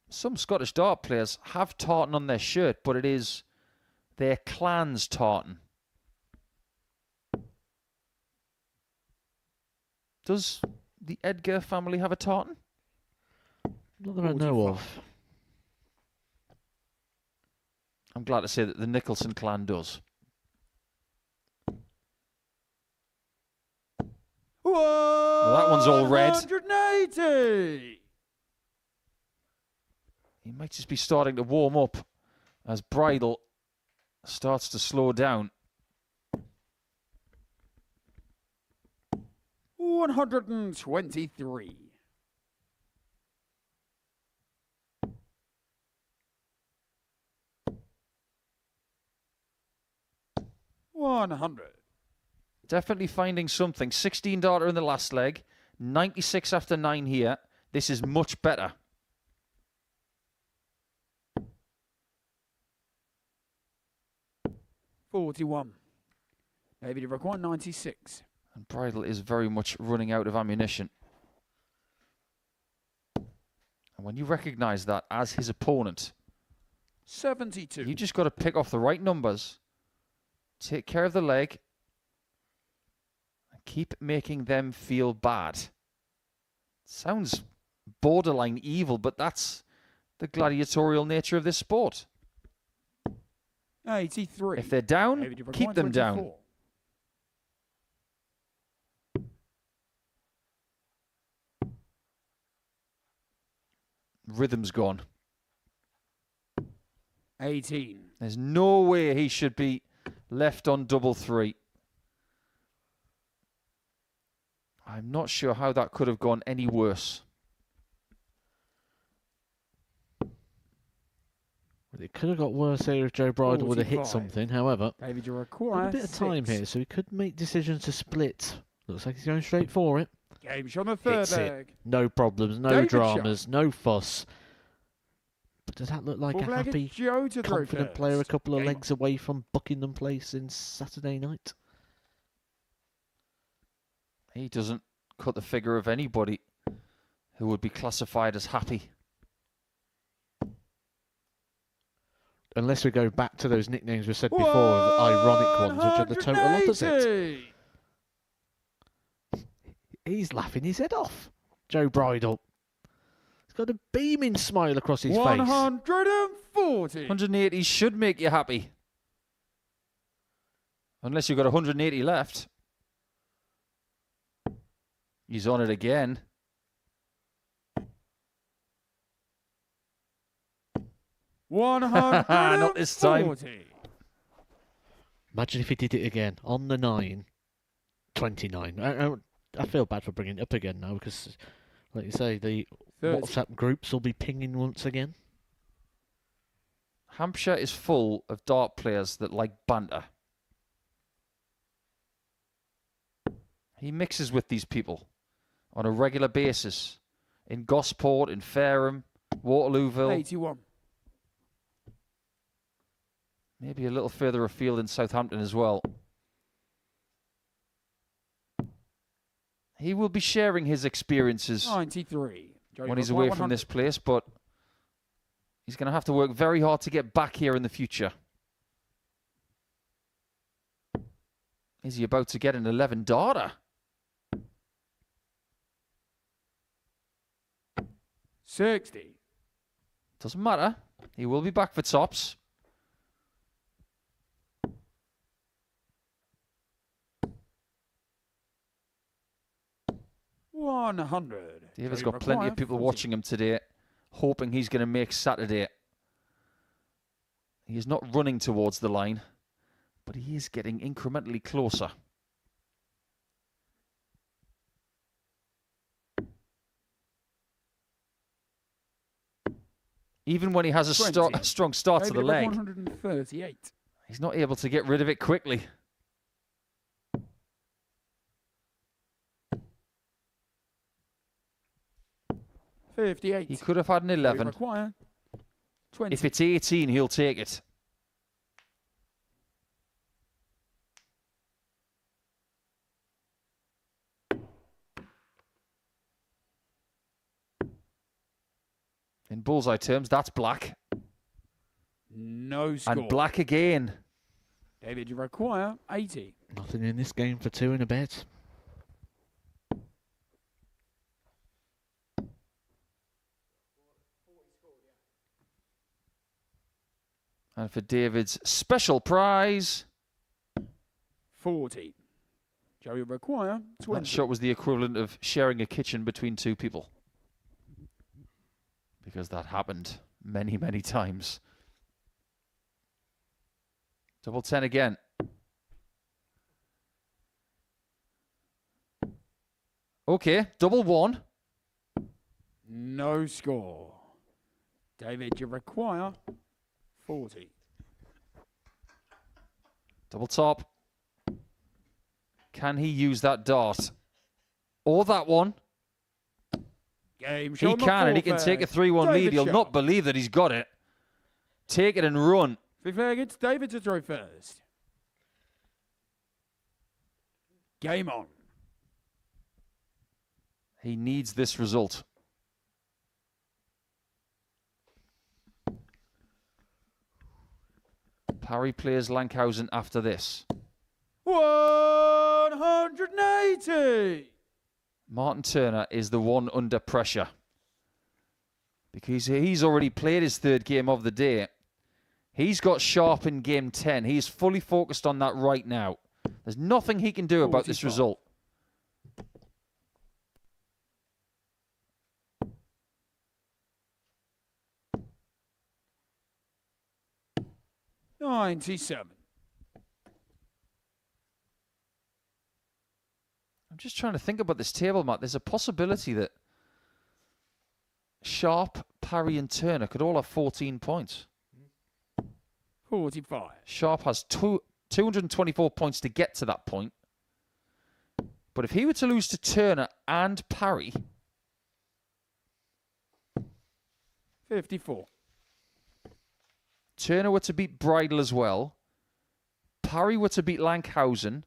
Some Scottish dart players have tartan on their shirt, but it is their clan's tartan. Does the Edgar family have a tartan? Not that I know of. I'm glad to say that the Nicholson clan does. Well, that one's all red. 180. He might just be starting to warm up as Bridle starts to slow down. 123. $100. Definitely finding something. 16 darter in the last leg. 96 after 9 here. This is much better. $41. David, you require 96. And Bridle is very much running out of ammunition. And when you recognise that as his opponent, 72. you just got to pick off the right numbers, take care of the leg, and keep making them feel bad. Sounds borderline evil, but that's the gladiatorial nature of this sport. 83. If they're down, David, you keep require them down. 24. Rhythm's gone. 18. There's no way he should be left on double three. I'm not sure how that could have gone any worse. It could have got worse here if Joe Bridle would have hit 45. something. However, David, you with require a bit of time 6. here, so he could make decisions to split. Looks like he's going straight for it. Game shot on the third Hits it. leg. No problems, no David dramas, no fuss. But does that look like a Four-legged happy, Joe to throw confident player a first. couple of Game legs away from Buckingham Place in Saturday night? He doesn't cut the figure of anybody who would be classified as happy. Unless we go back to those nicknames we said before, of ironic ones, which are the total opposite. 180. He's laughing his head off. Joe Bridle. He's got a beaming smile across his face. 140. 180 should make you happy. Unless you've got 180 left. He's on it again. Not this time. Imagine if he did it again on the 9. 29. I feel bad for bringing it up again now because, like you say, the 30. WhatsApp groups will be pinging once again. Hampshire is full of dart players that like banter. He mixes with these people on a regular basis. In Gosport, in Fareham, Waterlooville. 81. Maybe a little further afield in Southampton as well. He will be sharing his experiences 93. Joe, when you he's require away from 100. this place, but he's going to have to work very hard to get back here in the future. Is he about to get an 11 darter? 60. Doesn't matter. He will be back for tops. $100. David's Joe, got plenty require of people 40. watching him today, hoping he's going to make Saturday. He is not running towards the line, but he is getting incrementally closer. Even when he has a 20. strong start to David, the leg, 138. he's not able to get rid of it quickly. $58. He could have had an 11. Require 20. If it's 18, he'll take it. In bullseye terms, that's black. No score. And black again. David, you require 80. Nothing in this game for 2 and a bet. And for David's special prize, 40. Joe, you require 20. that shot was the equivalent of sharing a kitchen between two people. Because that happened many, many times. Double 10 again. Okay, double 1. No score. David, you require 40. Double top. Can he use that dart? Or that one? Game He shot. can, and he can take a 3-1 lead. David He'll Shaw. not believe that he's got it. Take it and run. Fifth leg, it's David to throw first. Game on. He needs this result. Parry plays Lankhausen after this. 180. Martin Turner is the one under pressure because he's already played his third game of the day. He's got Sharp in game 10. He's fully focused on that right now. There's nothing he can do about this 45. result. $97. I'm just trying to think about this table, Matt. There's a possibility that Sharp, Parry, and Turner could all have 14 points. 45. Sharp has 224 points to get to that point. But if he were to lose to Turner and Parry, 54. Turner were to beat Bridle as well, Parry were to beat Lankhausen,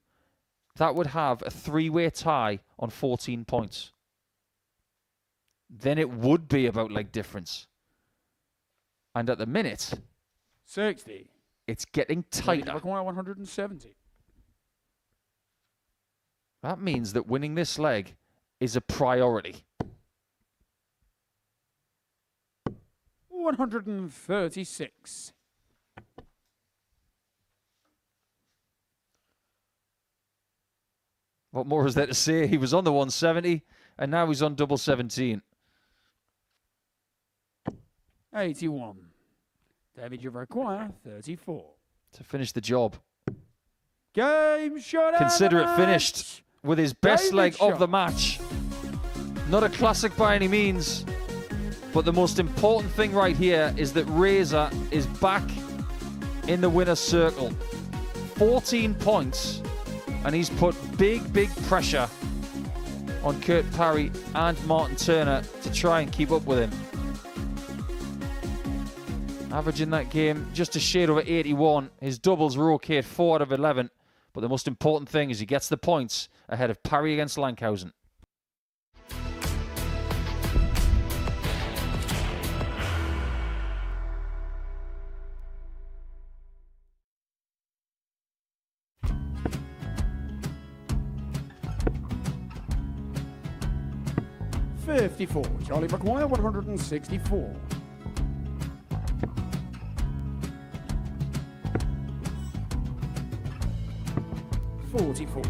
that would have a three-way tie on 14 points. Then it would be about leg difference. And at the minute, 60. it's getting tighter. Require 170. That means that winning this leg is a priority. 136. What more is there to say? He was on the 170, and now he's on double 17. 81. David, you require 34. To finish the job. Game shot. Consider it finished with his best David leg of the Sharp. match. Not a classic by any means, but the most important thing right here is that Razor is back in the winner's circle. 14 points, and he's put big pressure on Kurt Parry and Martin Turner to try and keep up with him. Average in that game just a shade over 81. His doubles were okay at 4 out of 11, but the most important thing is he gets the points ahead of Parry against Lankhausen. $54. Charlie require 164. $44.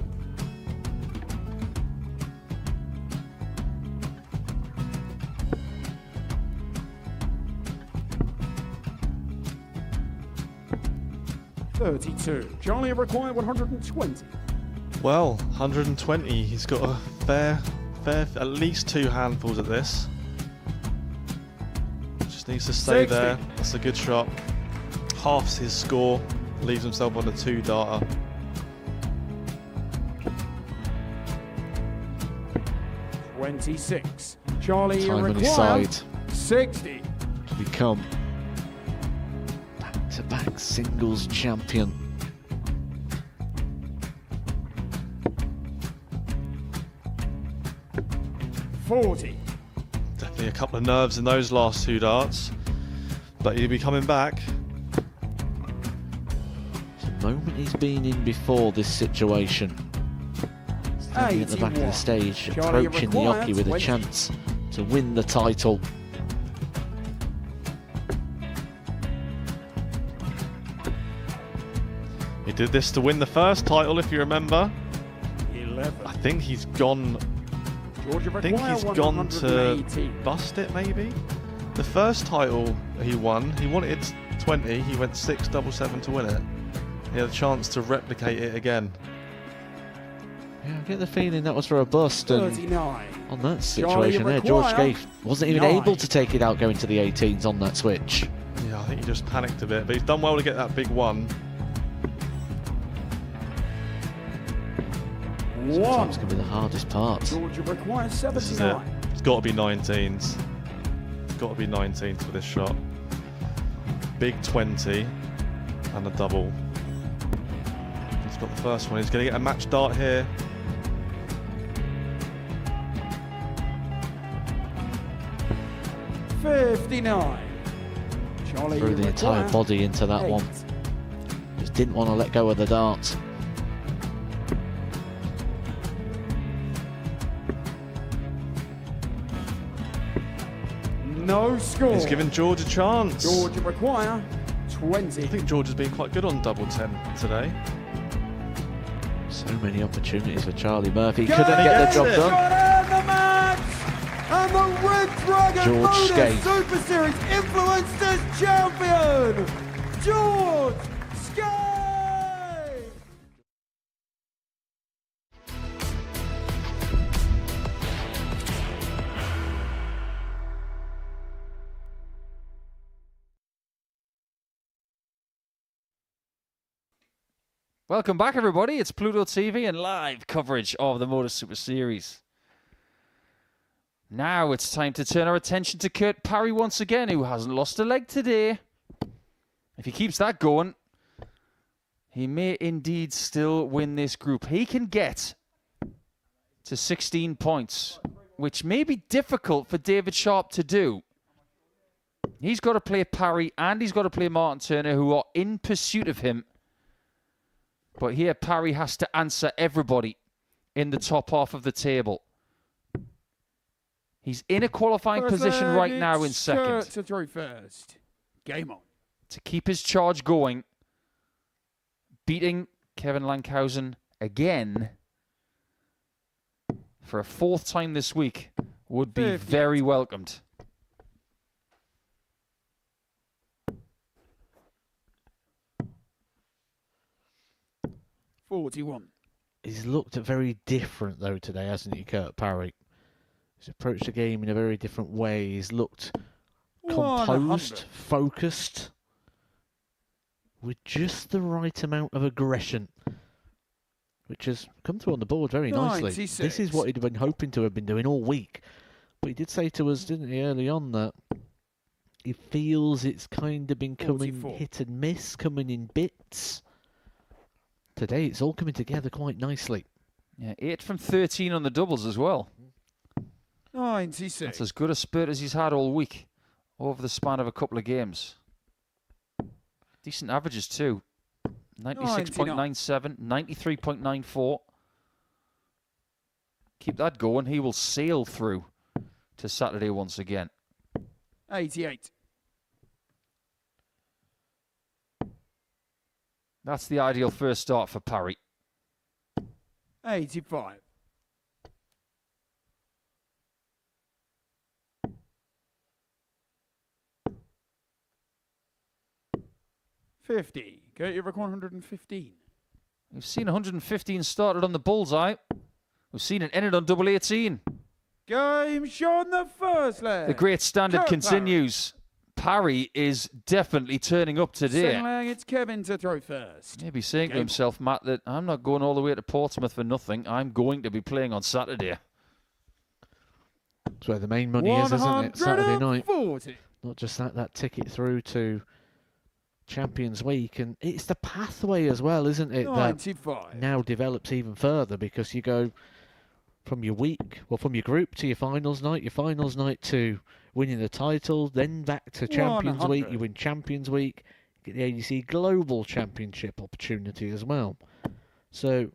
$32. Charlie require 120. Well, 120. He's got a fair, at least 2 handfuls at this. Just needs to stay 60. there. That's a good shot. Halves his score. Leaves himself on a 2-darter. $26. Charlie Time on his require side 60. to become back-to-back singles champion. $40. Definitely a couple of nerves in those last 2 darts. But he'll be coming back. It's a moment he's been in before this situation. Standing at the back of the 81. stage, Charlie approaching the require Oki with a 20. chance to win the title. He did this to win the first title, if you remember. 11. I think he's gone. Georgia I think require he's gone to 118. bust it, maybe. The first title he won, he wanted 20. He went 6 double 7 to win it. He had a chance to replicate it again. Yeah, I get the feeling that was for a bust, and 39. on that situation there, George require Gay wasn't even 9. able to take it out going to the 18s on that switch. Yeah, I think he just panicked a bit, but he's done well to get that big one. Sometimes can be the hardest part. Georgia requires This is it. 79. It's got to be 19s. It's got to be 19s for this shot. Big 20 and a double. He's got the first one. He's going to get a match dart here. $59. Charlie Threw the entire require body into that 8. one. Just didn't want to let go of the dart. No score. He's given George a chance. George require 20. I think George has been quite good on double 10 today. So many opportunities for Charlie Murphy. Go Couldn't get the job Got done. out the match. And the Red Dragon George Modus Skate. Super Series Influencers Champion, George Skate. Welcome back, everybody. It's Pluto TV and live coverage of the Modus Super Series. Now it's time to turn our attention to Kurt Parry once again, who hasn't lost a leg today. If he keeps that going, he may indeed still win this group. He can get to 16 points, which may be difficult for David Sharp to do. He's got to play Parry and he's got to play Martin Turner, who are in pursuit of him. But here, Parry has to answer everybody in the top half of the table. He's in a qualifying First position leg, right now in it's second. Kurt to throw first. Game on. To keep his charge going, beating Kevin Lankhausen again for a fourth time this week would be 50. very welcomed. $41. He's looked very different, though, today, hasn't he, Kurt Parry? He's approached the game in a very different way. He's looked composed, 100. focused, with just the right amount of aggression, which has come through on the board very nicely. 96. This is what he'd been hoping to have been doing all week. But he did say to us, didn't he, early on, that he feels it's kind of been coming 44. hit and miss, coming in bits. Today, it's all coming together quite nicely. Yeah, 8 from 13 on the doubles as well. 96. That's as good a spurt as he's had all week over the span of a couple of games. Decent averages too. 96.97, 93.94. Keep that going. He will sail through to Saturday once again. 88. That's the ideal first start for Parry. 85. 50. Get your 115. We've seen 115 started on the bullseye. We've seen it ended on double 18. Game shown the first leg. The great standard Kurt continues. Parry is definitely turning up Parry. today. Second leg, it's Kevin to throw first. Maybe saying to Game himself, Matt, that I'm not going all the way to Portsmouth for nothing. I'm going to be playing on Saturday. That's where the main money is, isn't it? Saturday night. 140. Not just that ticket through to Champions Week. And it's the pathway as well, isn't it? That 95. now develops even further, because you go from your week, well, from your group to your finals night to winning the title, then back to Champions 100. Week. You win Champions Week, get the ADC Global Championship opportunity as well. So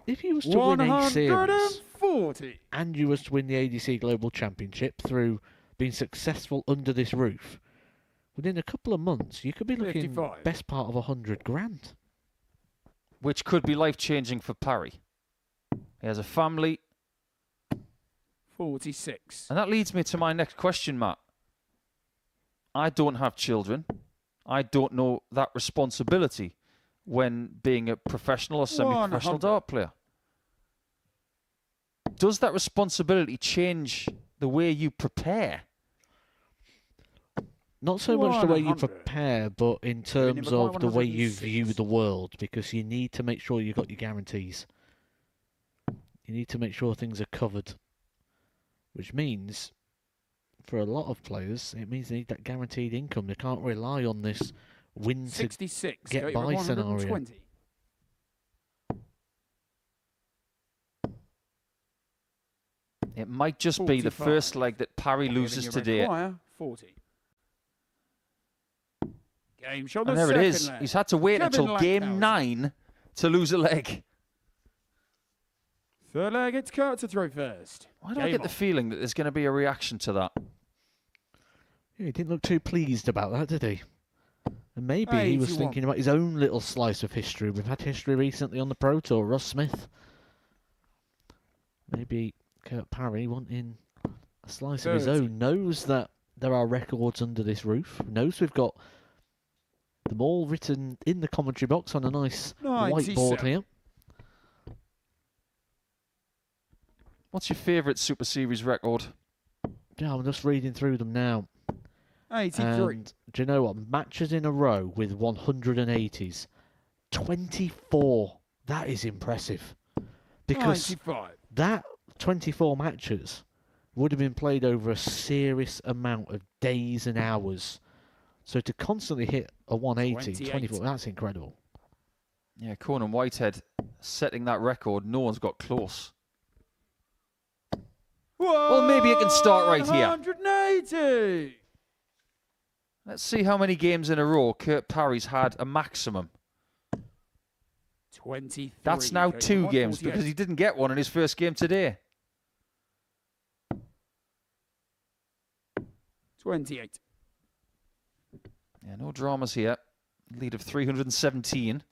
if you was to win a series 140. and you was to win the ADC Global Championship through being successful under this roof, within a couple of months you could be looking 55. best part of 100 grand. Which could be life-changing for Parry. He has a family. 46. And that leads me to my next question, Matt. I don't have children. I don't know that responsibility when being a professional or semi-professional 100. dart player. Does that responsibility change the way you prepare? Not so much the way you 100. prepare, but in terms of the way you view the world, because you need to make sure you've got your guarantees. You need to make sure things are covered, which means, for a lot of players, it means they need that guaranteed income. They can't rely on this win to 66. get Go your by scenario. 120. It might just be the 45. first leg that Parry Giving loses you today. require 40. Game shot the And there it second is. leg. He's had to wait Kevin until game Lankhausen. 9 to lose a leg. Third leg, it's Kurt to throw first. Why do I Game get the on. feeling that there's going to be a reaction to that? He didn't look too pleased about that, did he? And maybe he was 81. thinking about his own little slice of history. We've had history recently on the Pro Tour. Ross Smith. Maybe Kurt Parry wanting a slice of his 30. own. Knows that there are records under this roof. Knows we've got them all written in the commentary box on a nice whiteboard 97. here. What's your favourite Super Series record? Yeah, I'm just reading through them now. 83. And do you know what? Matches in a row with 180s. 24. That is impressive. Because 95. that 24 matches would have been played over a serious amount of days and hours. So to constantly hit a 180, 28. 24, that's incredible. Yeah, Conan Whitehead setting that record. No one's got close. Well, maybe it can start right here. 180. Let's see how many games in a row Kurt Parry's had a maximum. 23. That's now Okay, 2 games 148. because he didn't get one in his first game today. 28. Yeah, no dramas here. Lead of 317.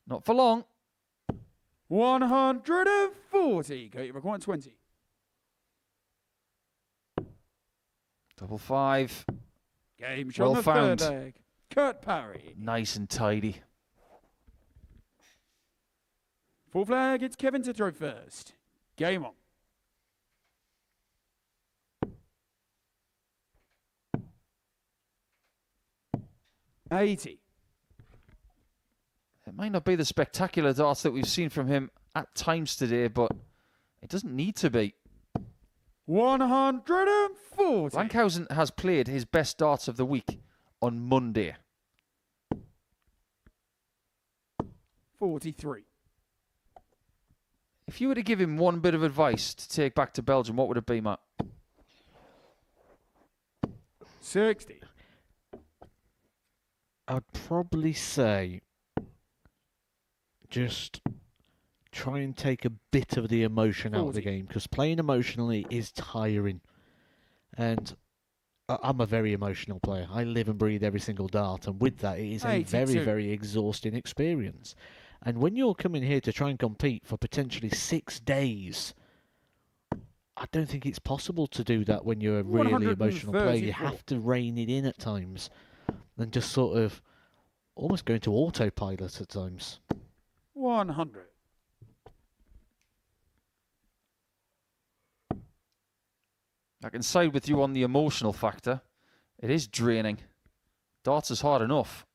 Not for long. 140. Go, you're 20. Double 5. Game shot Well on the found. third leg. Kurt Parry. Nice and tidy. Full flag, it's Kevin to throw first. Game on. $80. It might not be the spectacular darts that we've seen from him at times today, but it doesn't need to be. 140. Lankhausen has played his best darts of the week on Monday. 43. If you were to give him one bit of advice to take back to Belgium, what would it be, Matt? 60. I'd probably say just try and take a bit of the emotion out of the 40. game, because playing emotionally is tiring. And I'm a very emotional player. I live and breathe every single dart, and with that, it is a very, 82. very exhausting experience. And when you're coming here to try and compete for potentially 6 days, I don't think it's possible to do that when you're a really emotional player. You 134. have to rein it in at times and just sort of almost go into autopilot at times. 100. I can side with you on the emotional factor. It is draining. Darts is hard enough.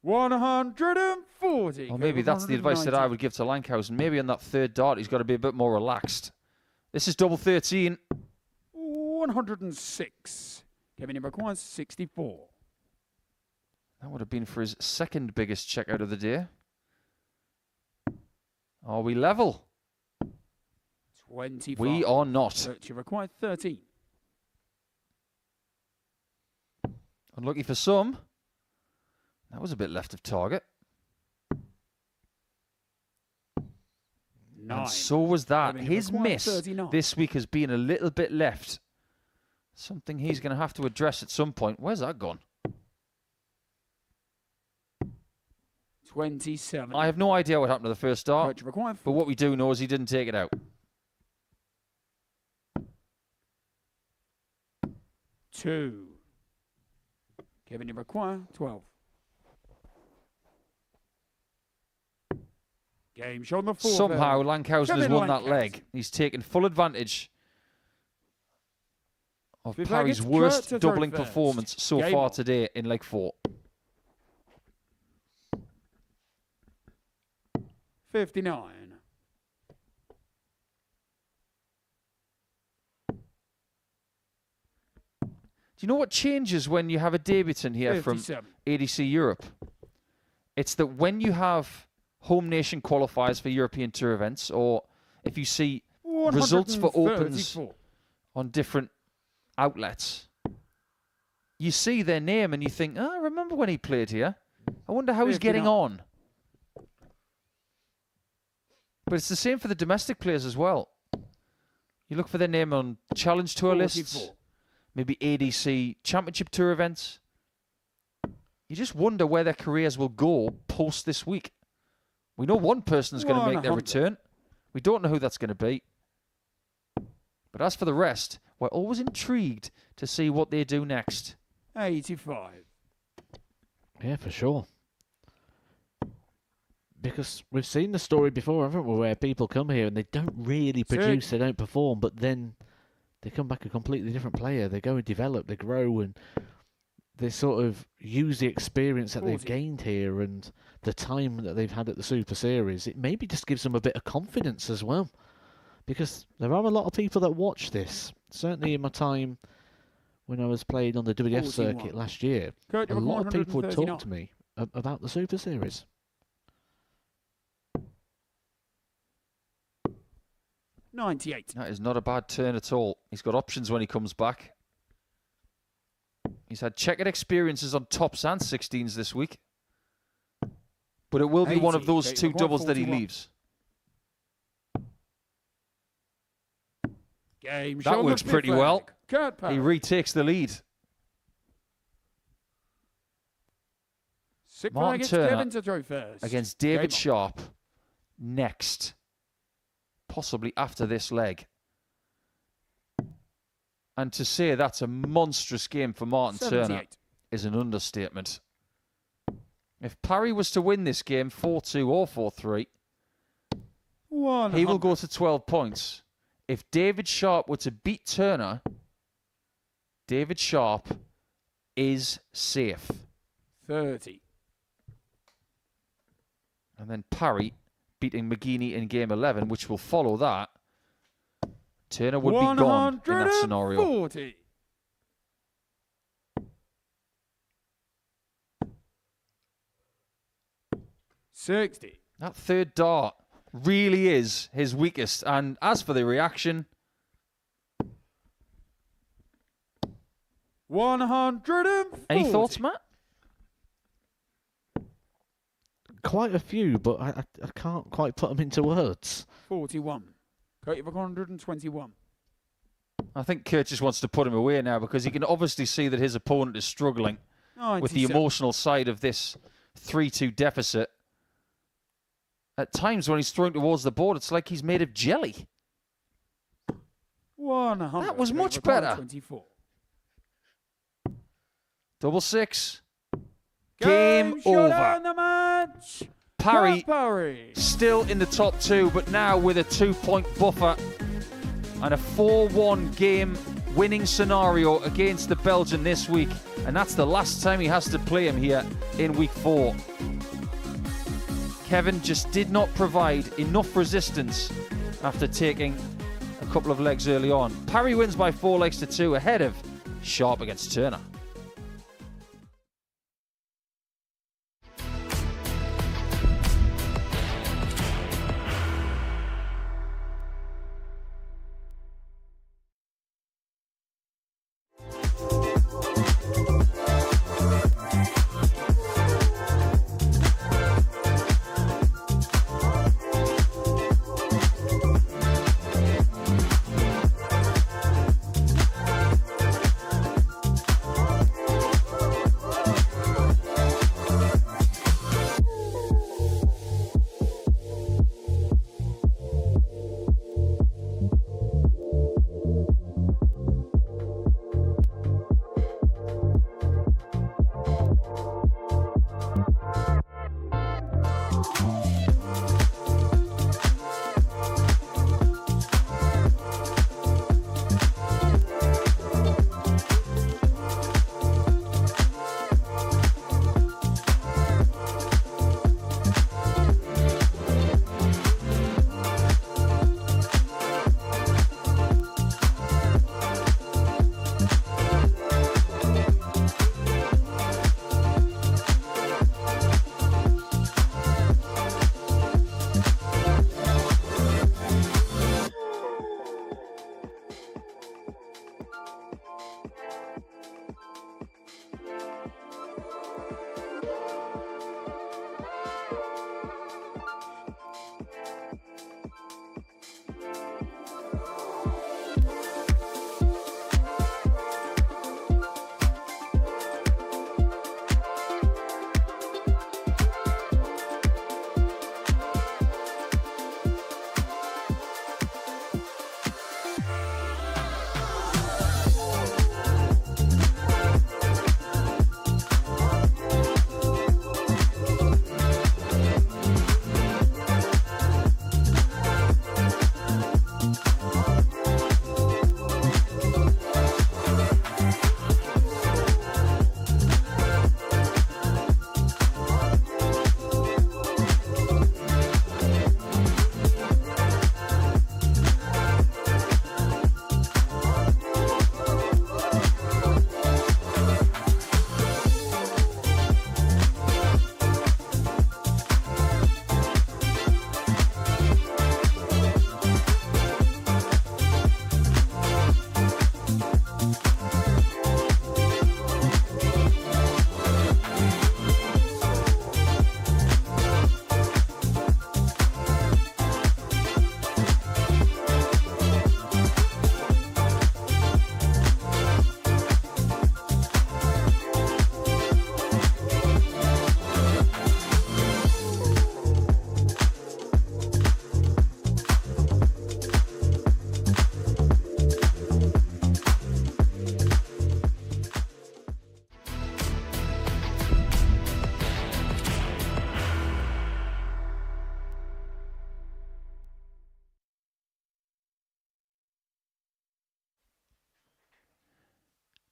140. Or maybe that's the advice that I would give to Lankhausen. Maybe on that third dart, he's got to be a bit more relaxed. This is double 13. 106. Kevin in requires 64. That would have been for his second biggest check out of the day. Are we level? 25. We are not. You require 13. Unlucky for some. That was a bit left of target. 9. And so was that. Kevin, His required miss 39. this week has been a little bit left. Something he's going to have to address at some point. Where's that gone? 27. I have no idea what happened to the first dart, You require but what we do know is he didn't take it out. 2. Kevin, you require 12. Game shot on the fourth. Somehow Lankhausen has Kevin won that Lankhausen. leg. He's taken full advantage of Fifth leg, Parry's it's worst Kurt to throw doubling first. performance so Game far on. today in leg 4. 59. Do you know what changes when you have a debutant here from 57. ADC Europe? It's that when you have home nation qualifiers for European Tour events, or if you see results for opens 134. on different outlets, you see their name and you think, oh, I remember when he played here. I wonder how he's getting 59. on. But it's the same for the domestic players as well. You look for their name on challenge tour lists, 44. maybe ADC Championship Tour events. You just wonder where their careers will go post this week. We know one person is going to make their 100. return. We don't know who that's going to be. But as for the rest, we're always intrigued to see what they do next. 85. Yeah, for sure. Because we've seen the story before, haven't we, where people come here and they don't really produce, they don't perform, but then they come back a completely different player. They go and develop, they grow, and they sort of use the experience that they've 40. gained here and the time that they've had at the Super Series. It maybe just gives them a bit of confidence as well. Because there are a lot of people that watch this. Certainly in my time when I was playing on the WF 41. circuit last year, Kurt, a you're lot of people would talk 139. to me about the Super Series. 98. That is not a bad turn at all. He's got options when he comes back. He's had checkered experiences on tops and 16s this week. But it will be one of 80. those Okay, two we're going doubles that he 41. leaves. Game That show works the pretty flag. well. Kurt Parry. He retakes the lead. Sick Martin flag, it's Turner Kevin to throw first. Against Game David on. Sharp next. Possibly after this leg. And to say that's a monstrous game for Martin Turner 78. is an understatement. If Parry was to win this game 4-2 or 4-3, 100. he will go to 12 points. If David Sharp were to beat Turner, David Sharp is safe. 30. And then Parry beating McGeaney in game 11, which will follow that. Turner would be gone in that scenario. 140. $60. That third dart really is his weakest. And as for the reaction, 140. any thoughts, Matt? Quite a few, but I can't quite put them into words. 41. Kurt, 121. I think Kurt just wants to put him away now because he can obviously see that his opponent is struggling with the 97. emotional side of this 3-2 deficit. At times when he's throwing towards the board, it's like he's made of jelly. 100. That was much Kurt, better. 24. Double six. Game shot over. and the match. Parry Kurt Parry. still in the top two, but now with a 2-point buffer and a 4-1 game winning scenario against the Belgian this week. And that's the last time he has to play him here in week 4. Kevin just did not provide enough resistance after taking a couple of legs early on. Parry wins by 4 legs to 2 ahead of Sharp against Turner.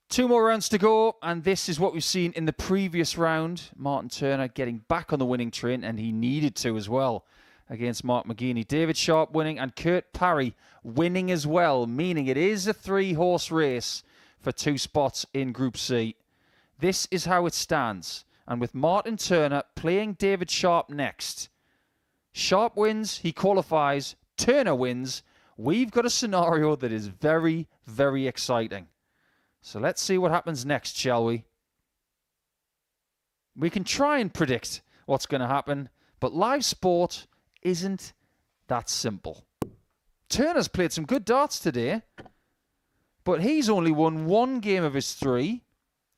2 more rounds to go, and this is what we've seen in the previous round. Martin Turner getting back on the winning train, and he needed to as well against Mark McGeaney. David Sharp winning, and Kurt Parry winning as well, meaning it is a 3-horse race for 2 spots in Group C. This is how it stands, and with Martin Turner playing David Sharp next, Sharp wins, he qualifies, Turner wins. We've got a scenario that is very, very exciting. So let's see what happens next, shall we? We can try and predict what's going to happen, but live sport isn't that simple. Turner's played some good darts today, but he's only won 1 game of his 3.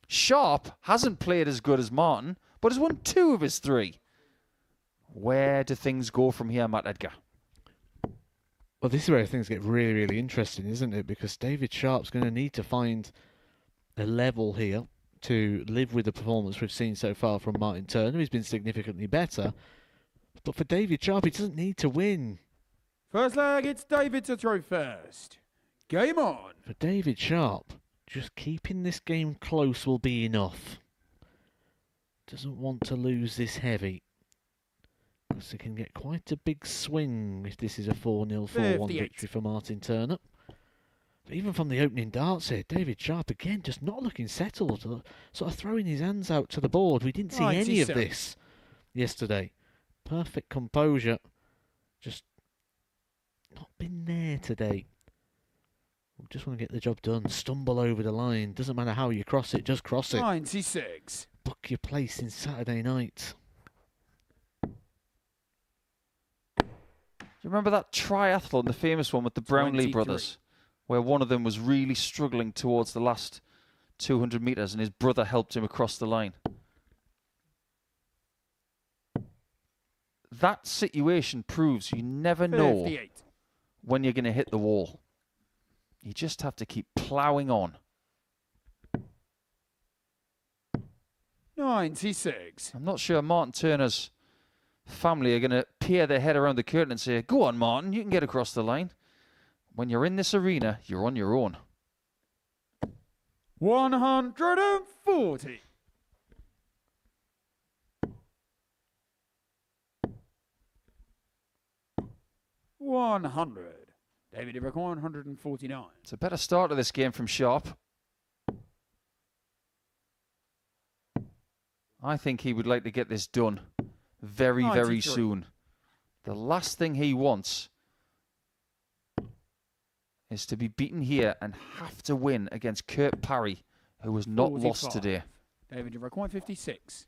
Sharp hasn't played as good as Martin, but has won 2 of his 3. Where do things go from here, Matt Edgar? Well, this is where things get really, really interesting, isn't it? Because David Sharp's going to need to find a level here to live with the performance we've seen so far from Martin Turner. He's been significantly better. But for David Sharp, he doesn't need to win. First leg, it's David to throw first. Game on. For David Sharp, just keeping this game close will be enough. Doesn't want to lose this heavy. Because it can get quite a big swing if this is a 4-0, 4-1 victory for Martin Turner. But even from the opening darts here, David Sharp again just not looking settled, sort of throwing his hands out to the board. We didn't see any of this yesterday. Perfect composure, just not been there today. We just want to get the job done, stumble over the line. Doesn't matter how you cross it, just cross it. 96. Book your place in Saturday night. Do you remember that triathlon, the famous one with the Brownlee 23. brothers, where one of them was really struggling towards the last 200 metres and his brother helped him across the line? That situation proves you never know 58. when you're going to hit the wall. You just have to keep ploughing on. 96. I'm not sure Martin Turner's family are going to peer their head around the curtain and say, "Go on, Martin, you can get across the line." When you're in this arena, you're on your own. 140. David Iverick 149. It's a better start to this game from Sharp. I think he would like to get this done very, very 93. soon. The last thing he wants is to be beaten here and have to win against Kurt Parry, who was not 45. lost today. David Iverick 156.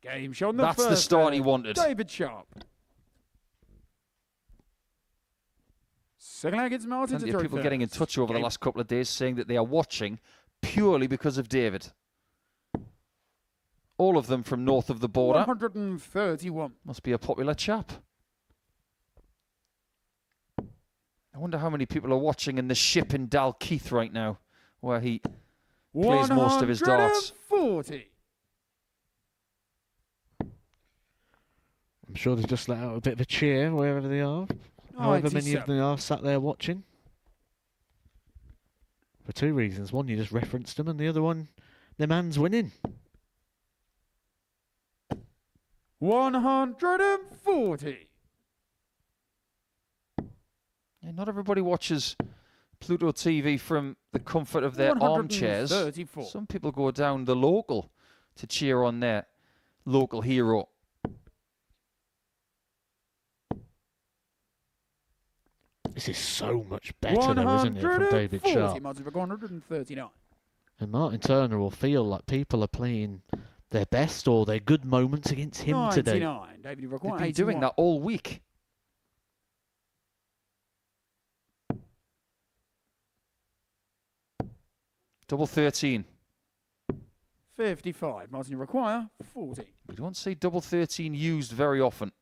Game shot on the That's first the start leg. he wanted. David Sharp. Second leg, it's Martin Plenty to of throw people first. getting in touch over the last couple of days saying that they are watching purely because of David. All of them from north of the border. 131. Must be a popular chap. I wonder how many people are watching in the ship in Dalkeith right now, where he plays most of his darts. 140. I'm sure they just let out a bit of a cheer wherever they are. However many of them are sat there watching. For 2 reasons. One, you just referenced them, and the other one, the man's winning. 140. Yeah, not everybody watches Pluto TV from the comfort of their armchairs. 134. Some people go down the local to cheer on their local hero. This is so much better, though, isn't it, from David Sharp? 139. And Martin Turner will feel like people are playing their best or their good moments against him today. 99. David Iverick They've been doing that all week. Double 13. 55. Martin Iverick 40. We don't see double 13 used very often.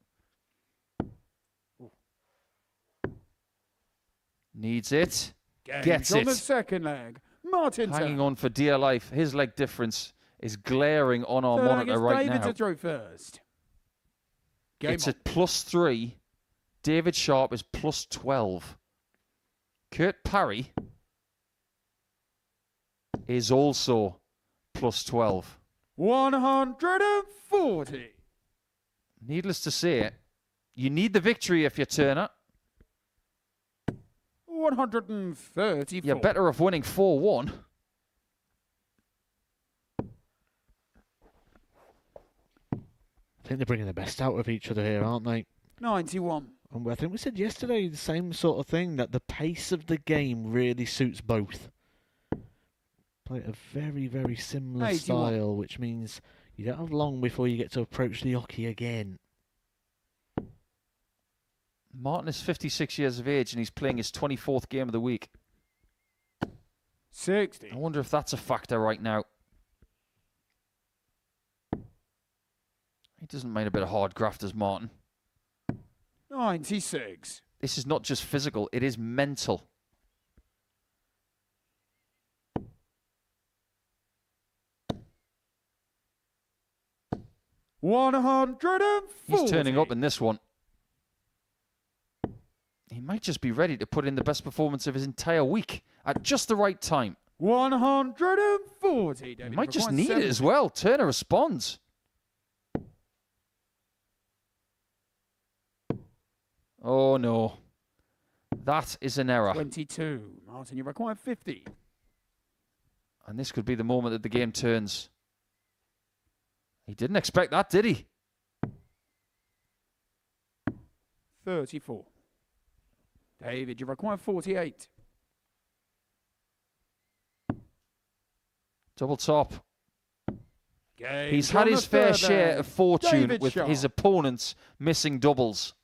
Needs it. Gets on the it. second leg. Martin Hanging Turner. on for dear life. His leg difference is glaring on our Third leg monitor is right David now. to throw first. Game It's on. at +3. David Sharp is +12. Kurt Parry is also plus 12. 140. Needless to say, you need the victory if you're Turner. 134. You're better off winning 4-1. I think they're bringing the best out of each other here, aren't they? 91. And I think we said yesterday the same sort of thing, that the pace of the game really suits both. Play a very, very similar 81. style, which means you don't have long before you get to approach the hockey again. Martin is 56 years of age and he's playing his 24th game of the week. 60. I wonder if that's a factor right now. He doesn't mind a bit of hard graft as Martin. 96. This is not just physical, it is mental. He's turning up in this one. He might just be ready to put in the best performance of his entire week at just the right time. 140. He might just need it as well. Turner responds. Oh no. That is an error. 22. Martin, you require 50. And this could be the moment that the game turns. He didn't expect that, did he? 34. David, you require 48. Double top. Game He's had his fair share of fortune David with Shaw. his opponents missing doubles.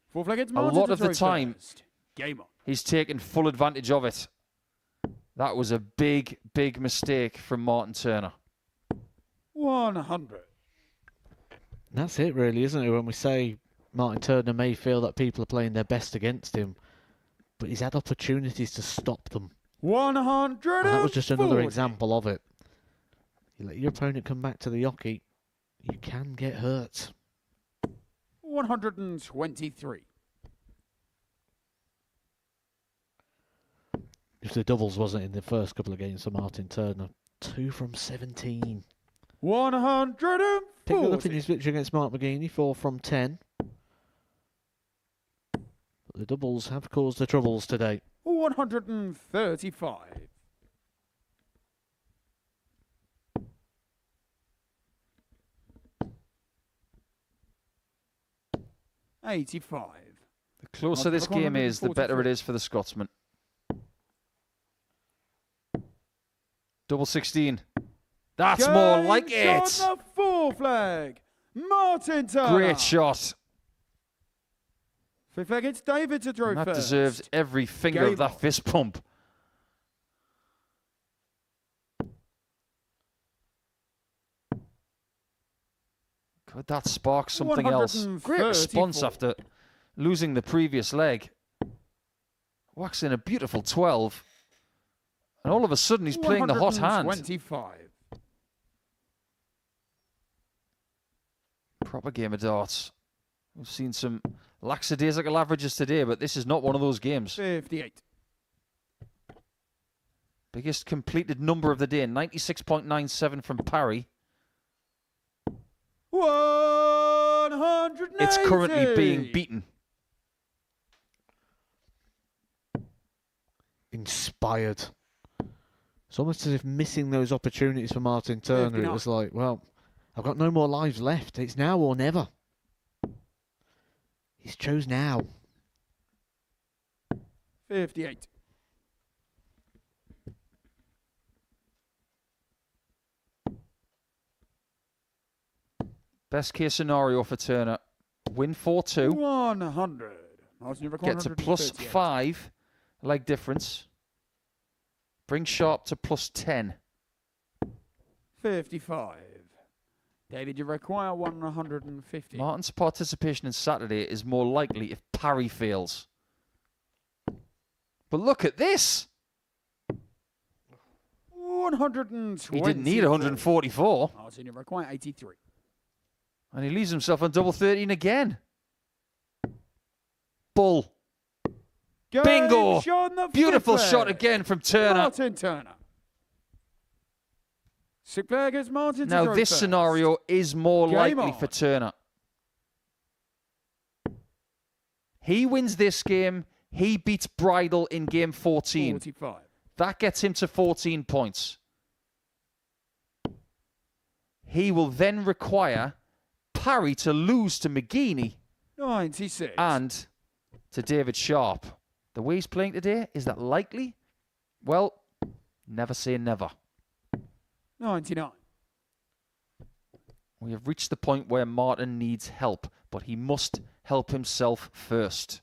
Fourth leg, it's A Martin lot to of the throw time, first. Game on. he's taken full advantage of it. That was a big, big mistake from Martin Turner. 100. That's it, really, isn't it? When we say Martin Turner may feel that people are playing their best against him, but he's had opportunities to stop them. 100. And that was just another example of it. You let your opponent come back to the hockey, you can get hurt. 123. If the doubles wasn't in the first couple of games for Martin Turner, 2 from 17. 140. Picked it up in his victory against Mark McGeaney, 4 from 10. But the doubles have caused the troubles today. 135. $85. The closer this game is, the better it is for the Scotsman. Double 16. That's more like it. On the fourth leg, Martin Turner. Great shot. Fifth leg, it's David to throw And that first. deserves every finger of Game that on. fist pump. Could that spark something else? Great response 134. after losing the previous leg. Whacks in a beautiful 12. And all of a sudden he's playing the hot hand. 125. Proper game of darts. We've seen some lackadaisical averages today, but this is not one of those games. 58. Biggest completed number of the day, 96.97 from Parry. 180. It's currently being beaten. Inspired. It's almost as if missing those opportunities for Martin Turner. It was like, well, I've got no more lives left. It's now or never. He's chose now. 58. Best case scenario for Turner. Win 4-2. 100. Martin, you record Get to plus 138. 5 leg difference. Bring Sharp to plus 10. 55. David, you require 150. Martin's participation in Saturday is more likely if Parry fails. But look at this. 120. He didn't need 144. Martin, you require 83. And he leaves himself on double 13 again. Bull. Bingo! Shot on the Beautiful fifth shot leg. again from Turner. Martin Turner. Sick player gets Martin to Now, throw this first. scenario is more Game likely on. for Turner. He wins this game. He beats Bridle in game 14. 45. That gets him to 14 points. He will then require Parry to lose to McGeaney 96. and to David Sharp. The way he's playing today, is that likely? Well, never say never. 99. We have reached the point where Martin needs help, but he must help himself first.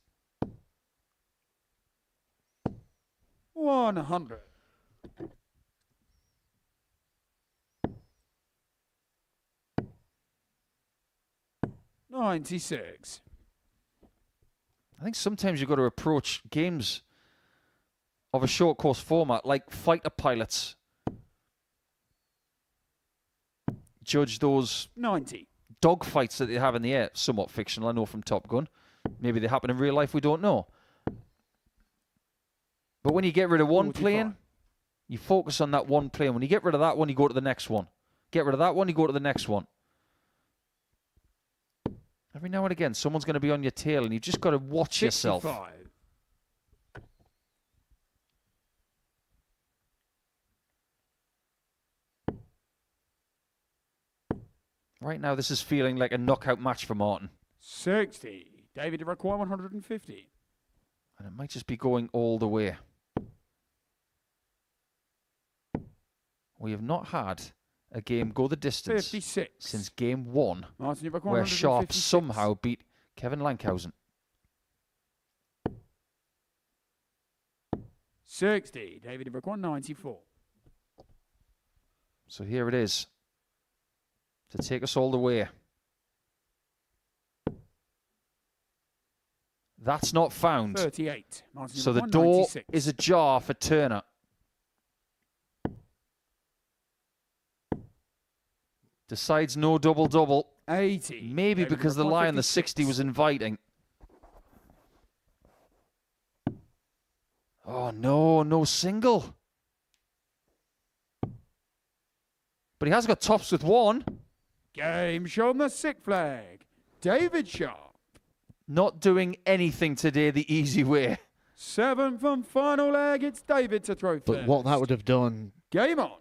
100. $96. I think sometimes you've got to approach games of a short course format like fighter pilots. Judge those 90. dogfights that they have in the air. Somewhat fictional, I know, from Top Gun. Maybe they happen in real life, we don't know. But when you get rid of one 45. plane, you focus on that one plane. When you get rid of that one, you go to the next one. Get rid of that one, you go to the next one. Every now and again, someone's going to be on your tail, and you've just got to watch yourself. 65. Right now, this is feeling like a knockout match for Martin. 60. David to require 150. And it might just be going all the way. We have not had a game go the distance 56. since game 1, Martin, you require where Sharp 156. somehow beat Kevin Lankhausen. 60. David to require 94. So here it is, to take us all the way. That's not found. 38. Martin, So the require door 96. is ajar for Turner. Decides no double-double. 80. Maybe David because the require lie on the 56. 60 was inviting. Oh, no, no single. But he has got tops with one. Game show on the sick flag. David Sharp. Not doing anything today the easy way. 7th and final leg. It's David to throw But first. what that would have done, Game on.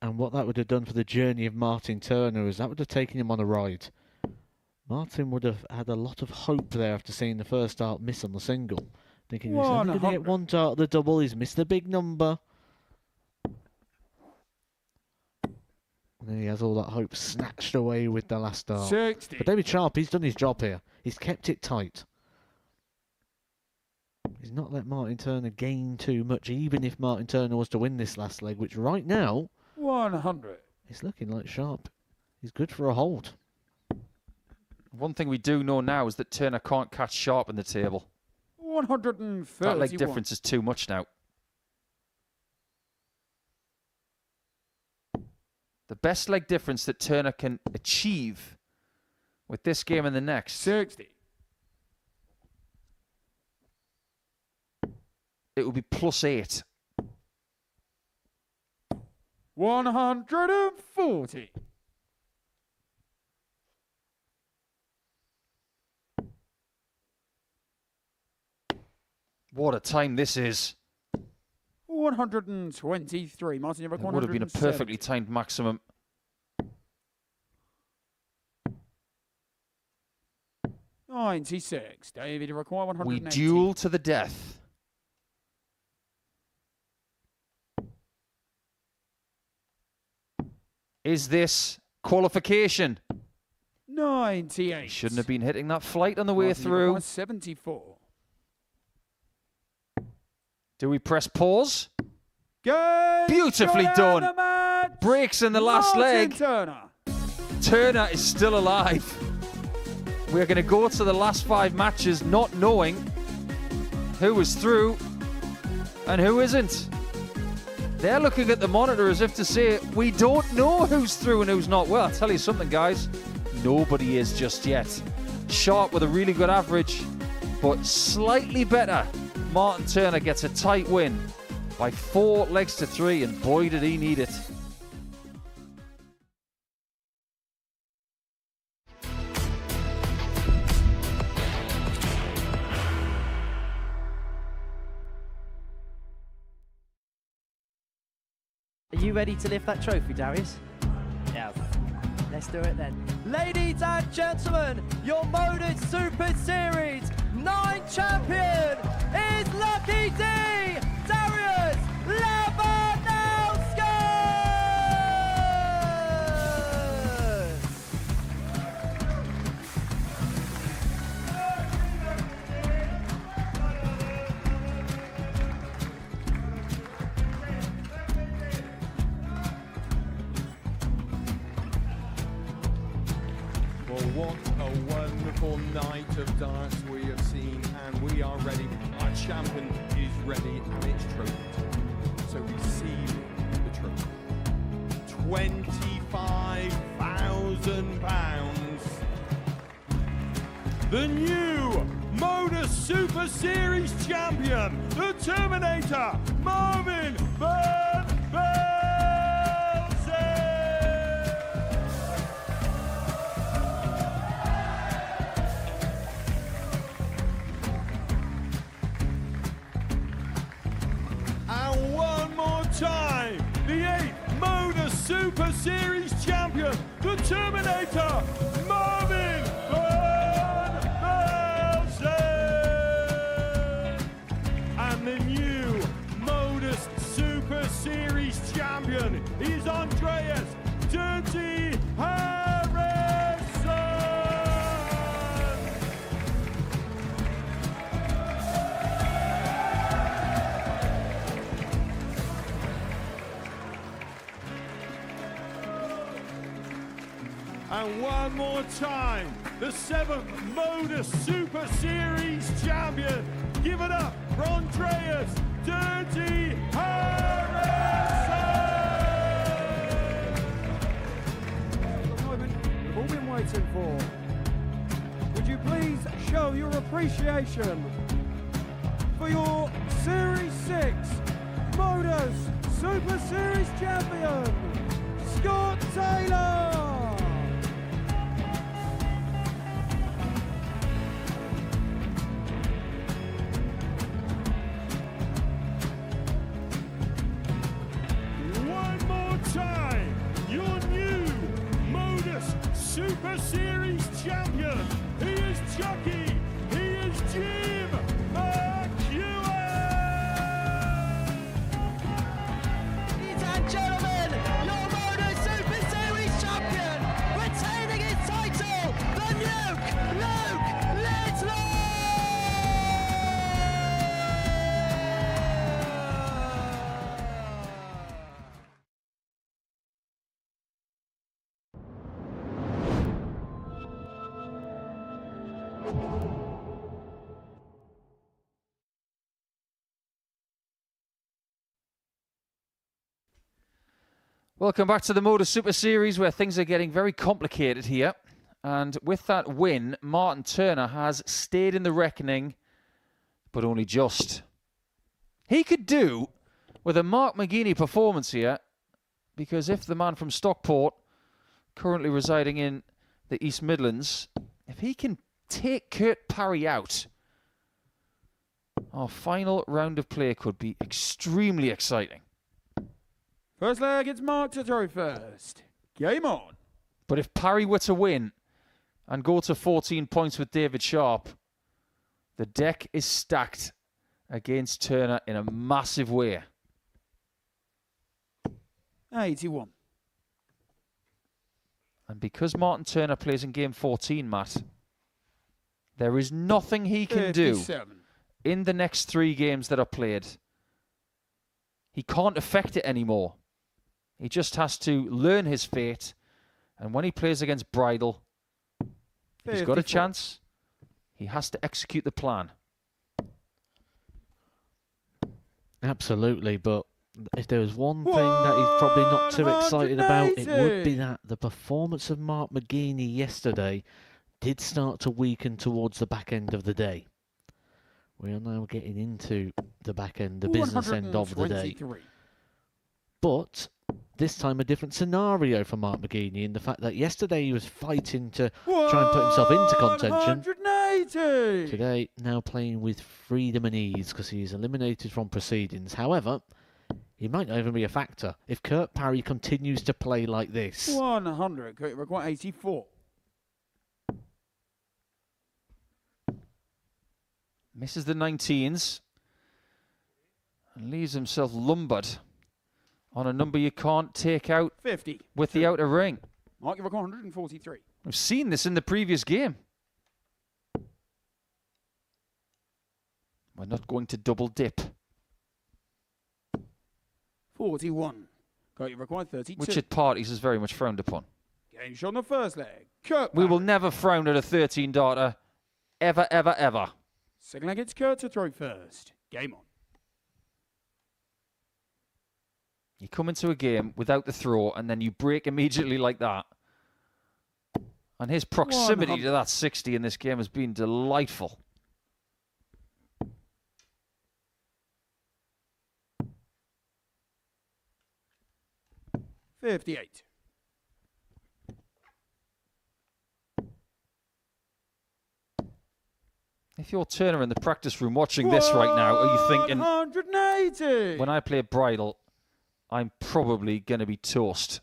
and what that would have done for the journey of Martin Turner, is that would have taken him on a ride. Martin would have had a lot of hope there after seeing the first dart miss on the single. Thinking he's only going to get 100. one dart at the double, he's missed the big number. And then he has all that hope snatched away with the last dart. 60. But David Sharp, he's done his job here. He's kept it tight. He's not let Martin Turner gain too much, even if Martin Turner was to win this last leg, which right now, 100. it's looking like Sharp is good for a hold. One thing we do know now is that Turner can't catch Sharp in the table. 131. That leg difference is too much now. The best leg difference that Turner can achieve with this game and the next 60. it will be +8. 140. What a time this is. 123. Martin, you have It would have been a perfectly timed maximum. $96. David, you require We 180. duel to the death. Is this qualification? 98. He shouldn't have been hitting that flight on the way Martin, you through. require 74. Do we press pause? Game Beautifully shot done. out of the match. Breaks in the last Martin leg. Turner. Turner is still alive. We're going to go to the last 5 matches not knowing who is through and who isn't. They're looking at the monitor as if to say, we don't know who's through and who's not. Well, I'll tell you something, guys. Nobody is just yet. Sharp with a really good average, but slightly better Martin Turner gets a tight win by 4 legs to 3, and boy did he need it. Are you ready to lift that trophy, Darius? Yeah. Let's do it then. Ladies and gentlemen, your Modus Super Series 9 champion is Lucky D, Darius Lewandowski! Well, what a wonderful night of darts we have seen, and we are ready. Our champion is ready, and it's trophy time. So receive the trophy. £25,000. The new Modus Super Series champion, the Terminator, Marvin Van Velzen. And one more time, the 8th Modus Super Series champion, the Terminator, Marvin Van Velzen. And the new Modus Super Series champion is Andreas Dirty Harrison. And one more time, the 7th Modus Super Series champion. Give it up for Andreas Dirty Harrison! The moment we've all been waiting for. Would you please show your appreciation for your Series 6 Modus Super Series champion, Scott Taylor! One more time, your new Modus Super Series champion. He is Chucky. He is Jim McEwen. Ladies and gentlemen, your Modus Super Series champion, retaining his title, the Nuke, Luke Littler! Welcome back to the Modus Super Series, where things are getting very complicated here. And with that win, Martin Turner has stayed in the reckoning, but only just. He could do with a Mark McGuinney performance here, because if the man from Stockport, currently residing in the East Midlands, if he can take Kurt Parry out, our final round of play could be extremely exciting. First leg, it's Mark to throw first. Game on. But if Parry were to win and go to 14 points with David Sharp, the deck is stacked against Turner in a massive way. 81. And because Martin Turner plays in game 14, Matt, there is nothing he can do 57. in the next 3 games that are played. He can't affect it anymore. He just has to learn his fate. And when he plays against Bridal, if he's got a 54. chance, he has to execute the plan. Absolutely, but if there was one thing that he's probably not too excited about, it would be 180. that the performance of Mark McGuinney yesterday did start to weaken towards the back end of the day. We are now getting into the back end, the business end of the day. 123. But this time a different scenario for Mark McGeaney in the fact that yesterday he was fighting to try and put himself into contention. 180. Today, now playing with freedom and ease because he's eliminated from proceedings. However, he might not even be a factor if Kurt Parry continues to play like this. 100. Kurt Require 84. Misses the 19s and leaves himself lumbered on a number you can't take out 50. with the outer ring. Mark, you require 143. We've seen this in the previous game. We're not going to double dip, 41. Kurt, you require 32. which at parties is very much frowned upon. Game shot on the first leg. Kurt We will Parry. never frown at a 13 darter. Ever, ever, ever. Second leg, it's Kurt to throw first. Game on. You come into a game without the throw and then you break immediately like that. And his proximity 100. to that 60 in this game has been delightful. $58. If you're Turner in the practice room watching this right now, are you thinking, 180. when I play bridle, I'm probably going to be toast?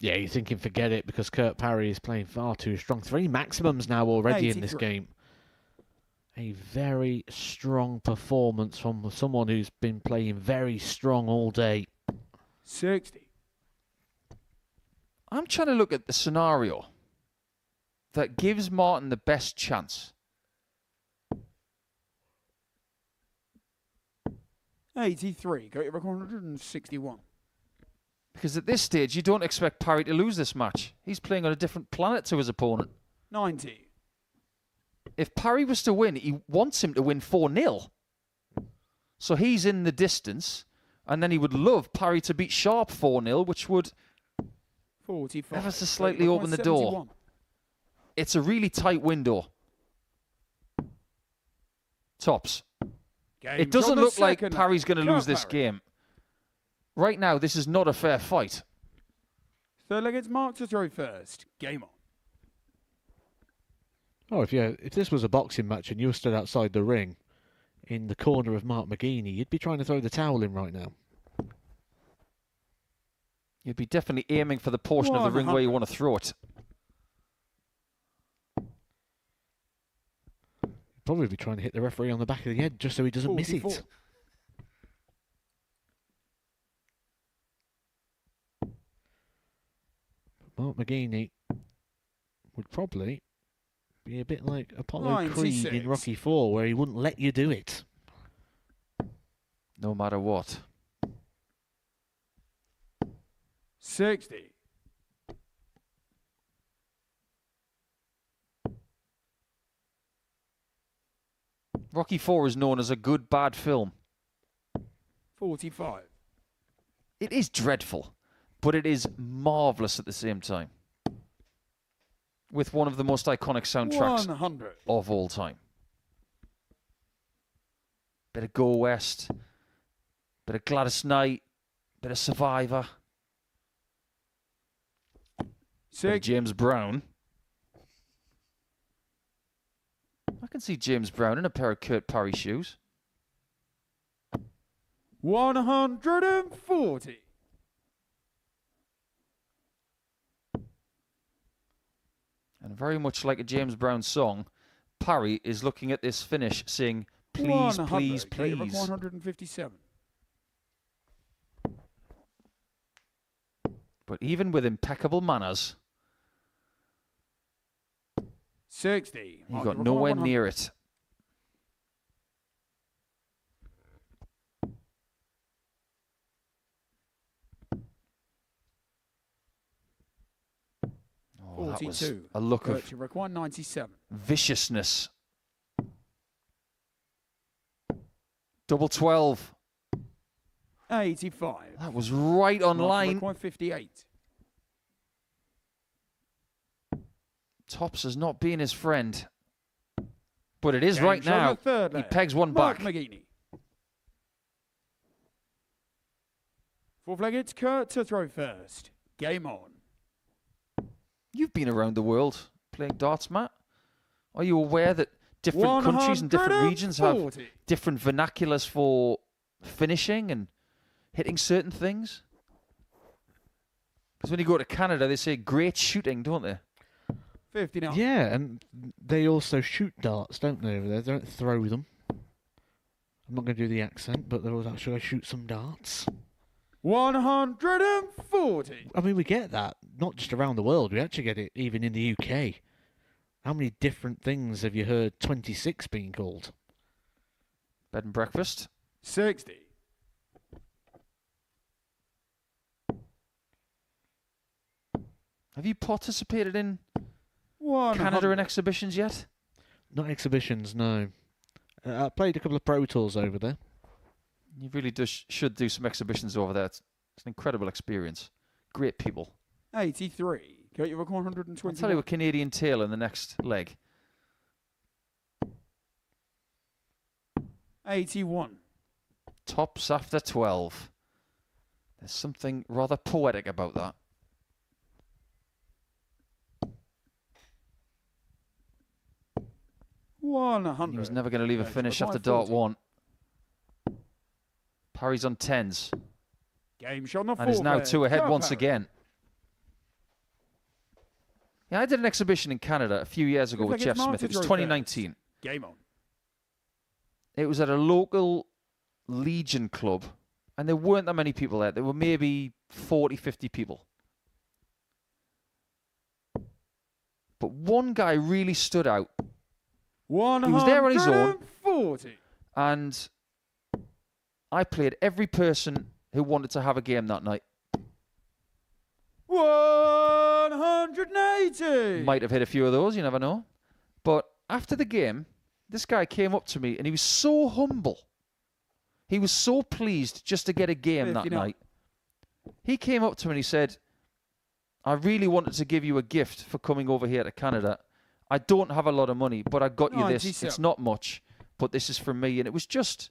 Yeah, you're thinking forget it because Kurt Parry is playing far too strong. 3 maximums now already in this 83. game. A very strong performance from someone who's been playing very strong all day. 60. I'm trying to look at the scenario that gives Martin the best chance. 83. Kurt, you require 161. Because at this stage, you don't expect Parry to lose this match. He's playing on a different planet to his opponent. 90. If Parry was to win, he wants him to win 4-0. So he's in the distance, and then he would love Parry to beat Sharp 4-0, which would 45. ever so Kurt, slightly you open the require door. 71. It's a really tight window. Tops. Game It doesn't shot on the look like second Parry's leg. going to lose Kurt this Parry. game. Right now, this is not a fair fight. Third leg, it's Mark to throw first. Game on. Oh, if this was a boxing match and you were stood outside the ring in the corner of Mark McGeaney, you'd be trying to throw the towel in right now. You'd be definitely aiming for the portion of the ring where you want to throw it. You'd probably be trying to hit the referee on the back of the head just so he doesn't miss 44. it. Mark McGeaney would probably be a bit like Apollo Creed 96. in Rocky IV, where he wouldn't let you do it. No matter what. 60. Rocky IV is known as a good, bad film. 45. It is dreadful, but it is marvellous at the same time. With one of the most iconic soundtracks 100. of all time. Bit of Go West, bit of Gladys Knight, bit of Survivor, bit of 6. James Brown. I can see James Brown in a pair of Kurt Parry shoes. 140. And very much like a James Brown song, Parry is looking at this finish saying, please, 100. please, Kurt, you require please. 157. But even with impeccable manners, 60. he Mark, got you require nowhere 100. near it. Oh, that was 42. a look Kurt, of you require 97. viciousness. Double 12. 85. That was right on Mark, you line. require 58. Tops has not been his friend. But it is Game right shot on now. the third He leg. pegs one Mark back. McGeaney. Fourth leg, it's Kurt to throw first. Game on. You've been around the world playing darts, Matt. Are you aware that different countries and different regions have 140. different vernaculars for finishing and hitting certain things? Because when you go to Canada, they say great shooting, don't they? 59. Yeah, and they also shoot darts, don't they, over there? They don't throw them. I'm not going to do the accent, but they're always like, should I shoot some darts? 140. I mean, we get that, not just around the world. We actually get it even in the UK. How many different things have you heard 26 being called? Bed and breakfast. 60. Have you participated in 100. Canada in exhibitions yet? Not exhibitions, no. I played a couple of Pro Tours over there. You really should do some exhibitions over there. It's an incredible experience. Great people. 83. Kurt, you have 120. I'll tell you a Canadian tale in the next leg. 81. Tops after 12. There's something rather poetic about that. 100. He was never going to leave a Kurt, finish you after have dart 540. 1. Parry's on 10s. Game shot on the And is fourth now leg. 2 ahead Kurt once Parry. again. Yeah, I did an exhibition in Canada a few years ago Looks with like Jeff it's Smith. It was Martin Rowe 2019. Game on. It was at a local Legion club, and there weren't that many people there. There were maybe 40, 50 people. But one guy really stood out, 140. was there on his own. and I played every person who wanted to have a game that night. 180. Might have hit a few of those, you never know. But after the game, this guy came up to me and he was so humble. He was so pleased just to get a game that 59. night. He came up to me and he said, I really wanted to give you a gift for coming over here to Canada. I don't have a lot of money, but I got you this. 97. It's not much, but this is from me. And it was just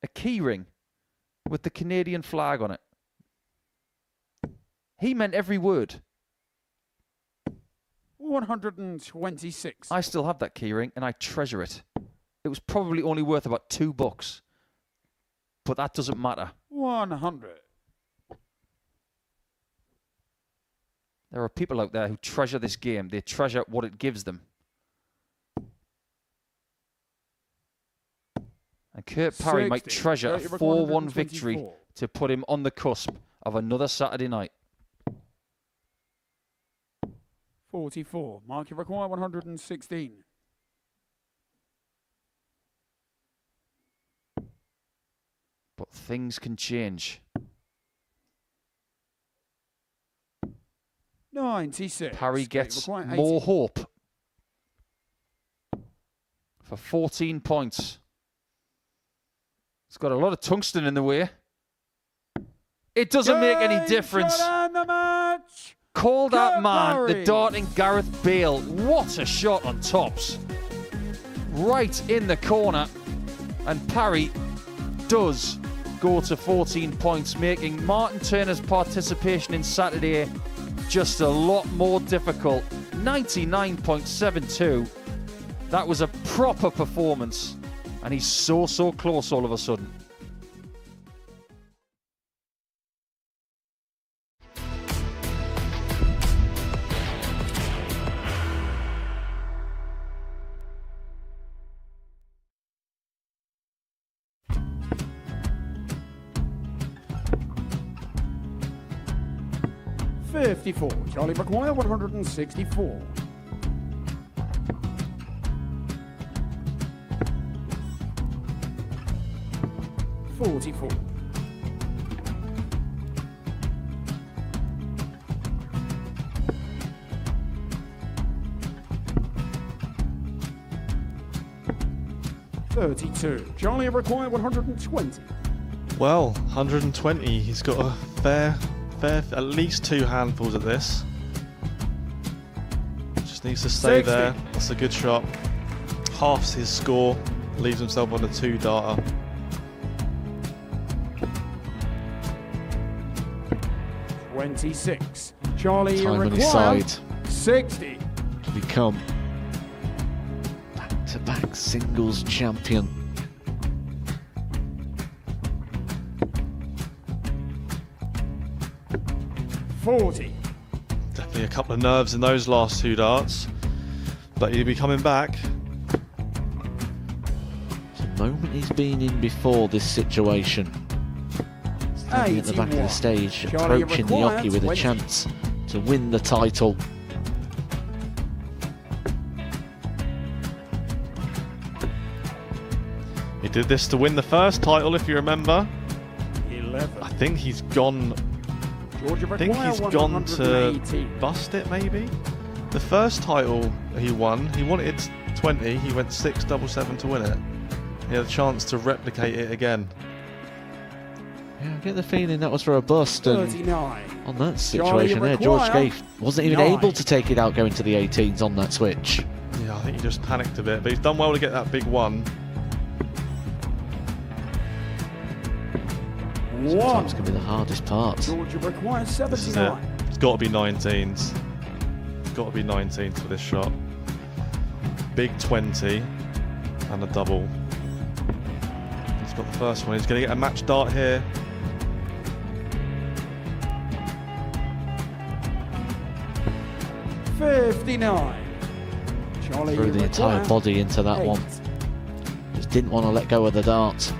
a key ring with the Canadian flag on it. He meant every word. 126. I still have that key ring and I treasure it. It was probably only worth about $2, but that doesn't matter. 100. There are people out there who treasure this game. They treasure what it gives them. And Kurt Parry might 60. treasure a Kurt, you're 4-1 victory 124. to put him on the cusp of another Saturday night. 44. Mark, you require 116. But things can change. 96. Parry Kurt, you gets require 80. more hope for 14 points. It's got a lot of tungsten in the way. It doesn't make any Game difference. shot and the match. Call that Kurt man the Parry. darting Gareth Bale. What a shot on tops. Right in the corner. And Parry does go to 14 points, making Martin Turner's participation in Saturday just a lot more difficult. 99.72. That was a proper performance. And he's so close all of a sudden. $54. Charlie McGuire, 164. $44. $32. Charlie required 120. Well, 120. He's got a fair, at least 2 handfuls of this. Just needs to stay 60. there. That's a good shot. halves his score, leaves himself on a 2-darter. $26. Charlie, you Time on his require side. 60. To become back-to-back singles champion. $40. Definitely a couple of nerves in those last 2 darts, but he'll be coming back. The moment he's been in before this situation. Standing at the back of the 81. stage, Charlie, you approaching the require Oki with a 20. chance to win the title. He did this to win the first title, if you remember. 11. I think he's gone. Georgia I think require he's gone to 118. bust it, maybe. The first title he won, he wanted 20. He went 6-7-7 to win it. He had a chance to replicate it again. Yeah, I get the feeling that was for a bust, and 39. on that Charlie, you situation there, George require Scaife wasn't even 9. able to take it out going to the 18s on that switch. Yeah, I think he just panicked a bit, but he's done well to get that big one. Sometimes can be the hardest part. Georgia requires This is it. 79. It's got to be 19s. It's got to be 19s for this shot. Big 20 and a double. He's got the first one. He's going to get a match dart here. $59. Charlie, Threw you the entire require body into that 8. one. Just didn't want to let go of the dart.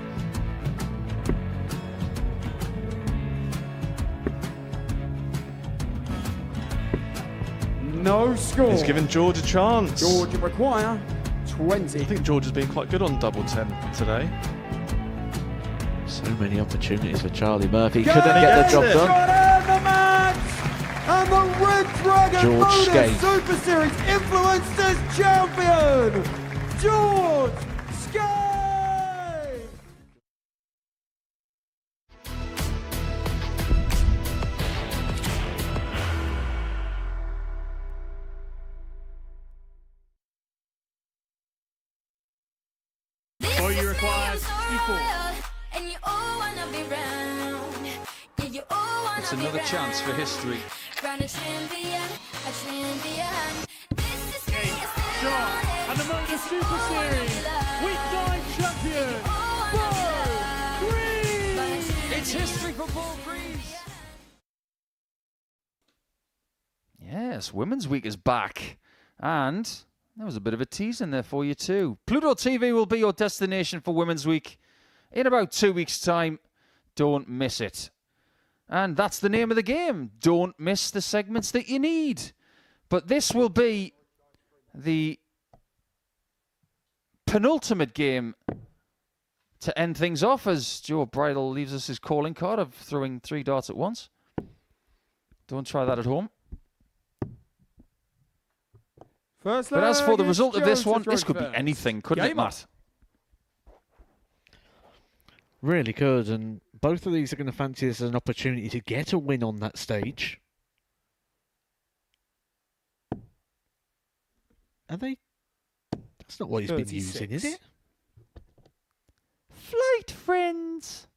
No score. He's given George a chance. Georgia require I 20. think George has been quite good on double 10 today. So many opportunities for Charlie Murphy. Go! Couldn't get the job Yes! done. Got in the match! And the Red Dragon George Modus Scaife. Super Series Influencers Champion, George Scaife! All you require 64. It's another chance for history. Shot and the Motor Super Series Week 9 champion, Bo Greaves. It's history for Paul Greaves. Yes, Women's Week is back. And there was a bit of a tease in there for you too. Pluto TV will be your destination for Women's Week in about 2 weeks' time. Don't miss it. And that's the name of the game. Don't miss the segments that you need. But this will be the penultimate game to end things off as Joe Bridle leaves us his calling card of throwing 3 darts at once. Don't try that at home. First But as for the leg, result it's of this Joe to one, throw this could be first. anything, couldn't it, Game on. Matt? Really good, and both of these are going to fancy this as an opportunity to get a win on that stage. Are they? That's not what he's been 36. using, is it? Flight friends.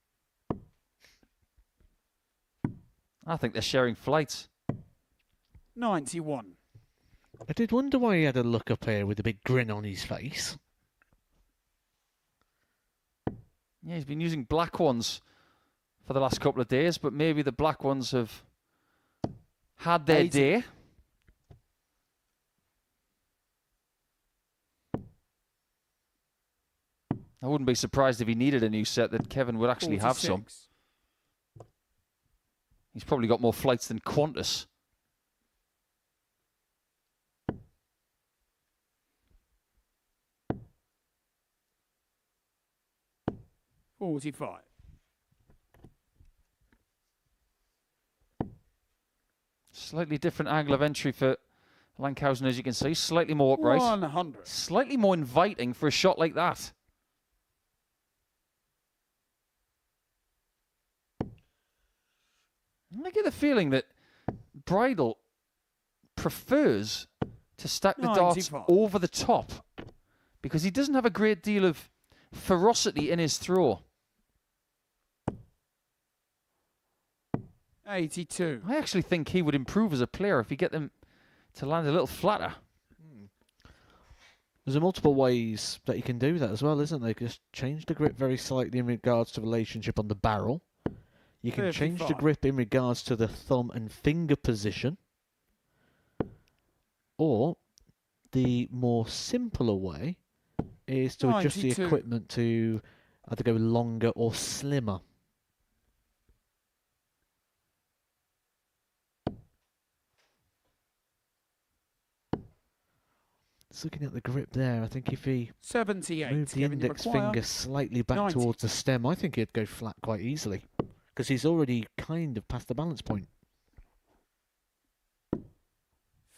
I think they're sharing flights. 91. I did wonder why he had a look up here with a big grin on his face. Yeah, he's been using black ones for the last couple of days, but maybe the black ones have had their 80. day. I wouldn't be surprised if he needed a new set that Kevin would actually have some. 46. He's probably got more flights than Qantas. $45. Slightly different angle of entry for Lankhausen, as you can see. Slightly more upright. 100. Slightly more inviting for a shot like that. I get the feeling that Bridle prefers to stack the darts 95. over the top because he doesn't have a great deal of ferocity in his throw. 82. I actually think he would improve as a player if you get them to land a little flatter. There's multiple ways that you can do that as well, isn't there? Just change the grip very slightly in regards to relationship on the barrel. You can change the 55. grip in regards to the thumb and finger position. Or the more simpler way is to adjust the 92. equipment to either go longer or slimmer. Just looking at the grip there, I think if he 78. moved the Kevin, you index require finger slightly back 90. towards the stem, I think he'd go flat quite easily. Because he's already kind of past the balance point.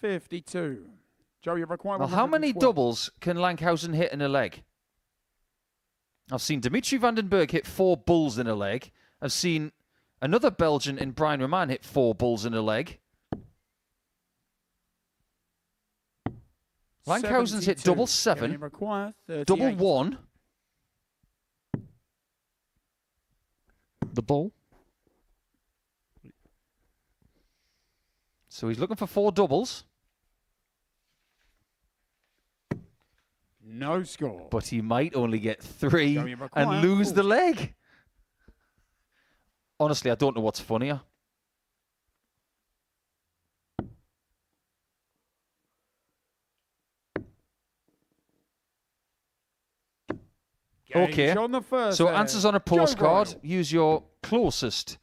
52. Joe, you require Well, how many 112. doubles can Lankhausen hit in a leg? I've seen Dimitri van den Berg hit 4 bulls in a leg. I've seen another Belgian in Brian Roman hit 4 bulls in a leg. Lankhausen's hit 72. double Kevin, you 7, require 38. double 1. The ball. So he's looking for 4 doubles, No score. but he might only get 3 Joe, you require and lose 40. the leg. Honestly, I don't know what's funnier. Okay. Gauge on the first So leg. answers on a Joe postcard. Royle. Use your closest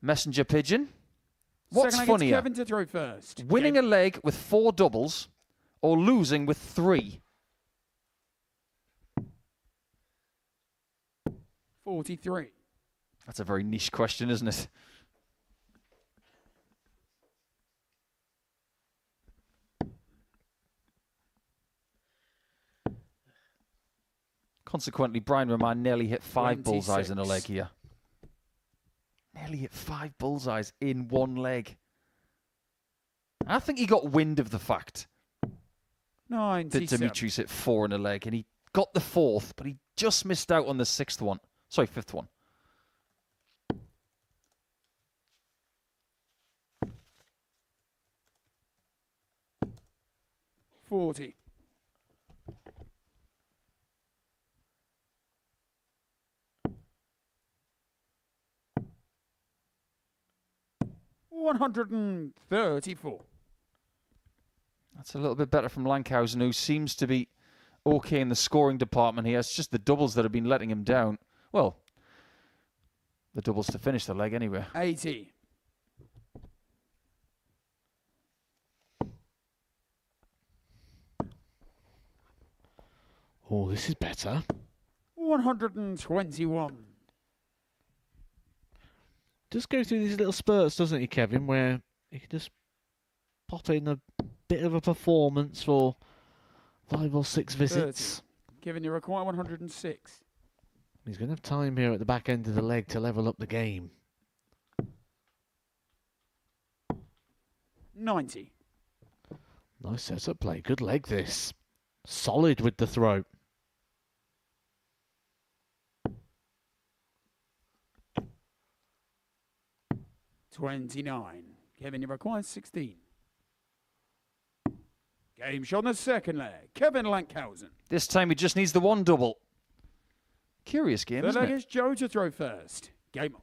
messenger pigeon. What's Second leg, it's funnier? Kevin to throw first. Winning a leg with 4 doubles or losing with 3? 43. That's a very niche question, isn't it? Consequently, Brian Roman nearly hit 5 bullseyes in a leg 26. here. Nearly hit 5 bullseyes in one leg. I think he got wind of the fact that 97. Dimitri's hit 4 in a leg, and he got the 4th, but he just missed out on the 6th one. Sorry, 5th one. $40. $134. That's a little bit better from Lankhausen, who seems to be okay in the scoring department here. It's just the doubles that have been letting him down. Well, the doubles to finish the leg anyway. 80. Oh, this is better. 121. Just go through these little spurts, doesn't he, Kevin, where he can just pop in a bit of a performance for 5 or 6 visits. 30. Kevin, you require 106. He's going to have time here at the back end of the leg to level up the game. 90. Nice setup play. Good leg, this. Solid with the throw. $29. Kevin, you require 16. Game shot on the second leg. Kevin Lankhausen. This time he just needs the 1 double. Curious game, The isn't leg it? is Joe to throw first. Game on.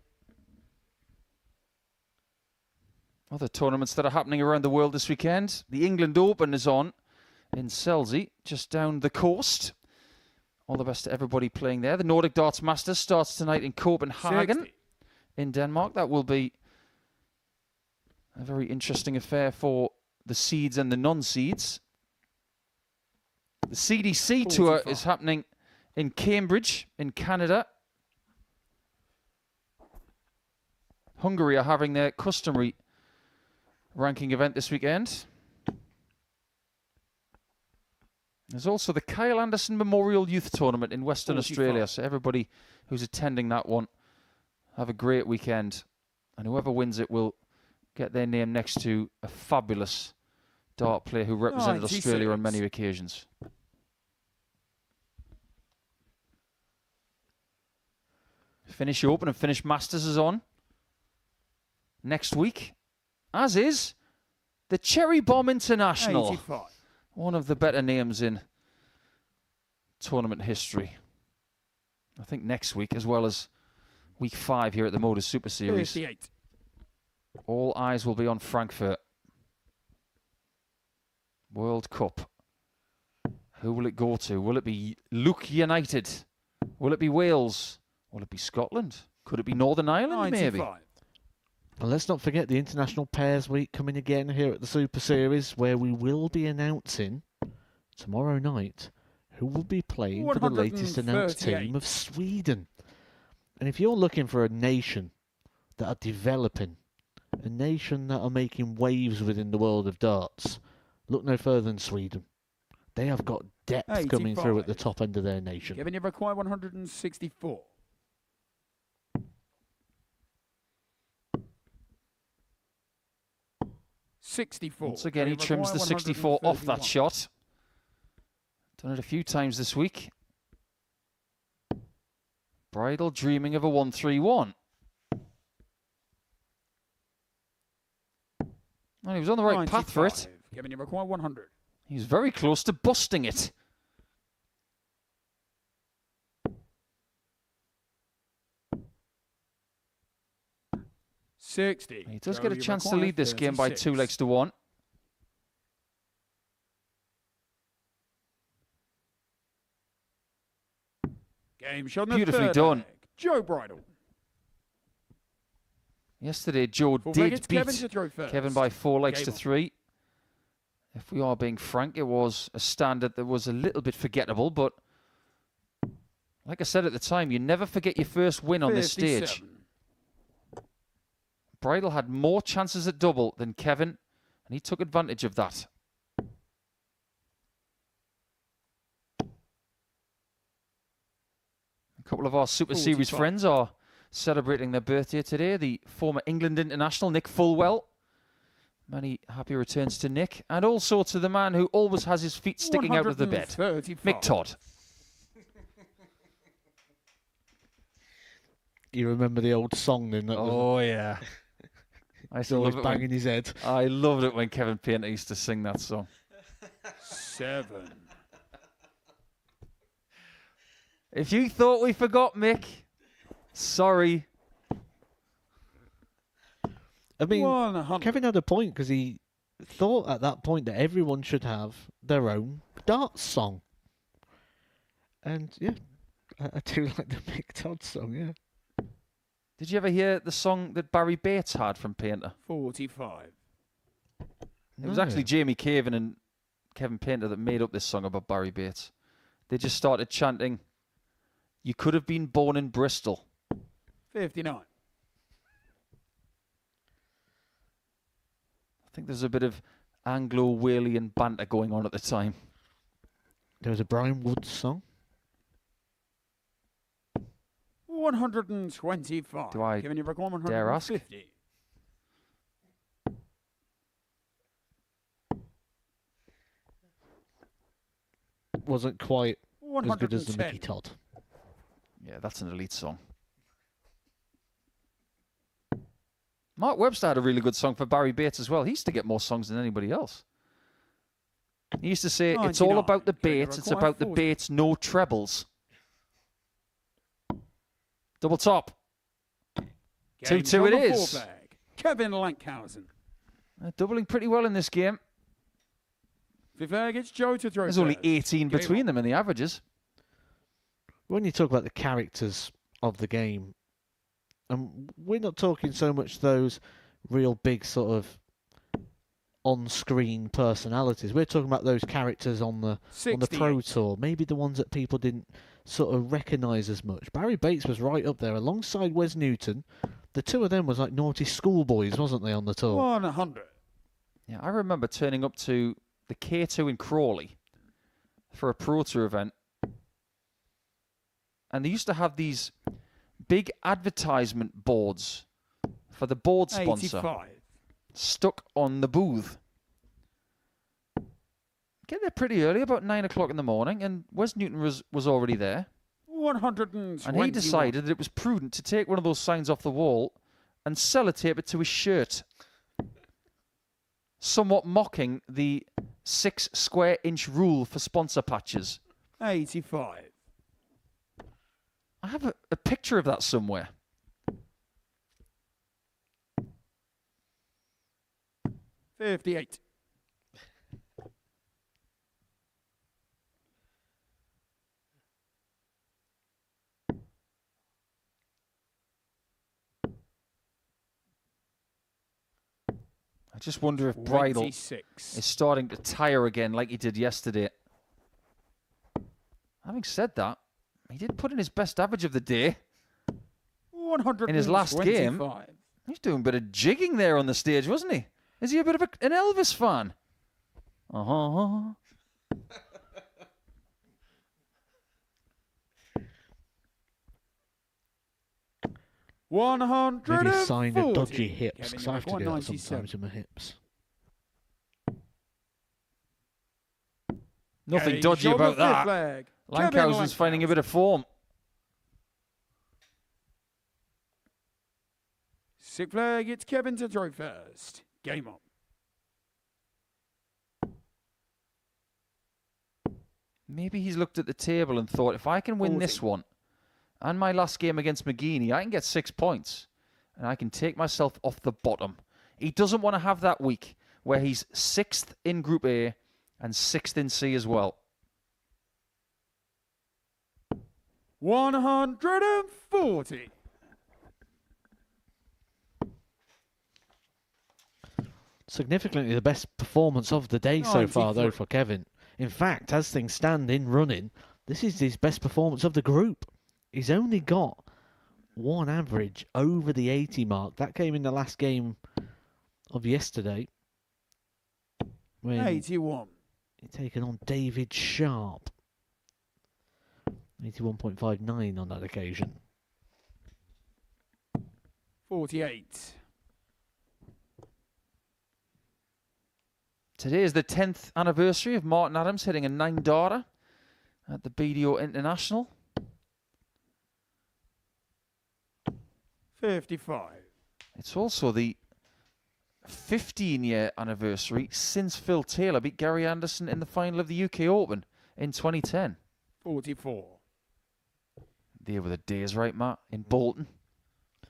Other tournaments that are happening around the world this weekend. The England Open is on in Selsey, just down the coast. All the best to everybody playing there. The Nordic Darts Masters starts tonight in Copenhagen 60. in Denmark. That will be a very interesting affair for the seeds and the non-seeds. The CDC Tour 45. is happening in Cambridge, in Canada. Hungary are having their customary ranking event this weekend. There's also the Kyle Anderson Memorial Youth Tournament in Western 45. Australia. So everybody who's attending that one, have a great weekend. And whoever wins it will get their name next to a fabulous dart player who represented 96. Australia on many occasions. Finnish Open and Finnish Masters is on next week, as is the Cherry Bomb International. 85. One of the better names in tournament history. I think next week, as well as week 5 here at the Motor Super Series. 58. All eyes will be on Frankfurt. World Cup. Who will it go to? Will it be Luke United? Will it be Wales? Will it be Scotland? Could it be Northern Ireland, 95. maybe? And let's not forget the International Pairs Week coming again here at the Super Series, where we will be announcing tomorrow night who will be playing for the latest announced 138. team of Sweden. And if you're looking for a nation that are developing, a nation that are making waves within the world of darts, look no further than Sweden. They have got depth coming through at the 85. top end of their nation. Kevin, you require 164. Once again, he trims the 64 off that shot. Done it a few times this week. Bridle dreaming of a 131. Well, he was on the right path for it. Kevin, you require 100. He was very close to busting it. He does get a chance to lead this game by 2 legs to 1. Game shot in the Beautifully third done. leg. Joe Bridle. Yesterday, Joe Full did leg, it's beat Kevin to throw first. Kevin by 4 legs Game to on. 3. If we are being frank, it was a standard that was a little bit forgettable, but like I said at the time, you never forget your first win on this stage. 57. Bridle had more chances at double than Kevin, and he took advantage of that. A couple of our Super Series 45. friends are celebrating their birthday today. The former England international, Nick Fulwell. Many happy returns to Nick, and also to the man who always has his feet sticking out of the bed, 135. Mick Todd. You remember the old song then? That was, Oh, yeah. I he's still always love it when- banging his head. I loved it when Kevin Painter used to sing that song. 7. If you thought we forgot Mick, sorry. I mean, 100. Kevin had a point because he thought at that point that everyone should have their own darts song. And yeah, I do like the Mick Todd song, yeah. Did you ever hear the song that Barry Bates had from Painter? 45. It was actually Jamie Caven and Kevin Painter that made up this song about Barry Bates. They just started chanting, "You could have been born in Bristol." 59. I think there's a bit of Anglo-Walian banter going on at the time. There was a Brian Woods song. 125. Do I Kevin, you require dare ask? 150. Wasn't quite as good as the 110. Mickey Todd. Yeah, that's an elite song. Mark Webster had a really good song for Barry Bates as well. He used to get more songs than anybody else. He used to say, "It's all 99. about the Kevin, you Bates, it's require about the 40. Bates, no trebles." Double top. Game 2-2 it number is. 4 bag. Kevin Lankhausen. Doubling pretty well in this game. Fifth leg, it's Joe to throw There's only first. 18 Game between on. them in the averages. When you talk about the characters of the game, and we're not talking so much those real big sort of on-screen personalities. We're talking about those characters on the 68. Pro Tour, maybe the ones that people didn't sort of recognise as much. Barry Bates was right up there alongside Wes Newton. The two of them was like naughty schoolboys, wasn't they, on the tour? 100. Yeah, I remember turning up to the K2 in Crawley for a Pro Tour event. And they used to have these big advertisement boards for the board sponsor 85. stuck on the booth. Get there pretty early, about 9 o'clock in the morning, and Wes Newton was already there. 121. And he decided that it was prudent to take one of those signs off the wall and sellotape it to his shirt, somewhat mocking the 6 square inch rule for sponsor patches. 85. I have a picture of that somewhere. 58. I just wonder if Bridle 26. is starting to tire again like he did yesterday. Having said that, he did put in his best average of the day. 125. In his last game. He's doing a bit of jigging there on the stage, wasn't he? Is he a bit of an Elvis fan? Uh-huh. Maybe a sign of 140. dodgy hips, Kevin, because I have to do that 197. sometimes in my hips. Nothing Okay, dodgy shoulder about that. flag. Kevin Lankhausen's finding a bit of form. 6 flag, it's Kevin to throw first. Game on. Maybe he's looked at the table and thought, if I can win this 40. one and my last game against McGeeney, I can get 6 points and I can take myself off the bottom. He doesn't want to have that week where he's 6th in Group A and 6th in C as well. 140. Significantly the best performance of the day so far, though, 93. for Kevin. In fact, as things stand in running, this is his best performance of the group. He's only got one average over the 80 mark. That came in the last game of yesterday, when 81. he'd taken on David Sharp. 81.59 on that occasion. 48. Today is the 10th anniversary of Martin Adams hitting a 9-darter at the BDO International. 55. It's also the 15-year anniversary since Phil Taylor beat Gary Anderson in the final of the UK Open in 2010. 44. They were the days, right, Matt? In Bolton.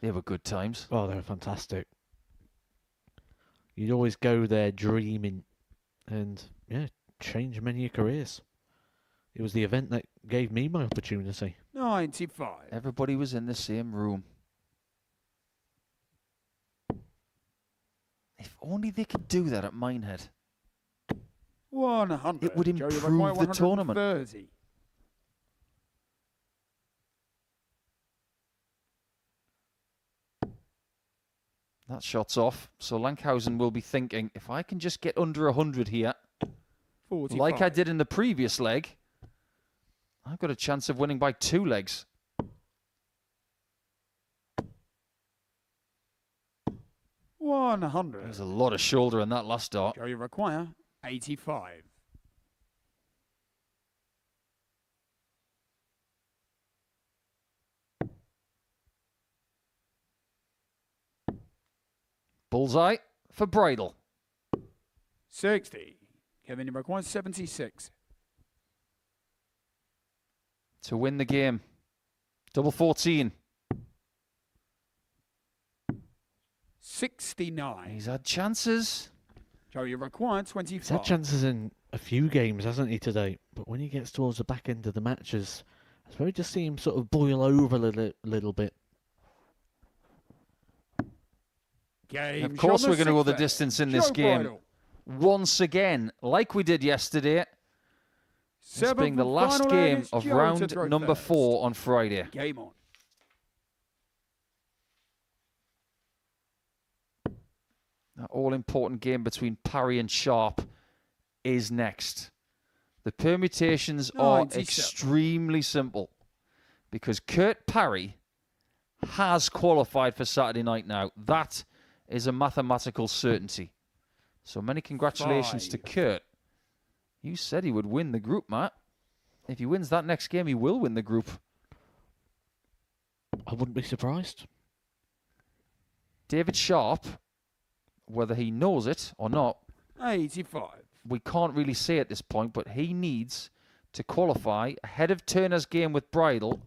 They were good times. Oh, they were fantastic. You'd always go there dreaming and, yeah, change many careers. It was the event that gave me my opportunity. 95. Everybody was in the same room. If only they could do that at Minehead. 100. It would Joey improve McCoy, the tournament. 130. That shot's off. So Lankhausen will be thinking, if I can just get under 100 here, 45. like I did in the previous leg, I've got a chance of winning by 2 legs. There's a lot of shoulder in that last dart. Joey require 85. Bullseye for Bridle. 60. Kevin requires 76. To win the game. Double 14. 69. He's had chances. Joey required 25. He's had chances in a few games, hasn't he, today? But when he gets towards the back end of the matches, I suppose we just see him sort of boil over a little bit. Game. Of course Shot we're going to go the six. distance in this Joe game. Bridle. Once again, like we did yesterday. This Seventh being the and last final game leg is of Joe to round throw number first. 4 on Friday. Game on. That all-important game between Parry and Sharp is next. The permutations are 97. extremely simple because Kurt Parry has qualified for Saturday night now. That is a mathematical certainty. So many congratulations to 5. Kurt. You said he would win the group, Matt. If he wins that next game, he will win the group. I wouldn't be surprised. David Sharp, whether he knows it or not, 85. we can't really say at this point, but he needs to qualify ahead of Turner's game with Bridle.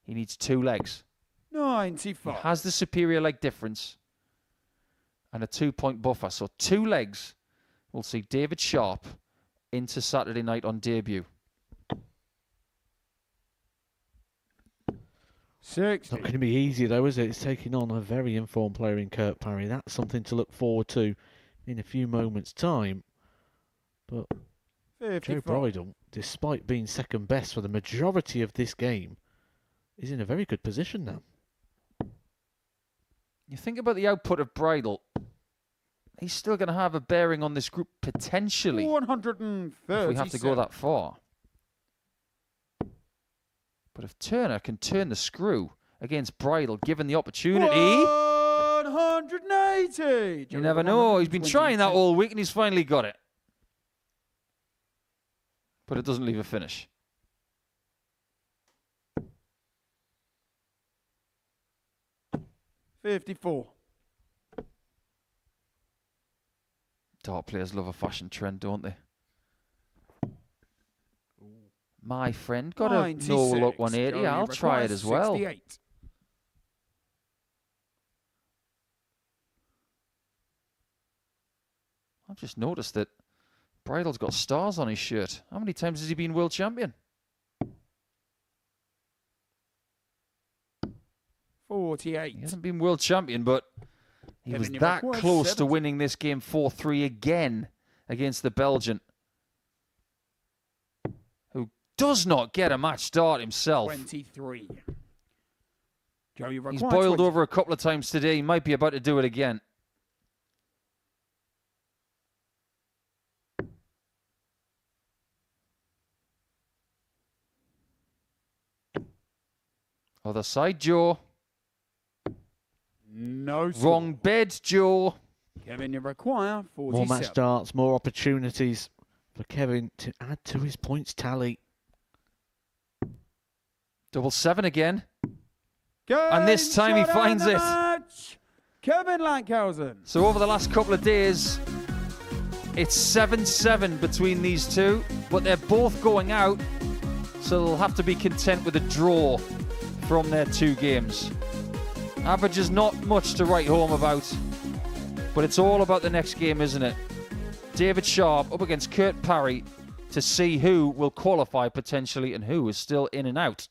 He needs 2 legs. 95. He has the superior leg difference and a 2-point buffer. So 2 legs will see David Sharp into Saturday night on debut. 60. It's not going to be easy, though, is it? It's taking on a very informed player in Kurt Parry. That's something to look forward to in a few moments' time. But 55. Joe Bridle, despite being second best for the majority of this game, is in a very good position now. You think about the output of Bridle, he's still going to have a bearing on this group potentially 137. if we have to go that far. But if Turner can turn the screw against Bridle, given the opportunity, 180. you never know. He's been trying that all week and he's finally got it. But it doesn't leave a finish. $54. Dart players love a fashion trend, don't they? My friend got a no look 180. Joey I'll try it requires as well. 68. I've just noticed that Bridle's got stars on his shirt. How many times has he been world champion? 48. He hasn't been world champion, but he Kevin, was you that require close to 70. winning this game 4-3 again against the Belgian, who does not get a match start himself. 23. Joey He's requires boiled 20. over a couple of times today. He might be about to do it again. Other side, Joe. No score. Wrong bed, Joe. Kevin, you require 47. More match starts, more opportunities for Kevin to add to his points tally. Double 7 again. Game And this time he shut out finds the it. match. Kevin Lankhausen. So over the last couple of days, it's 7-7 between these two, but they're both going out, so they'll have to be content with a draw from their 2 games. Average is not much to write home about, but it's all about the next game, isn't it? David Sharp up against Kurt Parry to see who will qualify potentially and who is still in and out.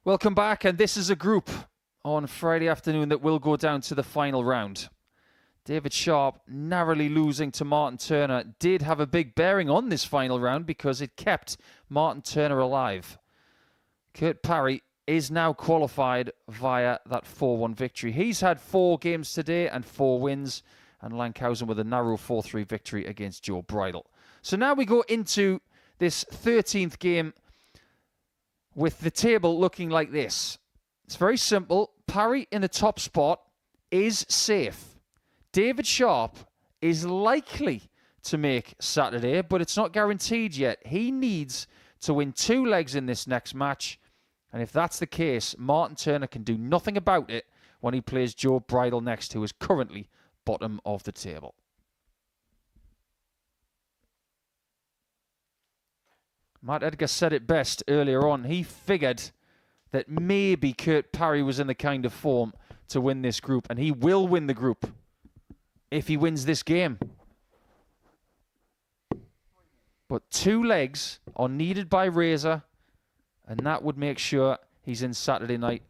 Welcome back, and this is a group on Friday afternoon that will go down to the final round. David Sharp narrowly losing to Martin Turner did have a big bearing on this final round because it kept Martin Turner alive. Kurt Parry is now qualified via that 4-1 victory. He's had 4 games today and 4 wins, and Lankhausen with a narrow 4-3 victory against Joe Bridle. So now we go into this 13th game with the table looking like this. It's very simple. Parry in the top spot is safe. David Sharp is likely to make Saturday, but it's not guaranteed yet. He needs to win 2 legs in this next match. And if that's the case, Martin Turner can do nothing about it when he plays Joe Bridle next, who is currently bottom of the table. Matt Edgar said it best earlier on. He figured that maybe Kurt Parry was in the kind of form to win this group, and he will win the group if he wins this game. But 2 legs are needed by Razor, and that would make sure he's in Saturday night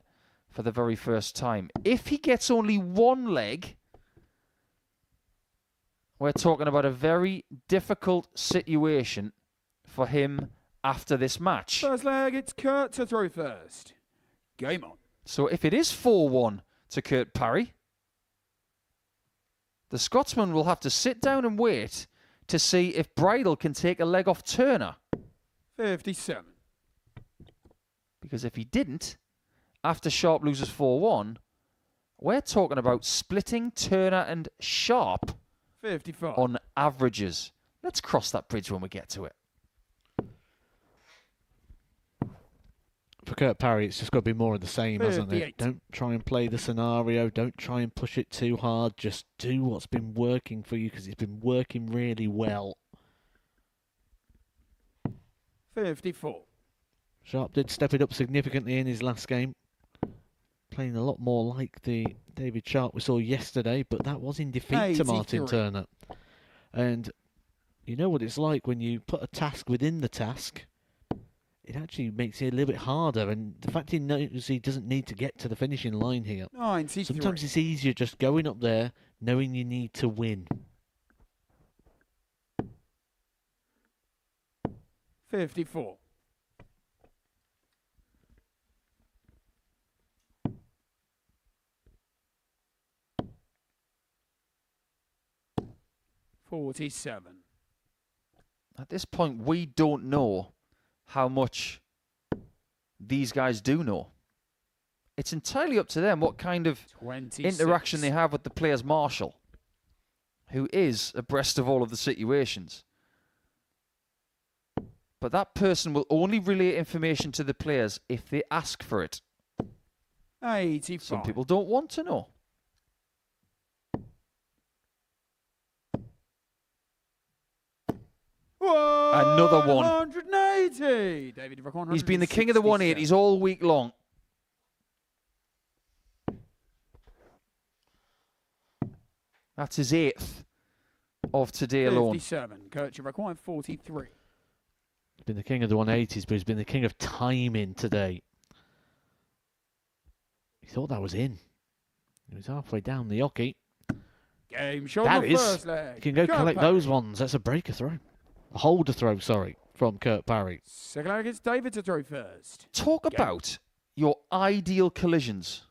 for the very first time. If he gets only 1 leg, we're talking about a very difficult situation for him after this match. First leg, it's Kurt to throw first. Game on. So if it is 4-1 to Kurt Parry, the Scotsman will have to sit down and wait to see if Bridle can take a leg off Turner. 57. Because if he didn't, after Sharp loses 4-1, we're talking about splitting Turner and Sharp 55. on averages. Let's cross that bridge when we get to it. For Kurt Parry, it's just got to be more of the same, hasn't it? 58. Don't try and play the scenario. Don't try and push it too hard. Just do what's been working for you because it's been working really well. 54. Sharp did step it up significantly in his last game. Playing a lot more like the David Sharp we saw yesterday, but that was in defeat to Martin 83. Turner. And you know what it's like when you put a task within the task. It actually makes it a little bit harder, and the fact he knows he doesn't need to get to the finishing line here. 93. Sometimes it's easier just going up there, knowing you need to win. 54. $47. At this point, we don't know how much these guys do know. It's entirely up to them what kind of 26. interaction they have with the player's marshal, who is abreast of all of the situations. But that person will only relay information to the players if they ask for it. 85. Some people don't want to know. Another one. 180. David Rick, He's been the king of the 180s all week long. That's his 8th of today alone. 57. Kurt Rick, 43. He's been the king of the 180s, but he's been the king of timing today. He thought that was in. He was halfway down the hockey. Game shot That the is. first leg. You can go Kurt collect Parry. those ones. That's a breaker throw. A holder throw, sorry, from Kurt Parry. Second leg, it's David to throw first. Talk about your ideal collisions.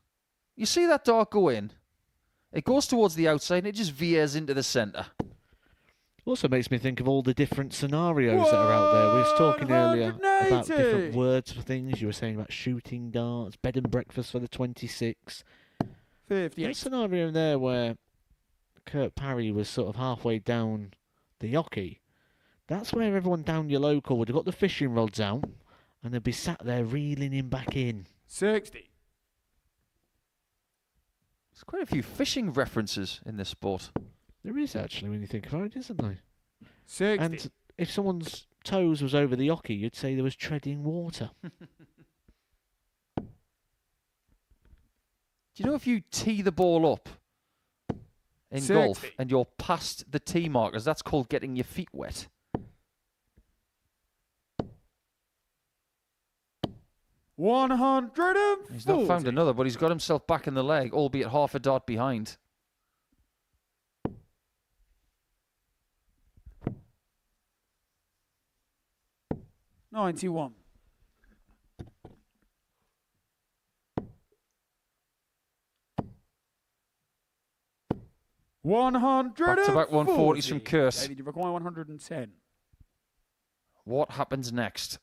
You see that dart go in? It goes towards the outside and it just veers into the centre. Also makes me think of all the different scenarios that are out there. We were talking earlier about 180. different words for things. You were saying about shooting darts, bed and breakfast for the 26. There's 58. a scenario in there where Kurt Parry was sort of halfway down the hockey. That's where everyone down your local would have got the fishing rods out and they'd be sat there reeling him back in. 60. There's quite a few fishing references in this sport. There is actually, when you think about it, isn't there? 60. And if someone's toes was over the hockey, you'd say there was treading water. Do you know if you tee the ball up in 60. golf and you're past the tee markers, that's called getting your feet wet. 140. He's not found another, but he's got himself back in the leg, albeit half a dart behind. $91. Back-to-back 140s from Kurt. David, you require 110. What happens next?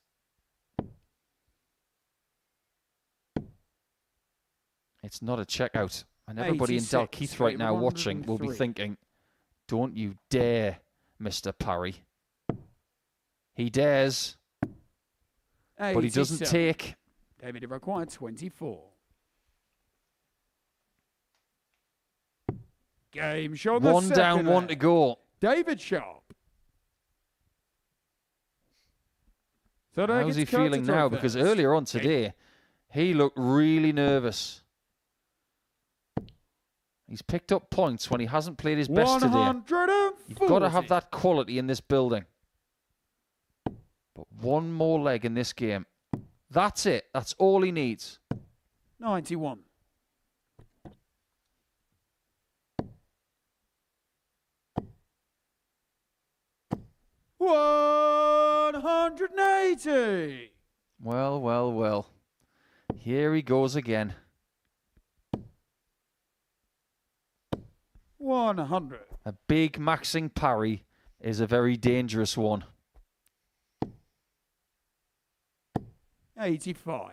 It's not a checkout. And everybody in 86, Dalkeith right now watching will be 103. thinking, don't you dare, Mr. Parry. He dares, but he doesn't 87. take. David, you require 24. Game show. One down, one to go. David Sharp. So How's he feeling now? Because earlier on today, he looked really nervous. He's picked up points when he hasn't played his best today. You've got to have that quality in this building. But one more leg in this game. That's it. That's all he needs. 91. $180. Well, well, well. Here he goes again. 100. A big maxing parry is a very dangerous one. 85.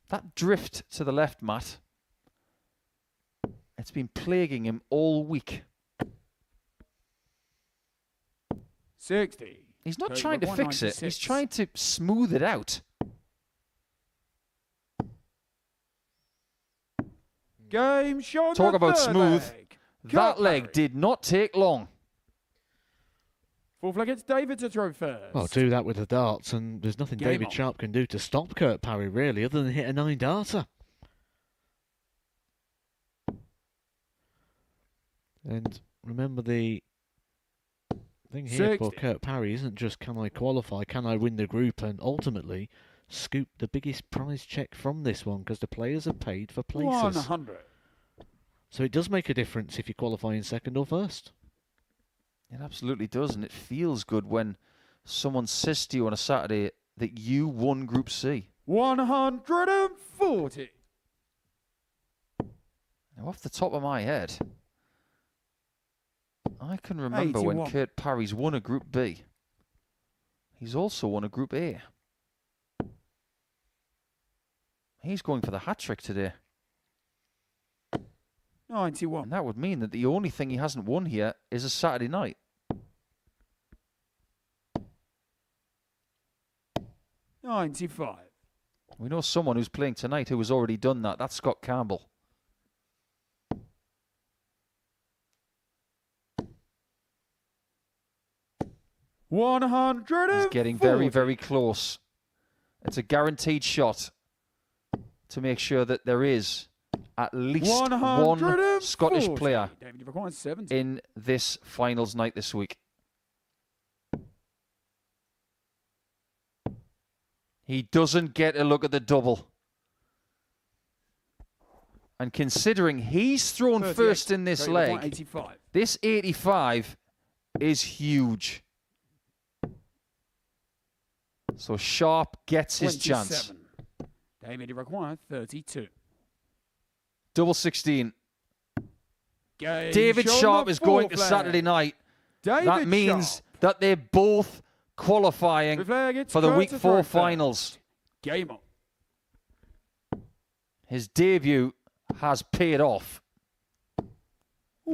That drift to the left, Matt, it's been plaguing him all week. 60. He's not David, trying to fix it. 196. He's trying to smooth it out. Game show. Talk about third smooth. leg. That Kurt leg Parry. did not take long. Fourth leg, it's David to throw first. Well, do that with the darts, and there's nothing Game David on. Sharp can do to stop Kurt Parry, really, other than hit a 9-darter. And remember, the thing here for 60. Kurt Parry isn't just can I qualify, can I win the group, and ultimately scoop the biggest prize check from this one, because the players are paid for places. 100. So it does make a difference if you qualify in second or first. It absolutely does, and it feels good when someone says to you on a Saturday that you won Group C. 140. Now, off the top of my head, I can remember when 81. Kurt Parry's won a Group B. He's also won a Group A. He's going for the hat-trick today. 91. And that would mean that the only thing he hasn't won here is a Saturday night. $95. We know someone who's playing tonight who has already done that. That's Scott Campbell. He's getting very, very close. It's a guaranteed shot to make sure that there is at least one Scottish player David, you've required 70. in this finals night this week. He doesn't get a look at the double. And considering he's thrown 38. first in this David, you've required leg, 85. this 85 is huge. So Sharp gets his chance. 27. David, you require 32. Double 16. Game David show Sharp the is going to fourth Saturday leg. night. David That means Sharp. that they're both qualifying Fifth leg, it's for the Kurt Week to 4 throw finals. first. Game on. His debut has paid off. And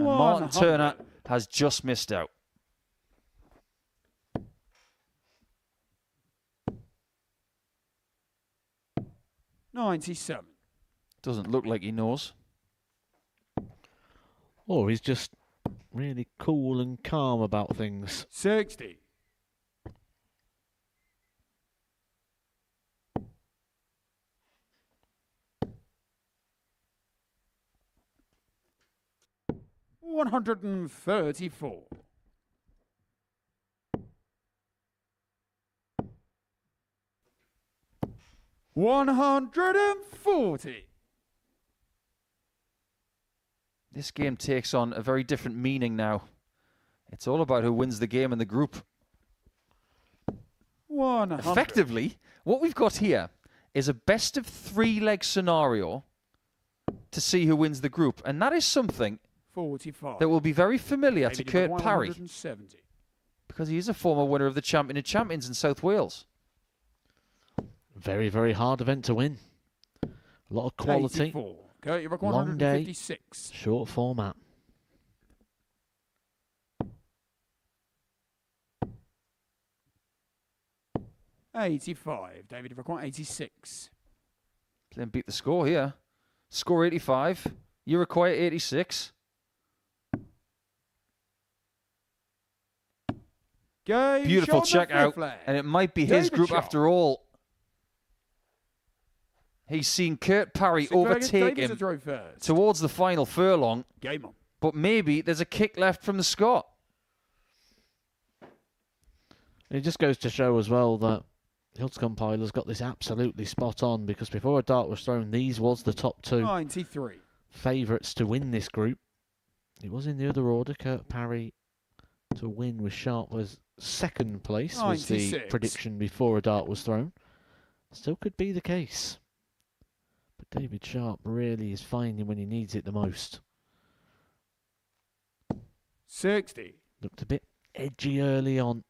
Martin 100. Turner has just missed out. $97. Doesn't look like he knows. Or he's just really cool and calm about things. 60. $134. 140. This game takes on a very different meaning now. It's all about who wins the game in the group. 100. Effectively, what we've got here is a best of 3-leg scenario to see who wins the group. And that is something 45. that will be very familiar to David Kurt Devlin, Parry, 170. because he is a former winner of the Champion of Champions in South Wales. Very, very hard event to win. A lot of quality. 84. Kurt, you're Long day. 156. Short format. $85. David Devlin, 86. Then beat the score here. Score 85. Uruguay 86. Game Beautiful shot on the check out. fifth leg. And it might be his David group Shaw. after all. He's seen Kurt Parry Six leg against overtake David to him throw first. towards the final furlong. Game on. But maybe there's a kick left from the Scot. It just goes to show as well that Hills Compiler's got this absolutely spot on, because before a dart was thrown, these was the top two 93. favourites to win this group. It was in the other order. Kurt Parry to win with Sharp was second place, was the 96. prediction before a dart was thrown. Still could be the case. But David Sharp really is finding when he needs it the most. 60. Looked a bit edgy early on,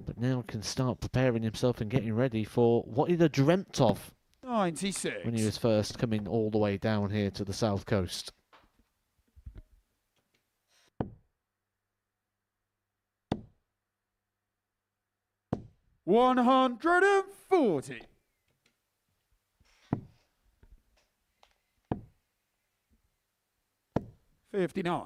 but now can start preparing himself and getting ready for what he'd have dreamt of 96. when he was first coming all the way down here to the south coast. $140. $59.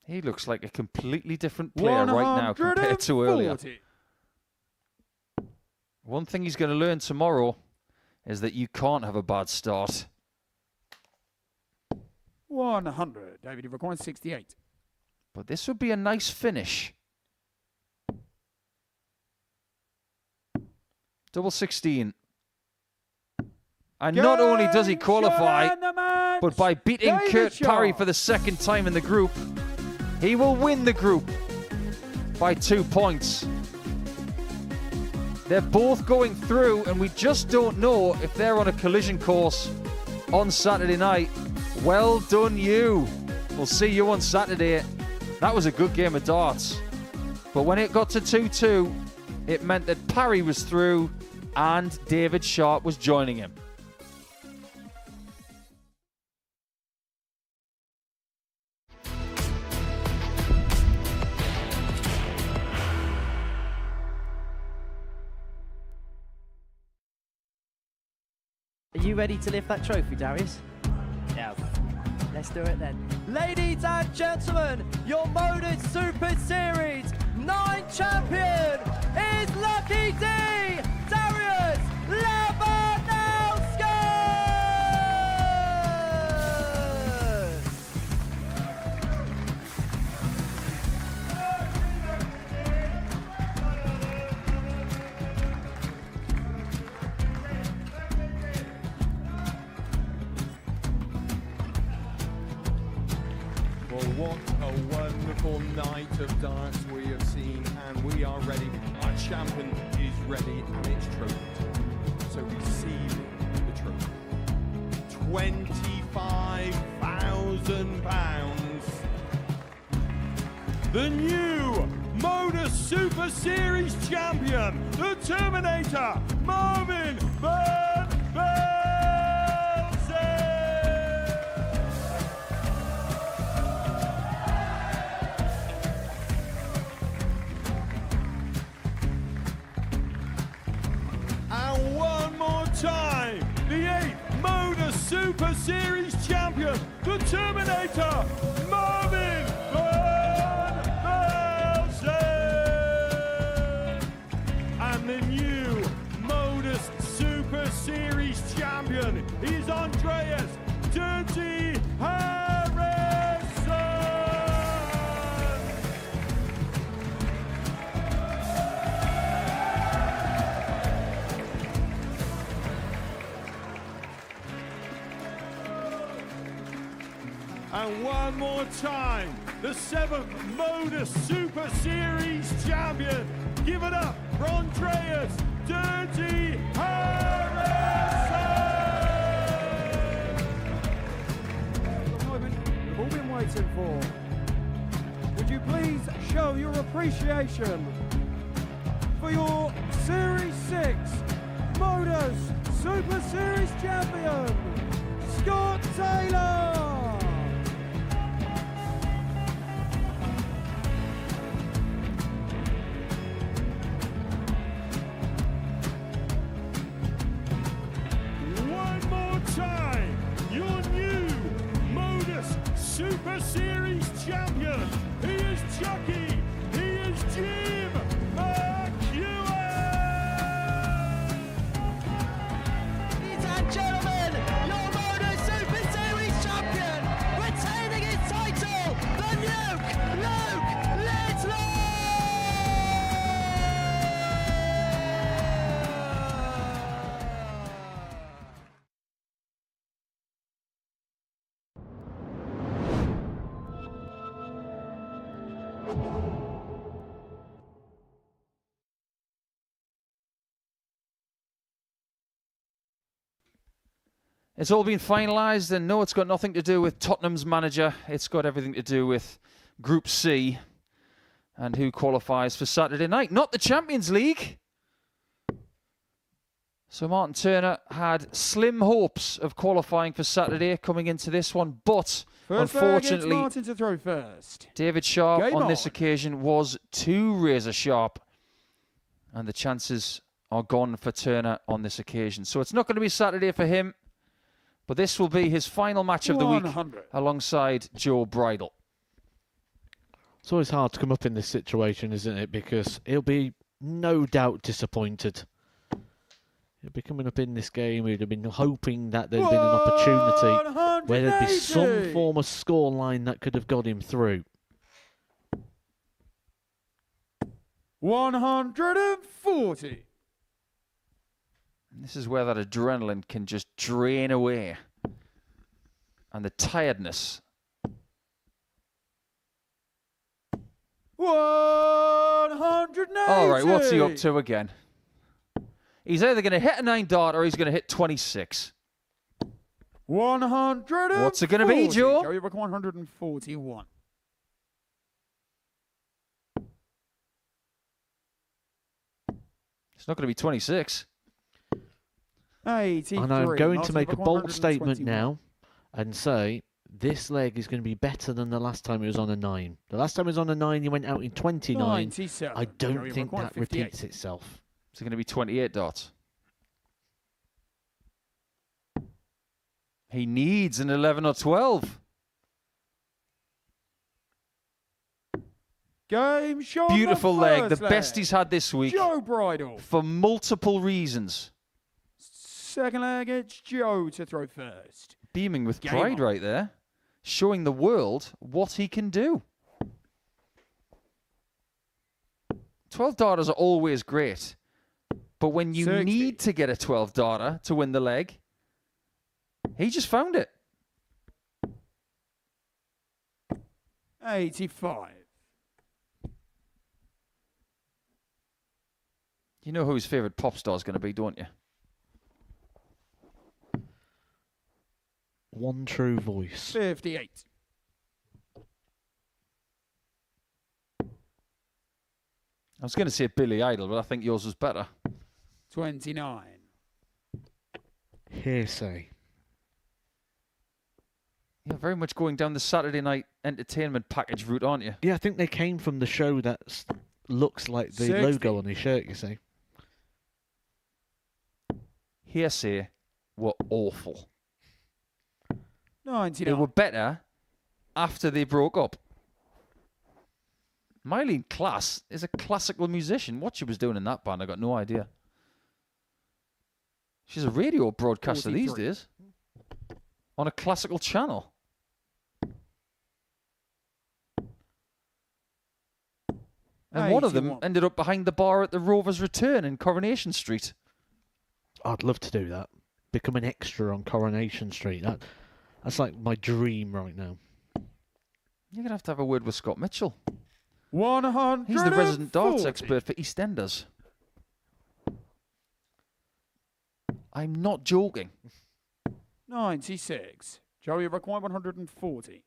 He looks like a completely different player right now compared to earlier. 140. One thing he's going to learn tomorrow is that you can't have a bad start. 100. David Devlin, 68. But this would be a nice finish. Double 16. And not only does he Game, qualify, shot, and the match. but by beating David Kurt Parry Shaw. for the second time in the group, he will win the group by 2 points. They're both going through, and we just don't know if they're on a collision course on Saturday night. Well done, you. We'll see you on Saturday. That was a good game of darts. But when it got to 2-2, it meant that Parry was through and David Sharp was joining him. Are you ready to lift that trophy, Darius? Yes. Let's do it then. Ladies and gentlemen, your Modus Super Series 9 champion is Lucky D, Darius Lewandowski! Well, what a wonderful night of darts we have seen, and we are ready. Our champion is ready, and it's trophy time. So receive the trophy. £25,000. The new Modus Super Series champion, the Terminator, Marvin Van Velzen. And one more time, the 8th Modus Super Series champion, the Terminator, Marvin Van Velzen. And the new Modus Super Series champion is Andreas Dirty Harrison. And one more time, the 7th Modus Super Series champion. Give it up for Andreas Dirty Harrison! The moment we've all been waiting for. Would you please show your appreciation for your Series 6 Modus Super Series champion, Scott Taylor! One more time, your new Modus Super Series champion. He is Chucky. He is Jim McEwen. Ladies and gentlemen, your Modus Super Series champion, retaining his title, the Nuke, Luke Littler! It's all been finalised, and no, it's got nothing to do with Tottenham's manager. It's got everything to do with Group C and who qualifies for Saturday night. Not the Champions League. So Martin Turner had slim hopes of qualifying for Saturday coming into this one, but First leg, it's unfortunately, Martin to throw first. David Sharp Game on this on. occasion was too razor sharp, and the chances are gone for Turner on this occasion. So it's not going to be Saturday for him, but this will be his final match of the week 100. alongside Joe Bridle. It's always hard to come up in this situation, isn't it? Because he'll be no doubt disappointed. He'll be coming up in this game. He'd have been hoping that there'd been an opportunity where there'd be some 180. form of scoreline that could have got him through. 140. And this is where that adrenaline can just drain away, and the tiredness. 180. All right, what's he up to again? He's either going to hit a 9-dart or he's going to hit 26. 140. What's it gonna be, Joe? Joey Rook 141. It's not going to be 26. 83. And I'm going to Martin make a Rook bold statement 121. now and say this leg is going to be better than the last time it was on a 9. The last time it was on a 9, he went out in 29. 97. I don't Joey think Rook that 158. repeats itself. It's going to be 28 darts. He needs an 11 or 12. Game shot. Beautiful leg, the best he's had this week Joe Bridle. for multiple reasons. Second leg, it's Joe to throw first. Beaming with Game pride on. right there, showing the world what he can do. 12 darters are always great, but when you 60. need to get a 12 darter to win the leg, he just found it. 85. You know who his favourite pop star is going to be, don't you? One true voice. 58. I was going to say Billy Idol, but I think yours was better. 29. Hearsay. You're very much going down the Saturday night entertainment package route, aren't you? Yeah, I think they came from the show that looks like the 60. logo on his shirt, you see. Hearsay were awful. 99. They were better after they broke up. Mylene Klass is a classical musician. What she was doing in that band, I got no idea. She's a radio broadcaster these 43. days on a classical channel. And one of them 81. ended up behind the bar at the Rover's Return in Coronation Street. I'd love to do that. Become an extra on Coronation Street. That's like my dream right now. You're going to have a word with Scott Mitchell. 140. He's the resident darts expert for EastEnders. I'm not joking. 96. Joey, you require 140.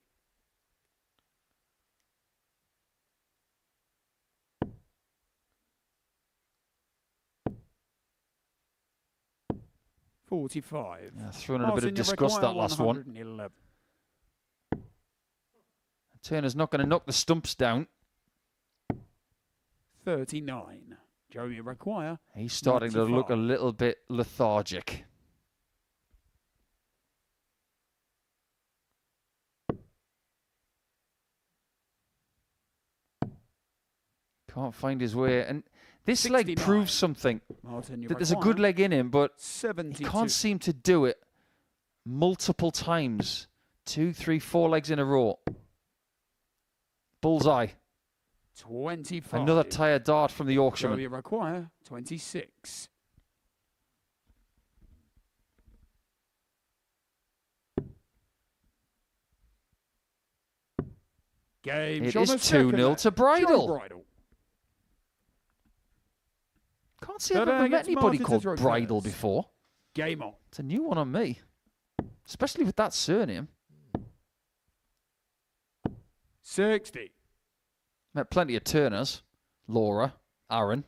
$45. Yeah, throwing in a bit of disgust that last one. 111. Turner's not going to knock the stumps down. 39. Joey, you require. He's starting to look a 95. little bit lethargic. Can't find his way. And this leg 69. proves something. Martin, you That there's a require good leg in him, but he 72. can't seem to do it multiple times. 2, 3, 4 legs in a row. Bullseye. 25. Another tired dart from the Yorkshireman. Joey, you require 26. Game. It John is the second 2-0 leg. to Bridle. Joe Bridle. Can't see I've Third ever leg, met it's anybody Martin called Cicero Bridle first. before. Game on. It's a new one on me. Especially with that surname. 60. Met plenty of Turners. Laura, Aaron,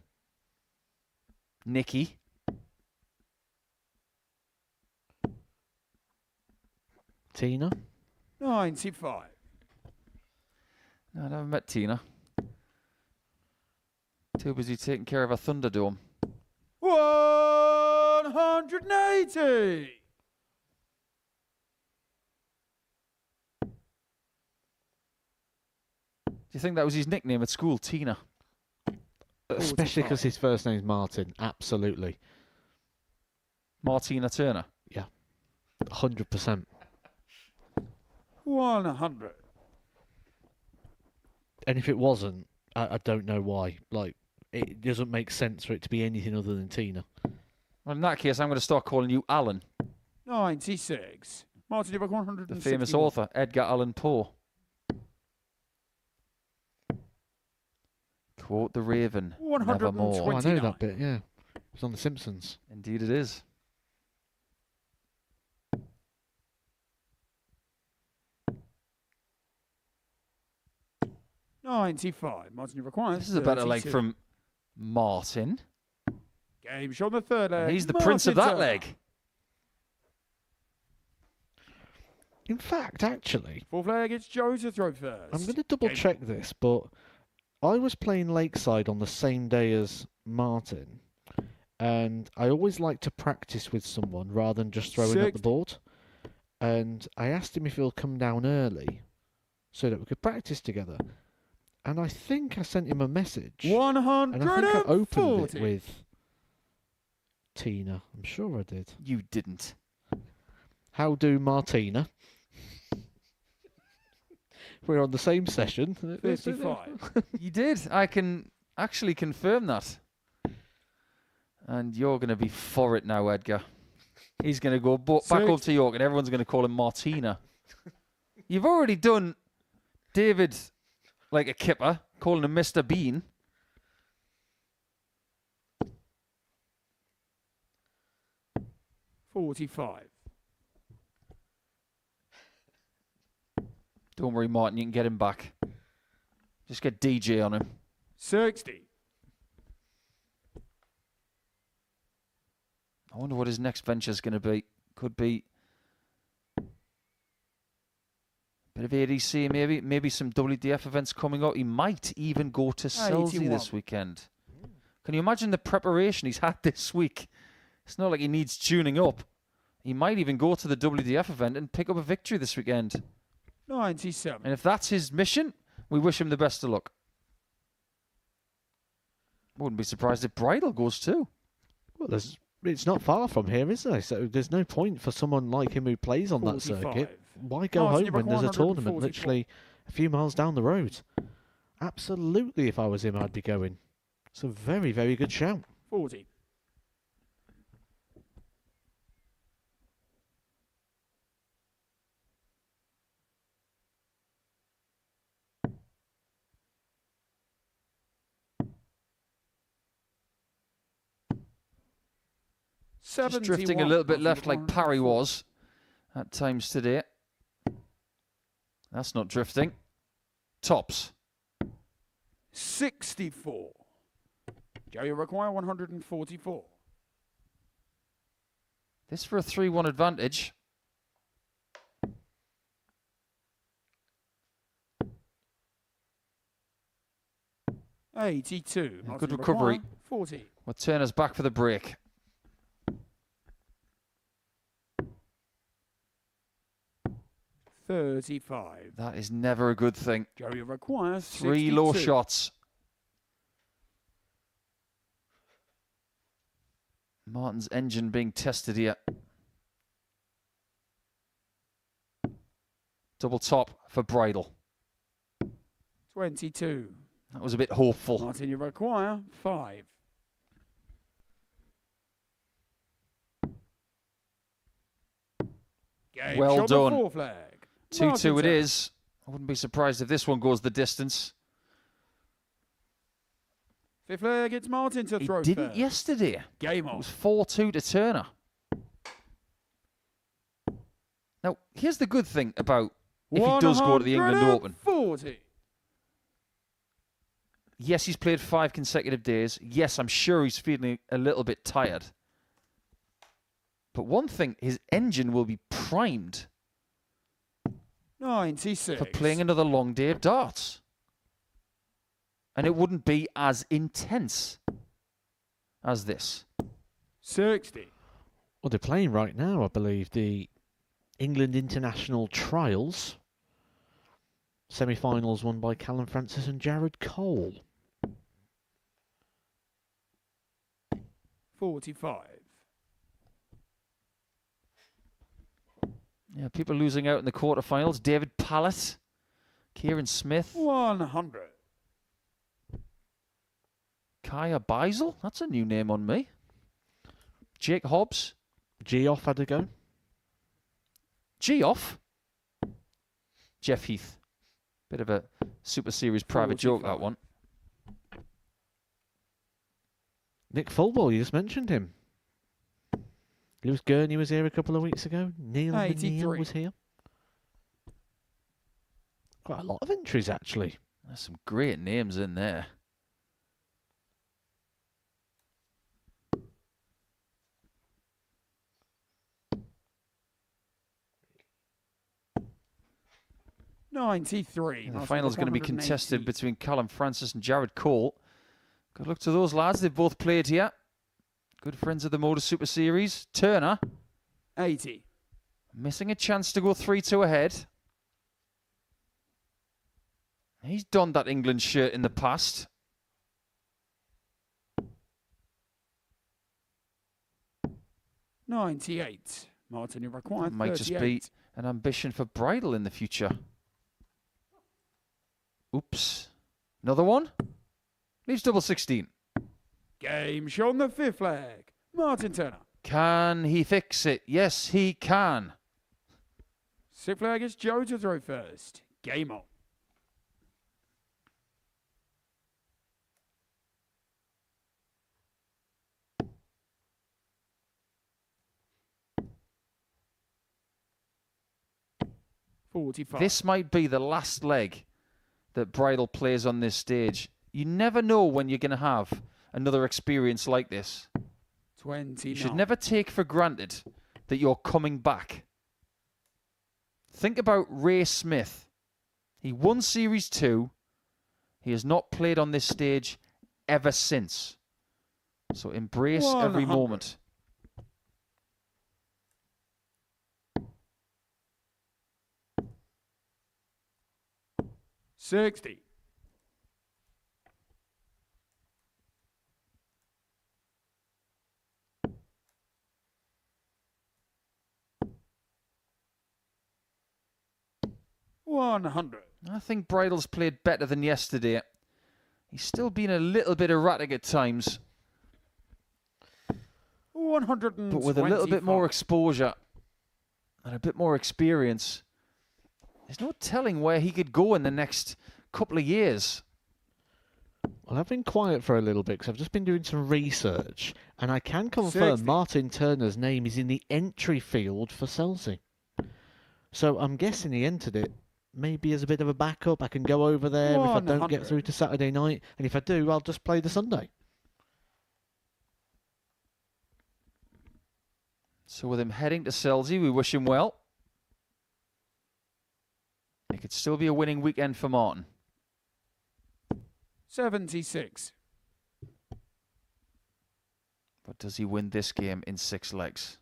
Nikki. Tina. 95. No, I never met Tina. Too busy taking care of a Thunderdome. 180. Do you think that was his nickname at school, Tina? Especially because 45. his first name's Martin. Absolutely. Martina Turner. 100%. 100. And if it wasn't, I don't know why. Like, it doesn't make sense for it to be anything other than Tina. Well, in that case, I'm going to start calling you Alan, 96. Martin, you require 161. the famous author, Edgar Allan Poe. Quote the Raven, 120. nevermore. Oh, I know 29. that bit, yeah. It was on The Simpsons. Indeed it is. $95. Martin, you require. This is a better leg 32. from Martin. Game shot on the third leg. He's the prince of that Martin Turner. leg. In fact, actually, Fourth leg, it's Joe to throw first. I'm going to double check this, but I was playing Lakeside on the same day as Martin, and I always like to practice with someone rather than just throwing at the 60. board. And I asked him if he'll come down early so that we could practice together. And I think I sent him a message. 140. And I think I opened it with Tina. I'm sure I did. You didn't. How do Martina? We're on the same session. 55. You did. I can actually confirm that. And you're going to be for it now, Edgar. He's going to go back up to York and everyone's going to call him Martina. You've already done David like a kipper, calling him Mr. Bean. $45. Don't worry, Martin, you can get him back. Just get DJ on him. 60. I wonder what his next venture's going to be. Could be a bit of ADC, maybe some WDF events coming up. He might even go to Selzy 81. this weekend. Can you imagine the preparation he's had this week? It's not like he needs tuning up. He might even go to the WDF event and pick up a victory this weekend. 97. And if that's his mission, we wish him the best of luck. Wouldn't be surprised if Bridle goes too. Well, it's not far from here, is there? So there's no point for someone like him who plays on that 45. circuit. Why go Martin, home you've when got there's a tournament 144. literally a few miles down the road? Absolutely, if I was him, I'd be going. It's a very, very good shout. 40. Just drifting a little bit left like Parry was at times today. That's not drifting. Tops. 64. Joe, you require 144. This for a 3-1 advantage. $82. Yeah, good recovery. 40. Well, Turner's back for the break. $35. That is never a good thing. Joe, you require 3 low 62. shots. Martin's engine being tested here. Double top for Bridle. 22. That was a bit hopeful. Martin, you require 5. Game Well shot the done. 4 flag. 2-2 it is. I wouldn't be surprised if this one goes the distance. 5th flag, it's Martin to He throw didn't first. yesterday. Game It on. was 4-2 to Turner. Now, here's the good thing about if he does go to the England Open. 140. Yes, he's played 5 consecutive days. Yes, I'm sure he's feeling a little bit tired. But one thing, his engine will be primed 96. for playing another long day of darts. And it wouldn't be as intense as this. 60. Well, they're playing right now, I believe, the England International Trials. Semi-finals won by Callum Francis and Jared Cole. 45. Yeah, people losing out in the quarterfinals. David Pallett, Kieran Smith, 100. Kaya Beisel. That's a new name on me. Jake Hobbs. Geoff had a go. Geoff. Jeff Heath. Bit of a Super Series private joke, that one. Nick Fulball, you just mentioned him. Lewis Gurney was here a couple of weeks ago. Neil Neal 83. was here. Quite a lot of entries, actually. There's some great names in there. $93. The final's going to be contested between Callum Francis and Jared Cole. Good luck to those lads. They've both played here. Good friends of the Motor Super Series. Turner. 80. Missing a chance to go 3-2 ahead. He's donned that England shirt in the past. $98. Martin, you require Might 38. just be an ambition for Bridle in the future. Oops. Another one? Leaves double 16. Game shot on the 5th flag. Martin Turner. Can he fix it? Yes, he can. 6th flag is Joe to throw first. Game on. $45. This might be the last leg that Bridle plays on this stage. You never know when you're going to have another experience like this. 20. You should never take for granted that you're coming back. Think about Ray Smith. He won Series 2. He has not played on this stage ever since. So embrace every 100. moment. $60. $100. I think Bridle's played better than yesterday. He's still been a little bit erratic at times, 125. but with a little bit more exposure and a bit more experience, there's no telling where he could go in the next couple of years. Well, I've been quiet for a little bit because I've just been doing some research, and I can confirm 60. Martin Turner's name is in the entry field for Chelsea. So I'm guessing he entered it maybe as a bit of a backup. I can go over there if I don't get 100. through to Saturday night, and if I do, I'll just play the Sunday. So with him heading to Selzy, we wish him well. It could still be a winning weekend for Martin. 76. But does he win this game in 6 legs?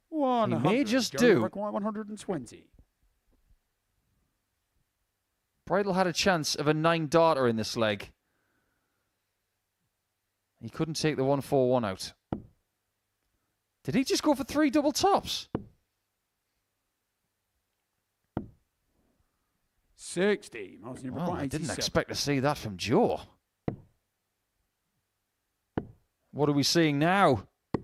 100. may just Joey do. require 120. Bridle had a chance of a 9-darter in this leg. He couldn't take the 1-4-1 out. Did he just go for 3 double tops? 60. Martin, you Well, require I didn't 87. expect to see that from Joe. What are we seeing now? A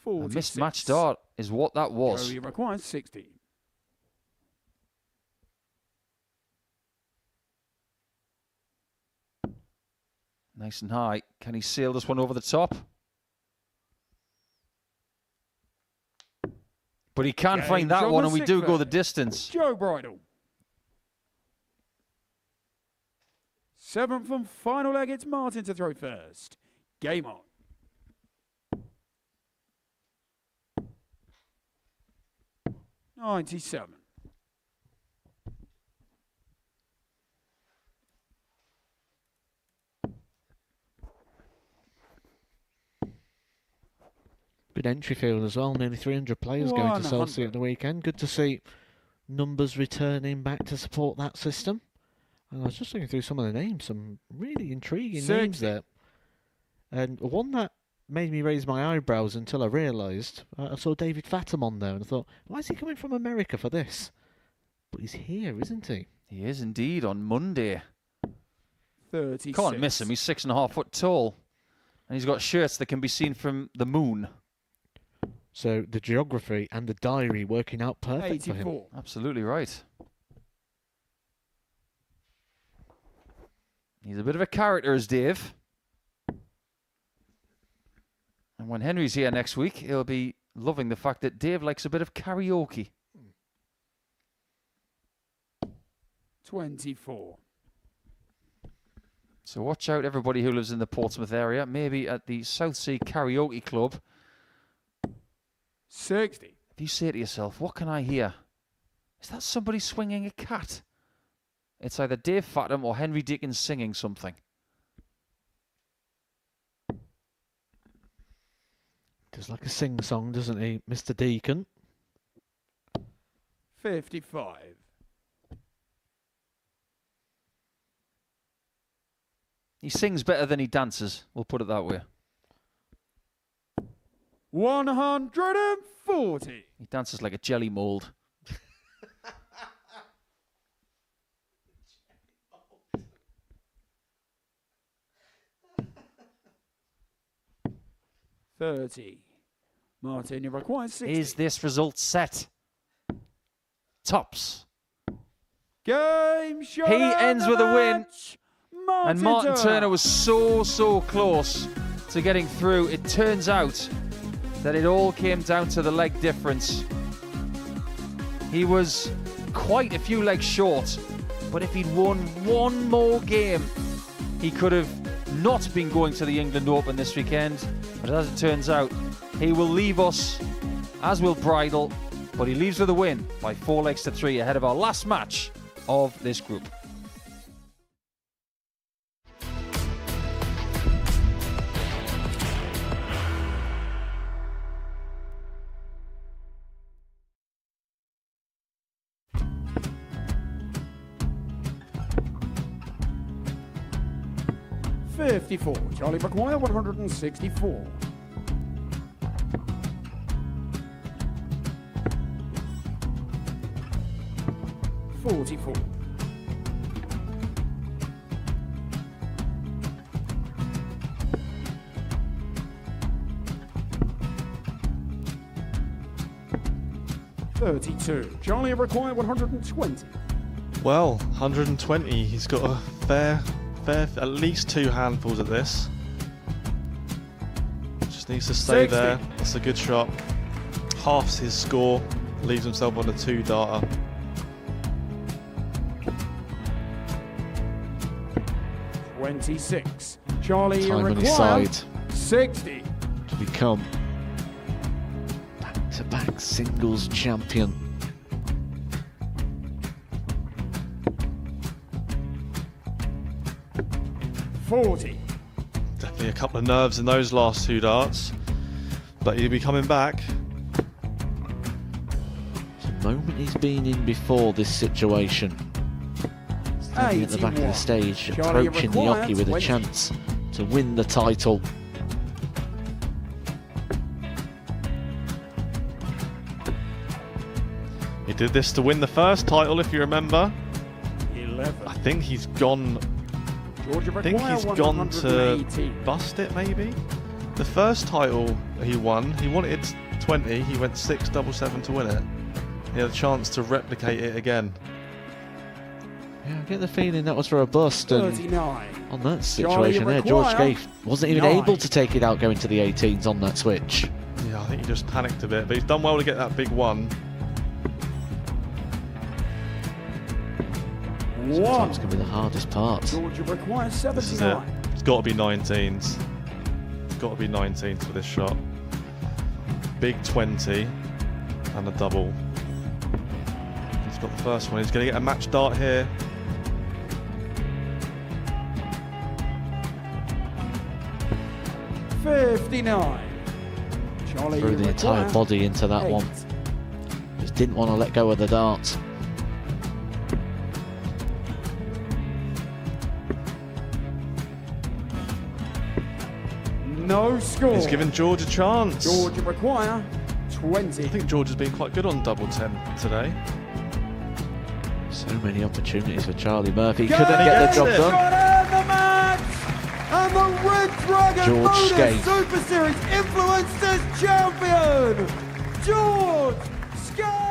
46. mismatched dart is what that was. Joey requires 60. Nice and high. Can he sail this one over the top? But he can Game find that John one, and we do go the Sickford. distance. Joe Bridle. 7th and final leg, it's Martin to throw first. Game on. $97. Good entry field as well. Nearly 300 players going to 100. Chelsea at the weekend. Good to see numbers returning back to support that system. And I was just looking through some of the names, some really intriguing names 60. there. And one that made me raise my eyebrows until I realised, I saw David Fathom on there and I thought, why is he coming from America for this? But he's here, isn't he? He is indeed on Monday. 36. Can't miss him. He's 6.5 foot tall. And he's got shirts that can be seen from the moon. So the geography and the diary working out perfect for him. 84. Absolutely right. He's a bit of a character, is Dave. And when Henry's here next week, he'll be loving the fact that Dave likes a bit of karaoke. 24. So watch out, everybody who lives in the Portsmouth area. Maybe at the Southsea Karaoke Club. 60. If you say to yourself, what can I hear? Is that somebody swinging a cat? It's either Dave Fathom or Henry Dickens singing something. Does like a sing-song, doesn't he, Mr. Deacon? 55. He sings better than he dances, we'll put it that way. 140. He dances like a jelly mold. $30. Martin, you require 60. Is this result set? Tops. Game shot. He and ends the with a win. match. And Martin Turner was so close to getting through. It turns out that it all came down to the leg difference. He was quite a few legs short, but if he'd won one more game, he could have not been going to the England Open this weekend. But as it turns out, he will leave us, as will Bridle, but he leaves with a win by 4 legs to 3 ahead of our last match of this group. $54. Charlie McGuire, 164. $44. $32. Charlie required 120. Well, 120. He's got a fair, at least 2 handfuls at this. Just needs to stay 60. there. That's a good shot. Halves his score. Leaves himself on a 2-darter. $26. Charlie, you Time on his require side 60. to become back-to-back singles champion. $40. Definitely a couple of nerves in those last 2 darts. But he'll be coming back. The moment he's been in before this situation. Standing at the back of the 81. stage, Charlie, approaching the required Yoki with a 20. chance to win the title. He did this to win the first title, if you remember. 11. I think he's gone. Georgia I think require he's gone to 118. bust it, maybe. The first title he won, he wanted 20. He went 6-7-7 to win it. He had a chance to replicate it again. Yeah, I get the feeling that was for a bust, and 39. on that Charlie, situation there, George require Scaife wasn't even 9. able to take it out going to the 18s on that switch. Yeah, I think he just panicked a bit, but he's done well to get that big one. Sometimes can be the hardest part. Georgia requires This is it. 79. It's got to be 19s. It's got to be 19s for this shot. Big 20 and a double. He's got the first one. He's going to get a match dart here. $59. Charlie, Threw you the entire require body into that 8. one. Just didn't want to let go of the dart. No score. He's given George a chance. Georgia require 20. I think George has been quite good on double 10 today. So many opportunities for Charlie Murphy. Go! Couldn't get the job Gets it. done. Got out the match! And the Red Dragon George Motors Scaife. Super Series Influencers Champion, George Scaife!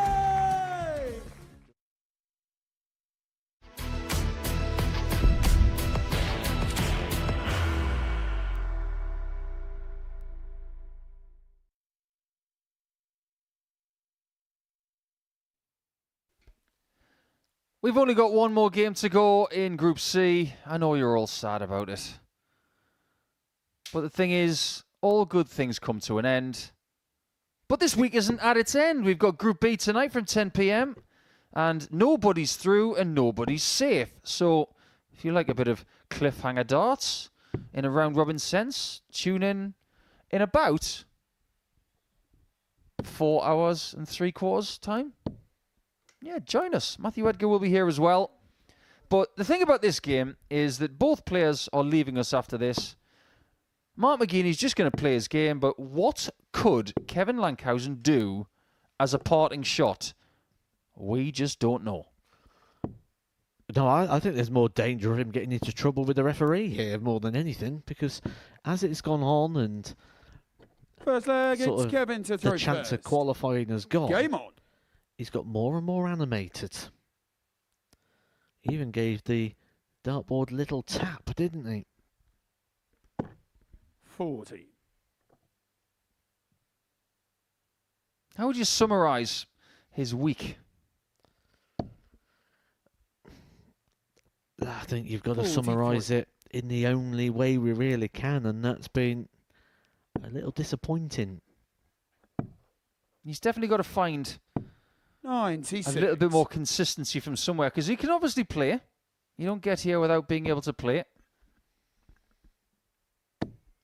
We've only got one more game to go in Group C. I know you're all sad about it. But the thing is, all good things come to an end. But this week isn't at its end. We've got Group B tonight from 10 p.m. And nobody's through and nobody's safe. So if you like a bit of cliffhanger darts in a round-robin sense, tune in about 4 hours and 3/4 time. Yeah, join us. Matthew Edgar will be here as well. But the thing about this game is that both players are leaving us after this. Mark McGeeney's just going to play his game, but what could Kevin Lankhausen do as a parting shot? We just don't know. No, I think there's more danger of him getting into trouble with the referee here more than anything, because as it's gone on and First leg, sort it's of Kevin to the throw chance of first. qualifying has gone, Game on. he's got more and more animated. He even gave the dartboard a little tap, didn't he? 40. How would you summarise his week? I think you've got to 40, summarise it in the only way we really can, and that's been a little disappointing. He's definitely got to find 96. a little bit more consistency from somewhere, because he can obviously play. You don't get here without being able to play.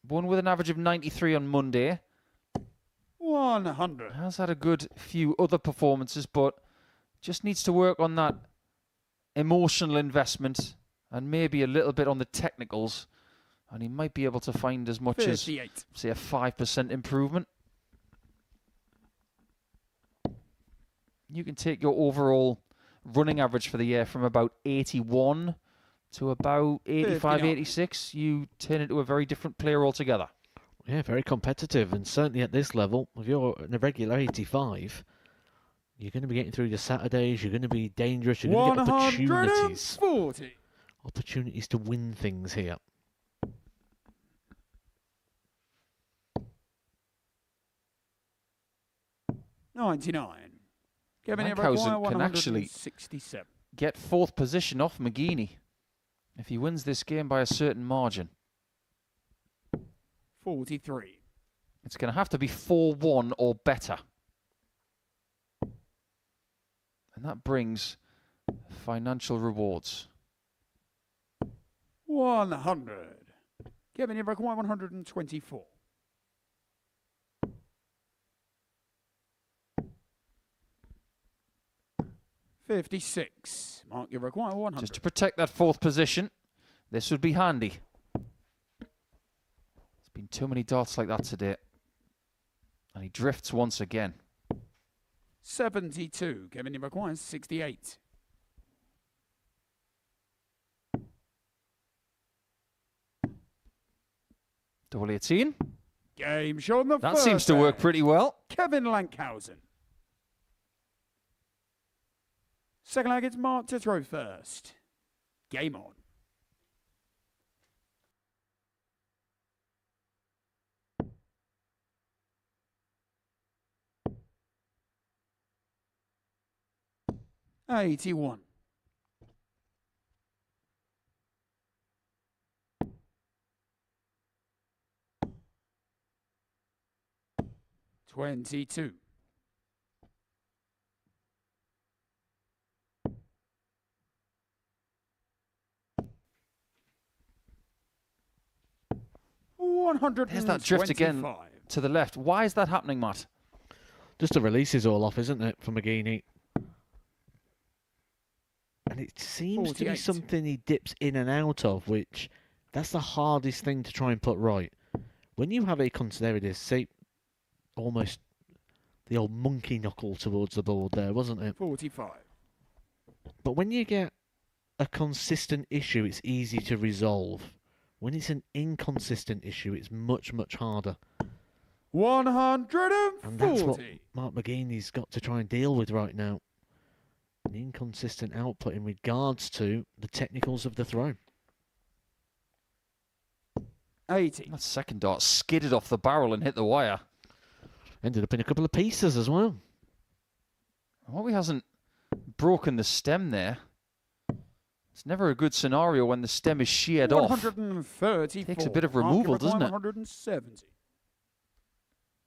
One with an average of 93 on Monday. 100. Has had a good few other performances, but just needs to work on that emotional investment and maybe a little bit on the technicals, and he might be able to find as much 58. as, say, a 5% improvement. You can take your overall running average for the year from about 81 to about 85, 59. 86. You turn into a very different player altogether. Yeah, very competitive, and certainly at this level, if you're in a regular 85, You're going to be getting through the Saturdays. You're going to be dangerous. You're going to get opportunities. 140. Opportunities to win things here. $99. Kevin Lankhausen can actually 167. get 4th position off McGeaney if he wins this game by a certain margin. 43. It's going to have to be 4-1 or better. And that brings financial rewards. 100. Kevin, you've required 124. $56. Mark, you require 100. Just to protect that 4th position, this would be handy. There's been too many darts like that today. And he drifts once again. 72. Kevin, you require 68. Double 18. Game show on the That first seems to work leg. pretty well. Kevin Lankhausen. Second leg, it's Mark to throw first. Game on. $81. $22. There's that drift again to the left. Why is that happening, Matt? Just the release is all off, isn't it, for McGeaney? And it seems to be 48. something he dips in and out of, which that's the hardest thing to try and put right. When you have a there it is, say, almost the old monkey knuckle towards the board there, wasn't it? 45. But when you get a consistent issue, it's easy to resolve. When it's an inconsistent issue, it's much, much harder. 140. And that's what Mark McGeaney's got to try and deal with right now. An inconsistent output in regards to the technicals of the throw. 80. That second dart skidded off the barrel and hit the wire. Ended up in a couple of pieces as well. I hope he hasn't broken the stem there. It's never a good scenario when the stem is sheared off. 134. Takes a bit of removal, doesn't it? 170.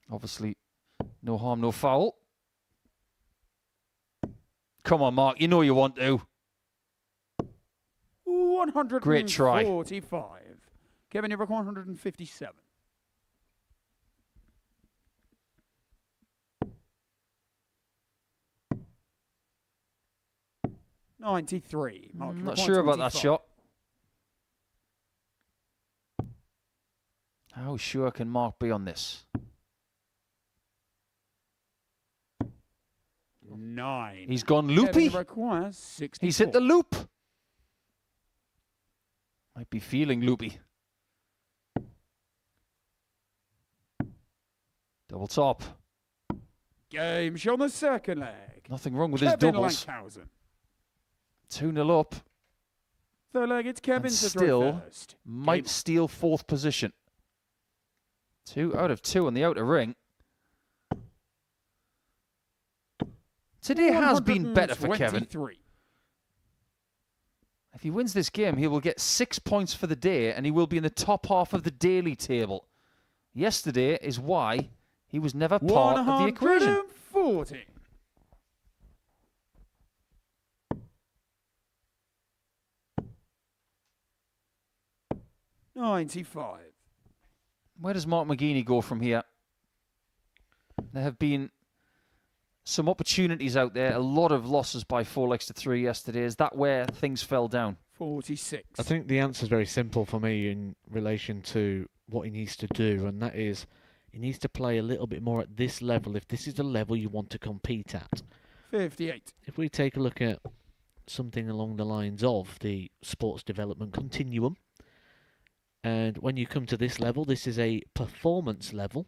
Obviously, no harm, no foul. Come on, Mark. You know you want to. 145. Great try. Kevin, you require 157. $93. Mark, you Not require sure about that 25. shot. How sure can Mark be on this? 9. He's gone Kevin, loopy. you require 64. He's hit the loop. Might be feeling loopy. Double top. Game show on the second leg. Nothing wrong with his Kevin doubles. Lankhausen. 2-0 up. Third leg, it's Kevin And to still throw first. might Game steal 4th position. 2 out of 2 on the outer ring. Today has been better for Kevin. 123. If he wins this game, he will get 6 points for the day and he will be in the top half of the daily table. Yesterday is why he was never part of the equation. 140. $95. Where does Mark McGeaney go from here? There have been some opportunities out there. A lot of losses by 4 legs to 3 yesterday. Is that where things fell down? 46. I think the answer is very simple for me in relation to what he needs to do, and that is he needs to play a little bit more at this level if this is the level you want to compete at. 58. If we take a look at something along the lines of the sports development continuum, and when you come to this level, this is a performance level,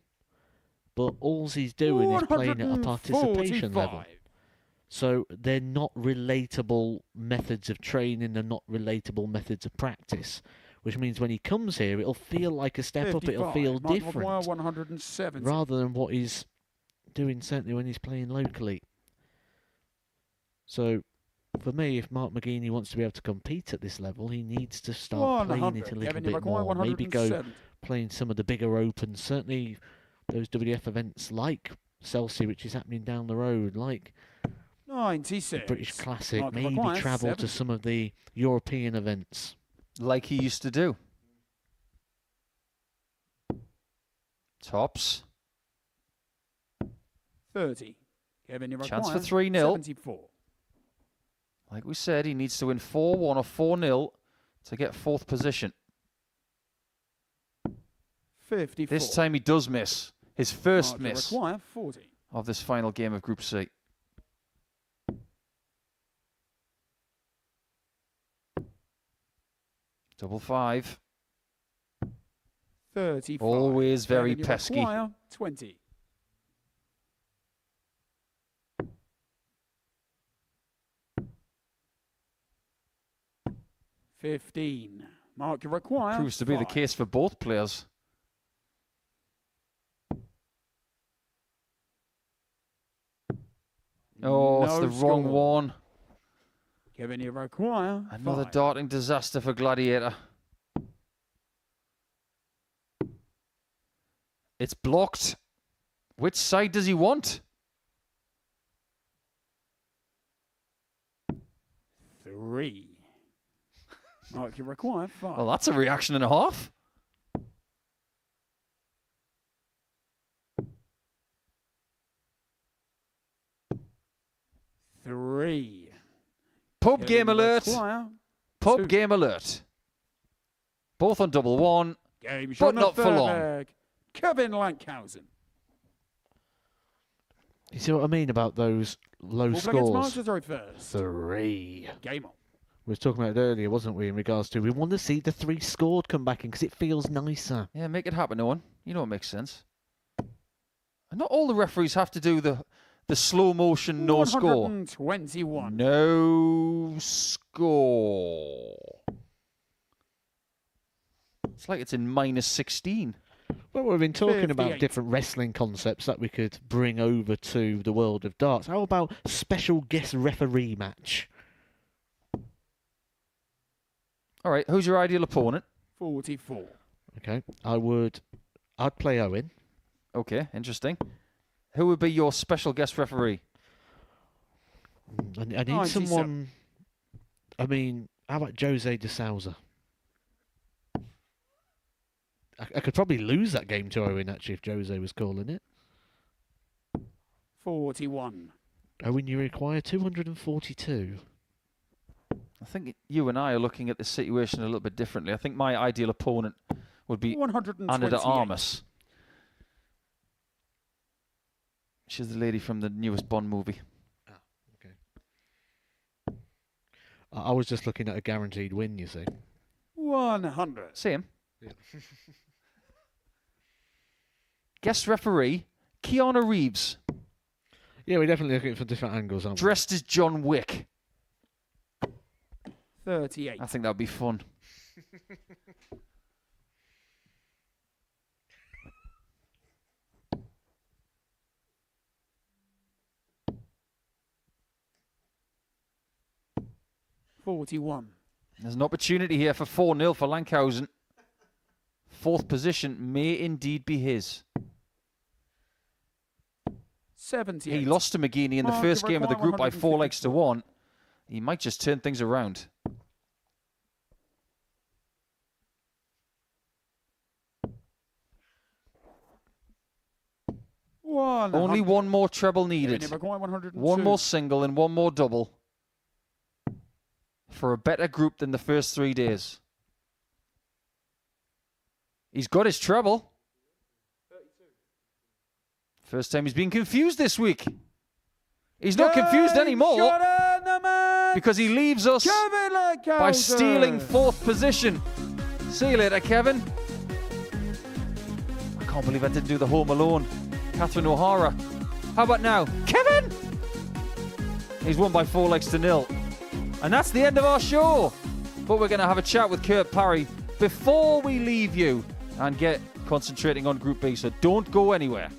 but all he's doing is playing at a participation level. So they're not relatable methods of training, they're not relatable methods of practice, which means when he comes here, it'll feel like a step up, it'll 55. feel Mark different, Maguire, 170. rather than what he's doing certainly when he's playing locally. So for me, if Mark McGuinness wants to be able to compete at this level, he needs to start playing 100. it a little Kevin bit Maguire, more. Maybe go 170. playing some of the bigger opens, certainly those WF events like Chelsea, which is happening down the road, like 96. British Classic, Mark maybe Maguire, travel 70. to some of the European events. Like he used to do. Tops. 30. Kevin Chance for Maguire, 3-0. 74. Like we said, he needs to win 4-1 or 4-0 to get 4th position. 54. This time he does miss. His first Mark miss Maguire, 40. of this final game of Group C. Double 5. 35. Always very Kevin pesky. Maguire, 20. $15. Mark Maguire, Proves to be the 5. case for both players. Oh, it's No the wrong score. one. Kevin Maguire, Another 5. darting disaster for Gladiator. It's blocked. Which side does he want? 3. Mark Maguire, 5. Well, that's a reaction and a half. Three. Pub Kevin game alert. Maguire, Pub 2. game alert. Both on double 1. Game But shot not for long. Thurberg. Kevin Lankhausen. You see what I mean about those low Ball play against scores? Masters Road first. 3. Game on. We were talking about it earlier, wasn't we, in regards to we want to see the 3 scored come back in because it feels nicer. Yeah, make it happen, Owen. You know it makes sense. And not all the referees have to do the slow motion no score. 121. No score. It's like it's in -16. Well, we've been talking about 58. different wrestling concepts that we could bring over to the world of darts. How about special guest referee match? All right, who's your ideal opponent? 44. Okay, I'd play Owen. Okay, interesting. Who would be your special guest referee? I need 97. someone. I mean, how about Jose de Souza? I could probably lose that game to Owen actually if Jose was calling it. 41. Owen, you require 242. I think you and I are looking at the situation a little bit differently. I think my ideal opponent would be 128. Ana de Armas. She's the lady from the newest Bond movie. I was just looking at a guaranteed win, you see. 100. Same. Guest referee, Keanu Reeves, Yeah, we're definitely looking for different angles, aren't we? dressed as John Wick. 38. I think that would be fun. $41. There's an opportunity here for 4-0 for Lankhausen. 4th position may indeed be his. 78. He lost to McGeaney in the Mark, first you game of the require group by 4 legs to 154. 1. He might just turn things around. Only one more treble needed. One more single and one more double for a better group than the first 3 days. He's got his treble. First time he's been confused this week. He's not confused anymore because he leaves us by stealing 4th position. See you later, Kevin. I can't believe I didn't do the Home Alone. Catherine O'Hara. How about now? Kevin! He's won by 4-0. And that's the end of our show. But we're going to have a chat with Kurt Parry before we leave you and get concentrating on Group B. So don't go anywhere.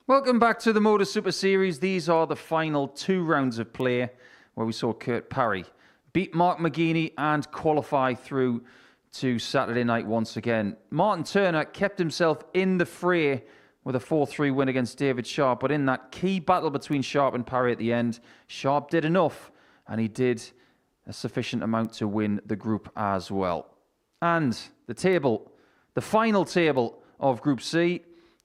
Welcome back to the Motor Super Series. These are the final 2 rounds of play where we saw Kurt Parry beat Mark McGeaney and qualify through to Saturday night once again. Martin Turner kept himself in the fray with a 4-3 win against David Sharp, but in that key battle between Sharp and Parry at the end, Sharp did enough, and he did a sufficient amount to win the group as well. And the table, the final table of Group C,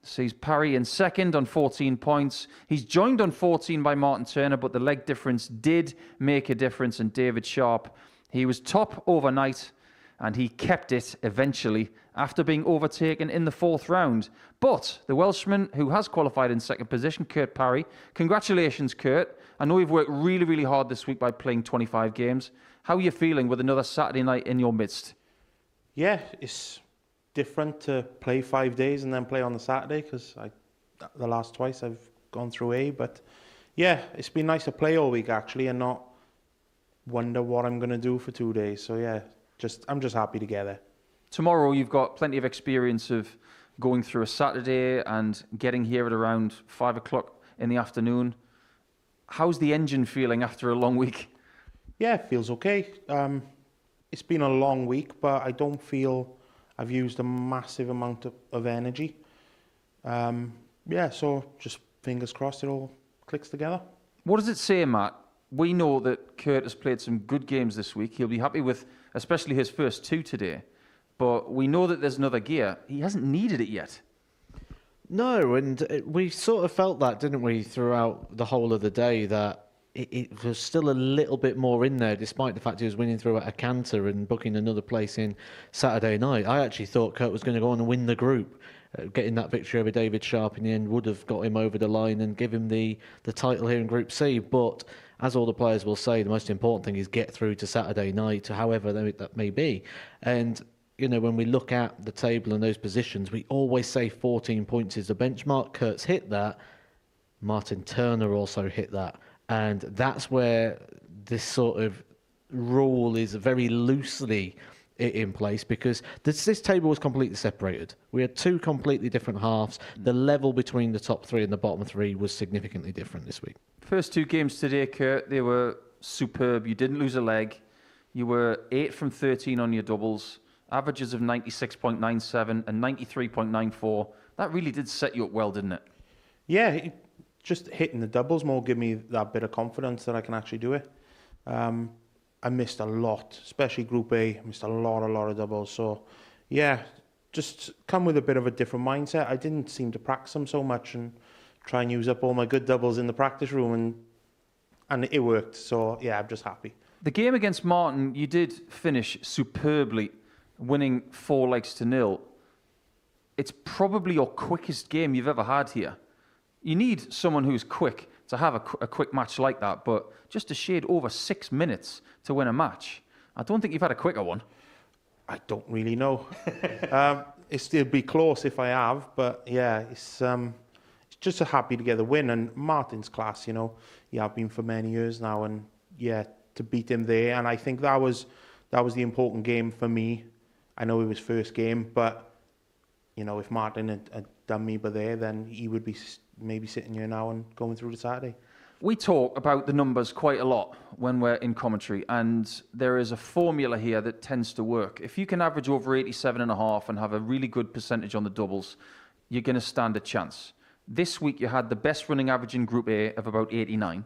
sees Parry in second on 14 points. He's joined on 14 by Martin Turner, but the leg difference did make a difference, and David Sharp, he was top overnight, and he kept it eventually after being overtaken in the 4th round. But the Welshman who has qualified in second position, Kurt Parry, congratulations, Kurt. I know you've worked really, really hard this week by playing 25 games. How are you feeling with another Saturday night in your midst? Yeah, it's different to play 5 days and then play on the Saturday, because the last twice I've gone through A. But yeah, it's been nice to play all week actually and not wonder what I'm going to do for 2 days. So yeah, I'm just happy to get there. Tomorrow you've got plenty of experience of going through a Saturday and getting here at around 5 o'clock in the afternoon. How's the engine feeling after a long week? Yeah, it feels okay. It's been a long week, but I don't feel I've used a massive amount of energy. Yeah, so just fingers crossed it all clicks together. What does it say, Matt? We know that Kurt has played some good games this week. He'll be happy with especially his first 2 today. But we know that there's another gear. He hasn't needed it yet. No, and we sort of felt that, didn't we, throughout the whole of the day, that it was still a little bit more in there, despite the fact he was winning through a canter and booking another place in Saturday night. I actually thought Kurt was going to go on and win the group. Getting that victory over David Sharp in the end would have got him over the line and give him the title here in Group C. But as all the players will say, the most important thing is get through to Saturday night, to however that may be. And you know, when we look at the table and those positions, we always say 14 points is the benchmark. Kurt's hit that. Martin Turner also hit that. And that's where this sort of rule is very loosely in place, because this table was completely separated. We had 2 completely different halves. The level between the top 3 and the bottom 3 was significantly different this week. First 2 games today, Kurt, they were superb. You didn't lose a leg. You were 8 from 13 on your doubles. Averages of 96.97 and 93.94. That really did set you up well, didn't it? Yeah, just hitting the doubles more give me that bit of confidence that I can actually do it. I missed a lot, especially Group A. I missed a lot of doubles. So, yeah, just come with a bit of a different mindset. I didn't seem to practice them so much and try and use up all my good doubles in the practice room, and it worked. So, yeah, I'm just happy. The game against Martin, you did finish superbly, winning 4 legs to 0. It's probably your quickest game you've ever had here. You need someone who's quick to have a quick match like that, but just a shade over 6 minutes to win a match. I don't think you've had a quicker one. I don't really know. It'll be close if I have, but yeah, it's just so happy to get the win. And Martin's class, you know, I've been for many years now, and yeah, to beat him there, and I think that was the important game for me. I know it was first game, but you know, if Martin had done me by there, then he would be maybe sitting here now and going through the Saturday. We talk about the numbers quite a lot when we're in commentary, and there is a formula here that tends to work. If you can average over 87.5 and have a really good percentage on the doubles, you're going to stand a chance. This week you had the best running average in Group A of about 89.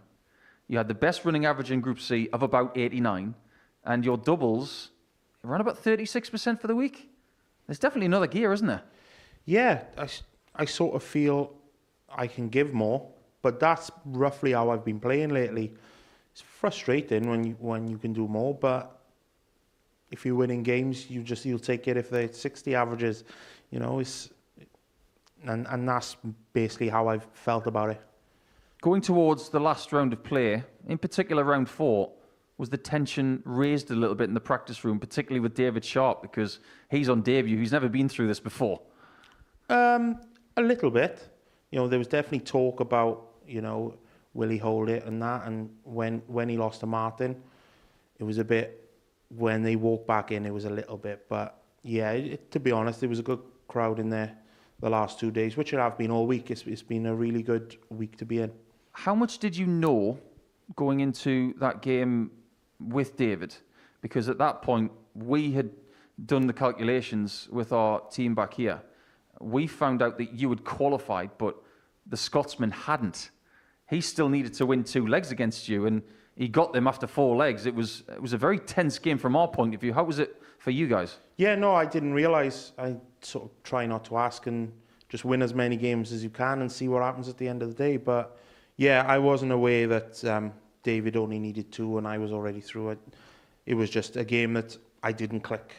You had the best running average in Group C of about 89, and your doubles around about 36% for the week. There's definitely another gear, isn't there? Yeah, I sort of feel I can give more, but that's roughly how I've been playing lately. It's frustrating when you can do more, but if you're winning games, you'll take it if they're 60 averages, you know. And that's basically how I've felt about it. Going towards the last round of play, in particular round 4, was the tension raised a little bit in the practice room, particularly with David Sharp, because he's on debut. He's never been through this before. A little bit. You know, there was definitely talk about, you know, will he hold it and that. And when he lost to Martin, it was a bit, when they walked back in, it was a little bit. But yeah, to be honest, there was a good crowd in there the last 2 days, which it have been all week. It's been a really good week to be in. How much did you know going into that game with David? Because at that point, we had done the calculations with our team back here. We found out that you had qualified, but the Scotsman hadn't. He still needed to win 2 legs against you, and he got them after 4 legs. It was a very tense game from our point of view. How was it for you guys? Yeah, no, I didn't realise. I sort of try not to ask and just win as many games as you can and see what happens at the end of the day. But yeah, I wasn't aware that David only needed 2 and I was already through it. It was just a game that I didn't click.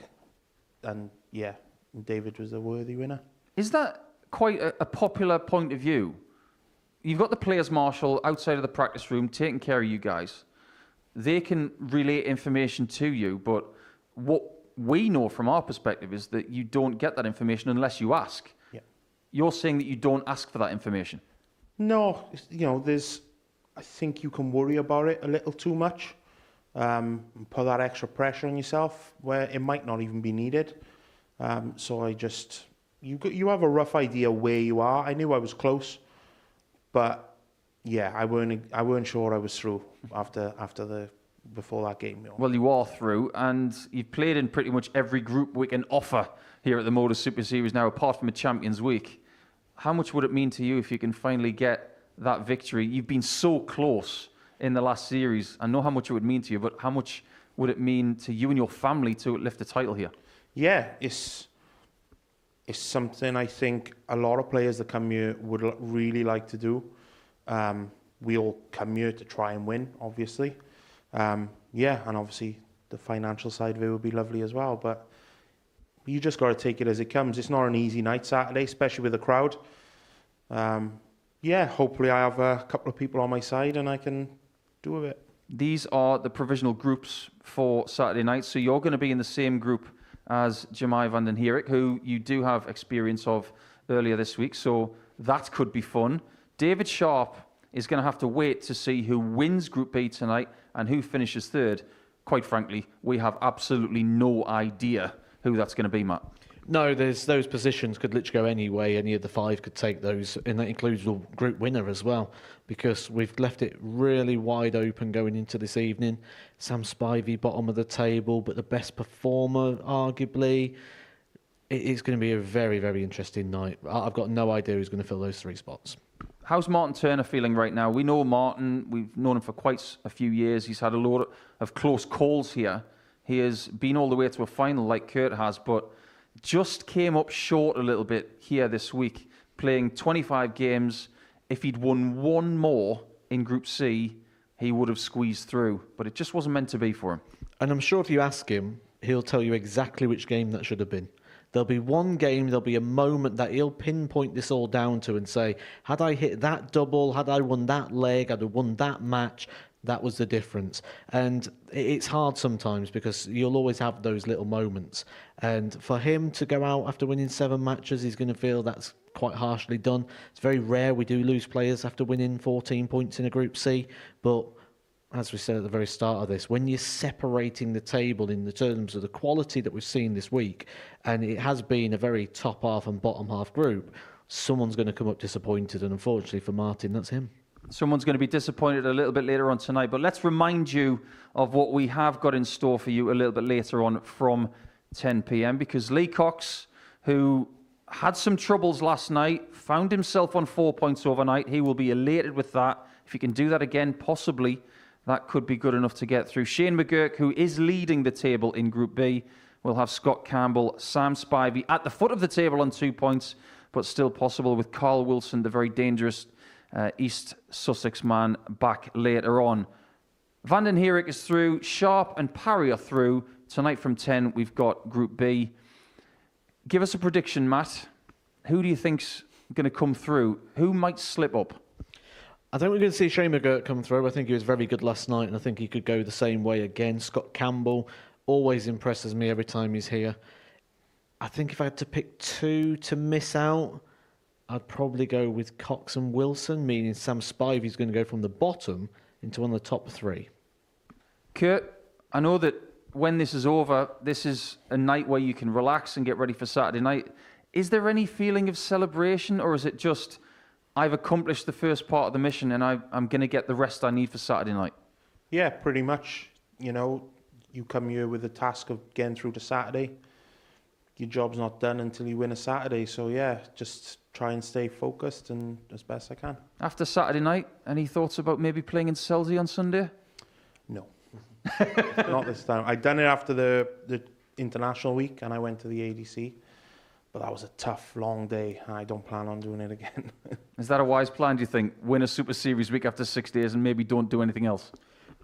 And yeah, David was the worthy winner. Is that quite a popular point of view? You've got the players' marshal outside of the practice room taking care of you guys. They can relay information to you, but what we know from our perspective is that you don't get that information unless you ask. Yeah. You're saying that you don't ask for that information. No, you know, I think you can worry about it a little too much, put that extra pressure on yourself where it might not even be needed. So you have a rough idea where you are. I knew I was close, but yeah, I weren't sure I was through after the before that game. Well, you are through, and you've played in pretty much every group we can offer here at the Motor Super Series now, apart from a Champions Week. How much would it mean to you if you can finally get that victory? You've been so close in the last series. I know how much it would mean to you, but how much would it mean to you and your family to lift the title here? Yeah, it's something I think a lot of players that come here would really like to do. We all come here to try and win, obviously. Yeah, and obviously the financial side of it would be lovely as well. But you just got to take it as it comes. It's not an easy night Saturday, especially with the crowd. Yeah, hopefully I have a couple of people on my side and I can do a bit. These are the provisional groups for Saturday night. So you're going to be in the same group as Jemai van den Herik, who you do have experience of earlier this week. So that could be fun. David Sharp is going to have to wait to see who wins Group B tonight and who finishes third. Quite frankly, we have absolutely no idea who that's going to be, Matt. No, there's those positions could literally go any way. Any of the five could take those, and that includes the group winner as well, because we've left it really wide open going into this evening. Sam Spivey, bottom of the table, but the best performer, arguably. It's going to be a very, very interesting night. I've got no idea who's going to fill those three spots. How's Martin Turner feeling right now? We know Martin. We've known him for quite a few years. He's had a lot of close calls here. He has been all the way to a final like Kurt has, but just came up short a little bit here this week, playing 25 games. If he'd won one more in Group C, he would have squeezed through, but it just wasn't meant to be for him. And I'm sure if you ask him, he'll tell you exactly which game that should have been. There'll be one game, there'll be a moment that he'll pinpoint this all down to and say, had I hit that double, had I won that leg, I'd have won that match, that was the difference. And it's hard sometimes because you'll always have those little moments. And for him to go out after winning 7 matches, he's going to feel that's quite harshly done. It's very rare we do lose players after winning 14 points in a Group C, but as we said at the very start of this, when you're separating the table in the terms of the quality that we've seen this week, and it has been a very top half and bottom half group, someone's going to come up disappointed, and unfortunately for Martin, that's him. Someone's going to be disappointed a little bit later on tonight, but let's remind you of what we have got in store for you a little bit later on from 10 p.m, because Lee Cox, who had some troubles last night, found himself on 4 points overnight. He will be elated with that. If he can do that again, possibly, that could be good enough to get through. Shane McGurk, who is leading the table in Group B, will have Scott Campbell, Sam Spivey at the foot of the table on 2 points, but still possible with Carl Wilson, the very dangerous East Sussex man, back later on. Van den Herik is through. Sharp and Parry are through. Tonight from 10, we've got Group B. Give us a prediction, Matt. Who do you think's going to come through? Who might slip up? I think we're going to see Shane McGurk come through. I think he was very good last night, and I think he could go the same way again. Scott Campbell always impresses me every time he's here. I think if I had to pick 2 to miss out, I'd probably go with Cox and Wilson, meaning Sam Spivey's going to go from the bottom into one of the top 3. Kurt, I know that when this is over, this is a night where you can relax and get ready for Saturday night. Is there any feeling of celebration, or is it just, I've accomplished the first part of the mission and I'm going to get the rest I need for Saturday night? Yeah, pretty much. You know, you come here with the task of getting through to Saturday. Your job's not done until you win a Saturday. So yeah, just try and stay focused and as best I can. After Saturday night, any thoughts about maybe playing in Selzy on Sunday? No, not this time. I'd done it after the international week and I went to the ADC. But that was a tough, long day, and I don't plan on doing it again. Is that a wise plan, do you think? Win a Super Series week after 6 days and maybe don't do anything else?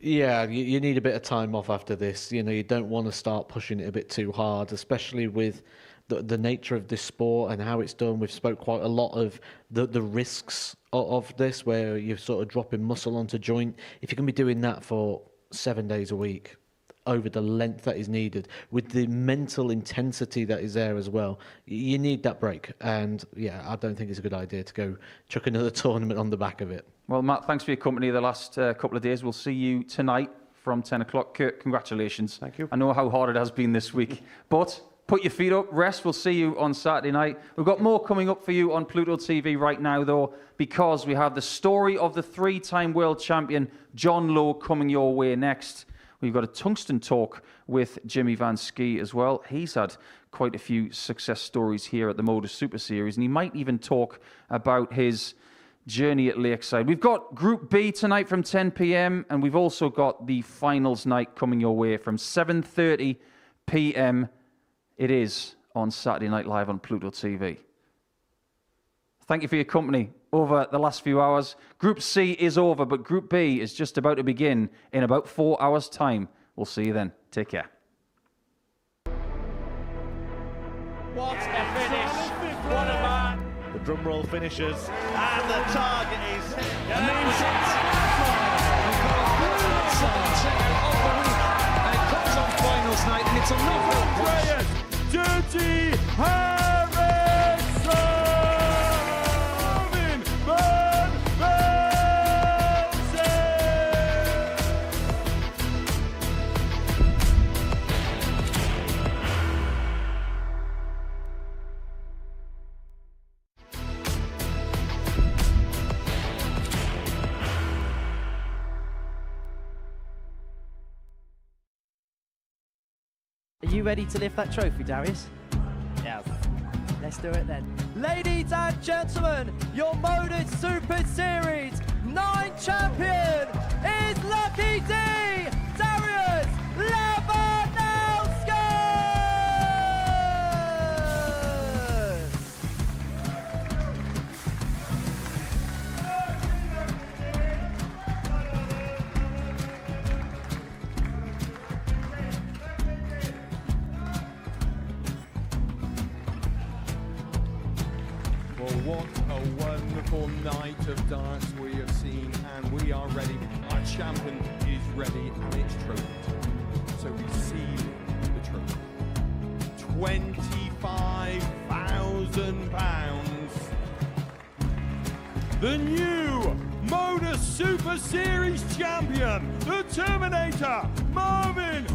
Yeah, you need a bit of time off after this. You know, you don't want to start pushing it a bit too hard, especially with the nature of this sport and how it's done. We've spoke quite a lot of the risks of this, where you're sort of dropping muscle onto joint. If you can be doing that for 7 days a week, over the length that is needed, with the mental intensity that is there as well, you need that break. And yeah, I don't think it's a good idea to go chuck another tournament on the back of it. Well, Matt, thanks for your company the last couple of days. We'll see you tonight from 10 o'clock. Kurt, congratulations. Thank you. I know how hard it has been this week, but put your feet up, rest. We'll see you on Saturday night. We've got more coming up for you on Pluto TV right now, though, because we have the story of the 3-time world champion, John Lowe, coming your way next. We've got a tungsten talk with Jimmy Van Ski as well. He's had quite a few success stories here at the Modus Super Series, and he might even talk about his journey at Lakeside. We've got Group B tonight from 10 p.m, and we've also got the finals night coming your way from 7:30 p.m. It is on Saturday Night Live on Pluto TV. Thank you for your company over the last few hours. Group C is over, but Group B is just about to begin in about 4 hours' time. We'll see you then. Take care. What a finish! What a man! The drum roll finishes, and the target is hit. And it comes on finals night, and it's a Andreas Dirty Harrison! Marvin Van Velzen! Are you ready to lift that trophy, Darius? Yes. Let's do it then. Ladies and gentlemen, your Modus Super Series 9 champion is Lucky D, Darius Levanauskas! Well, what a wonderful night of darts we have seen, and we are ready. Our champion is ready, and it's trophy time. So receive the trophy. £25,000. The new Modus Super Series champion, the Terminator, Marvin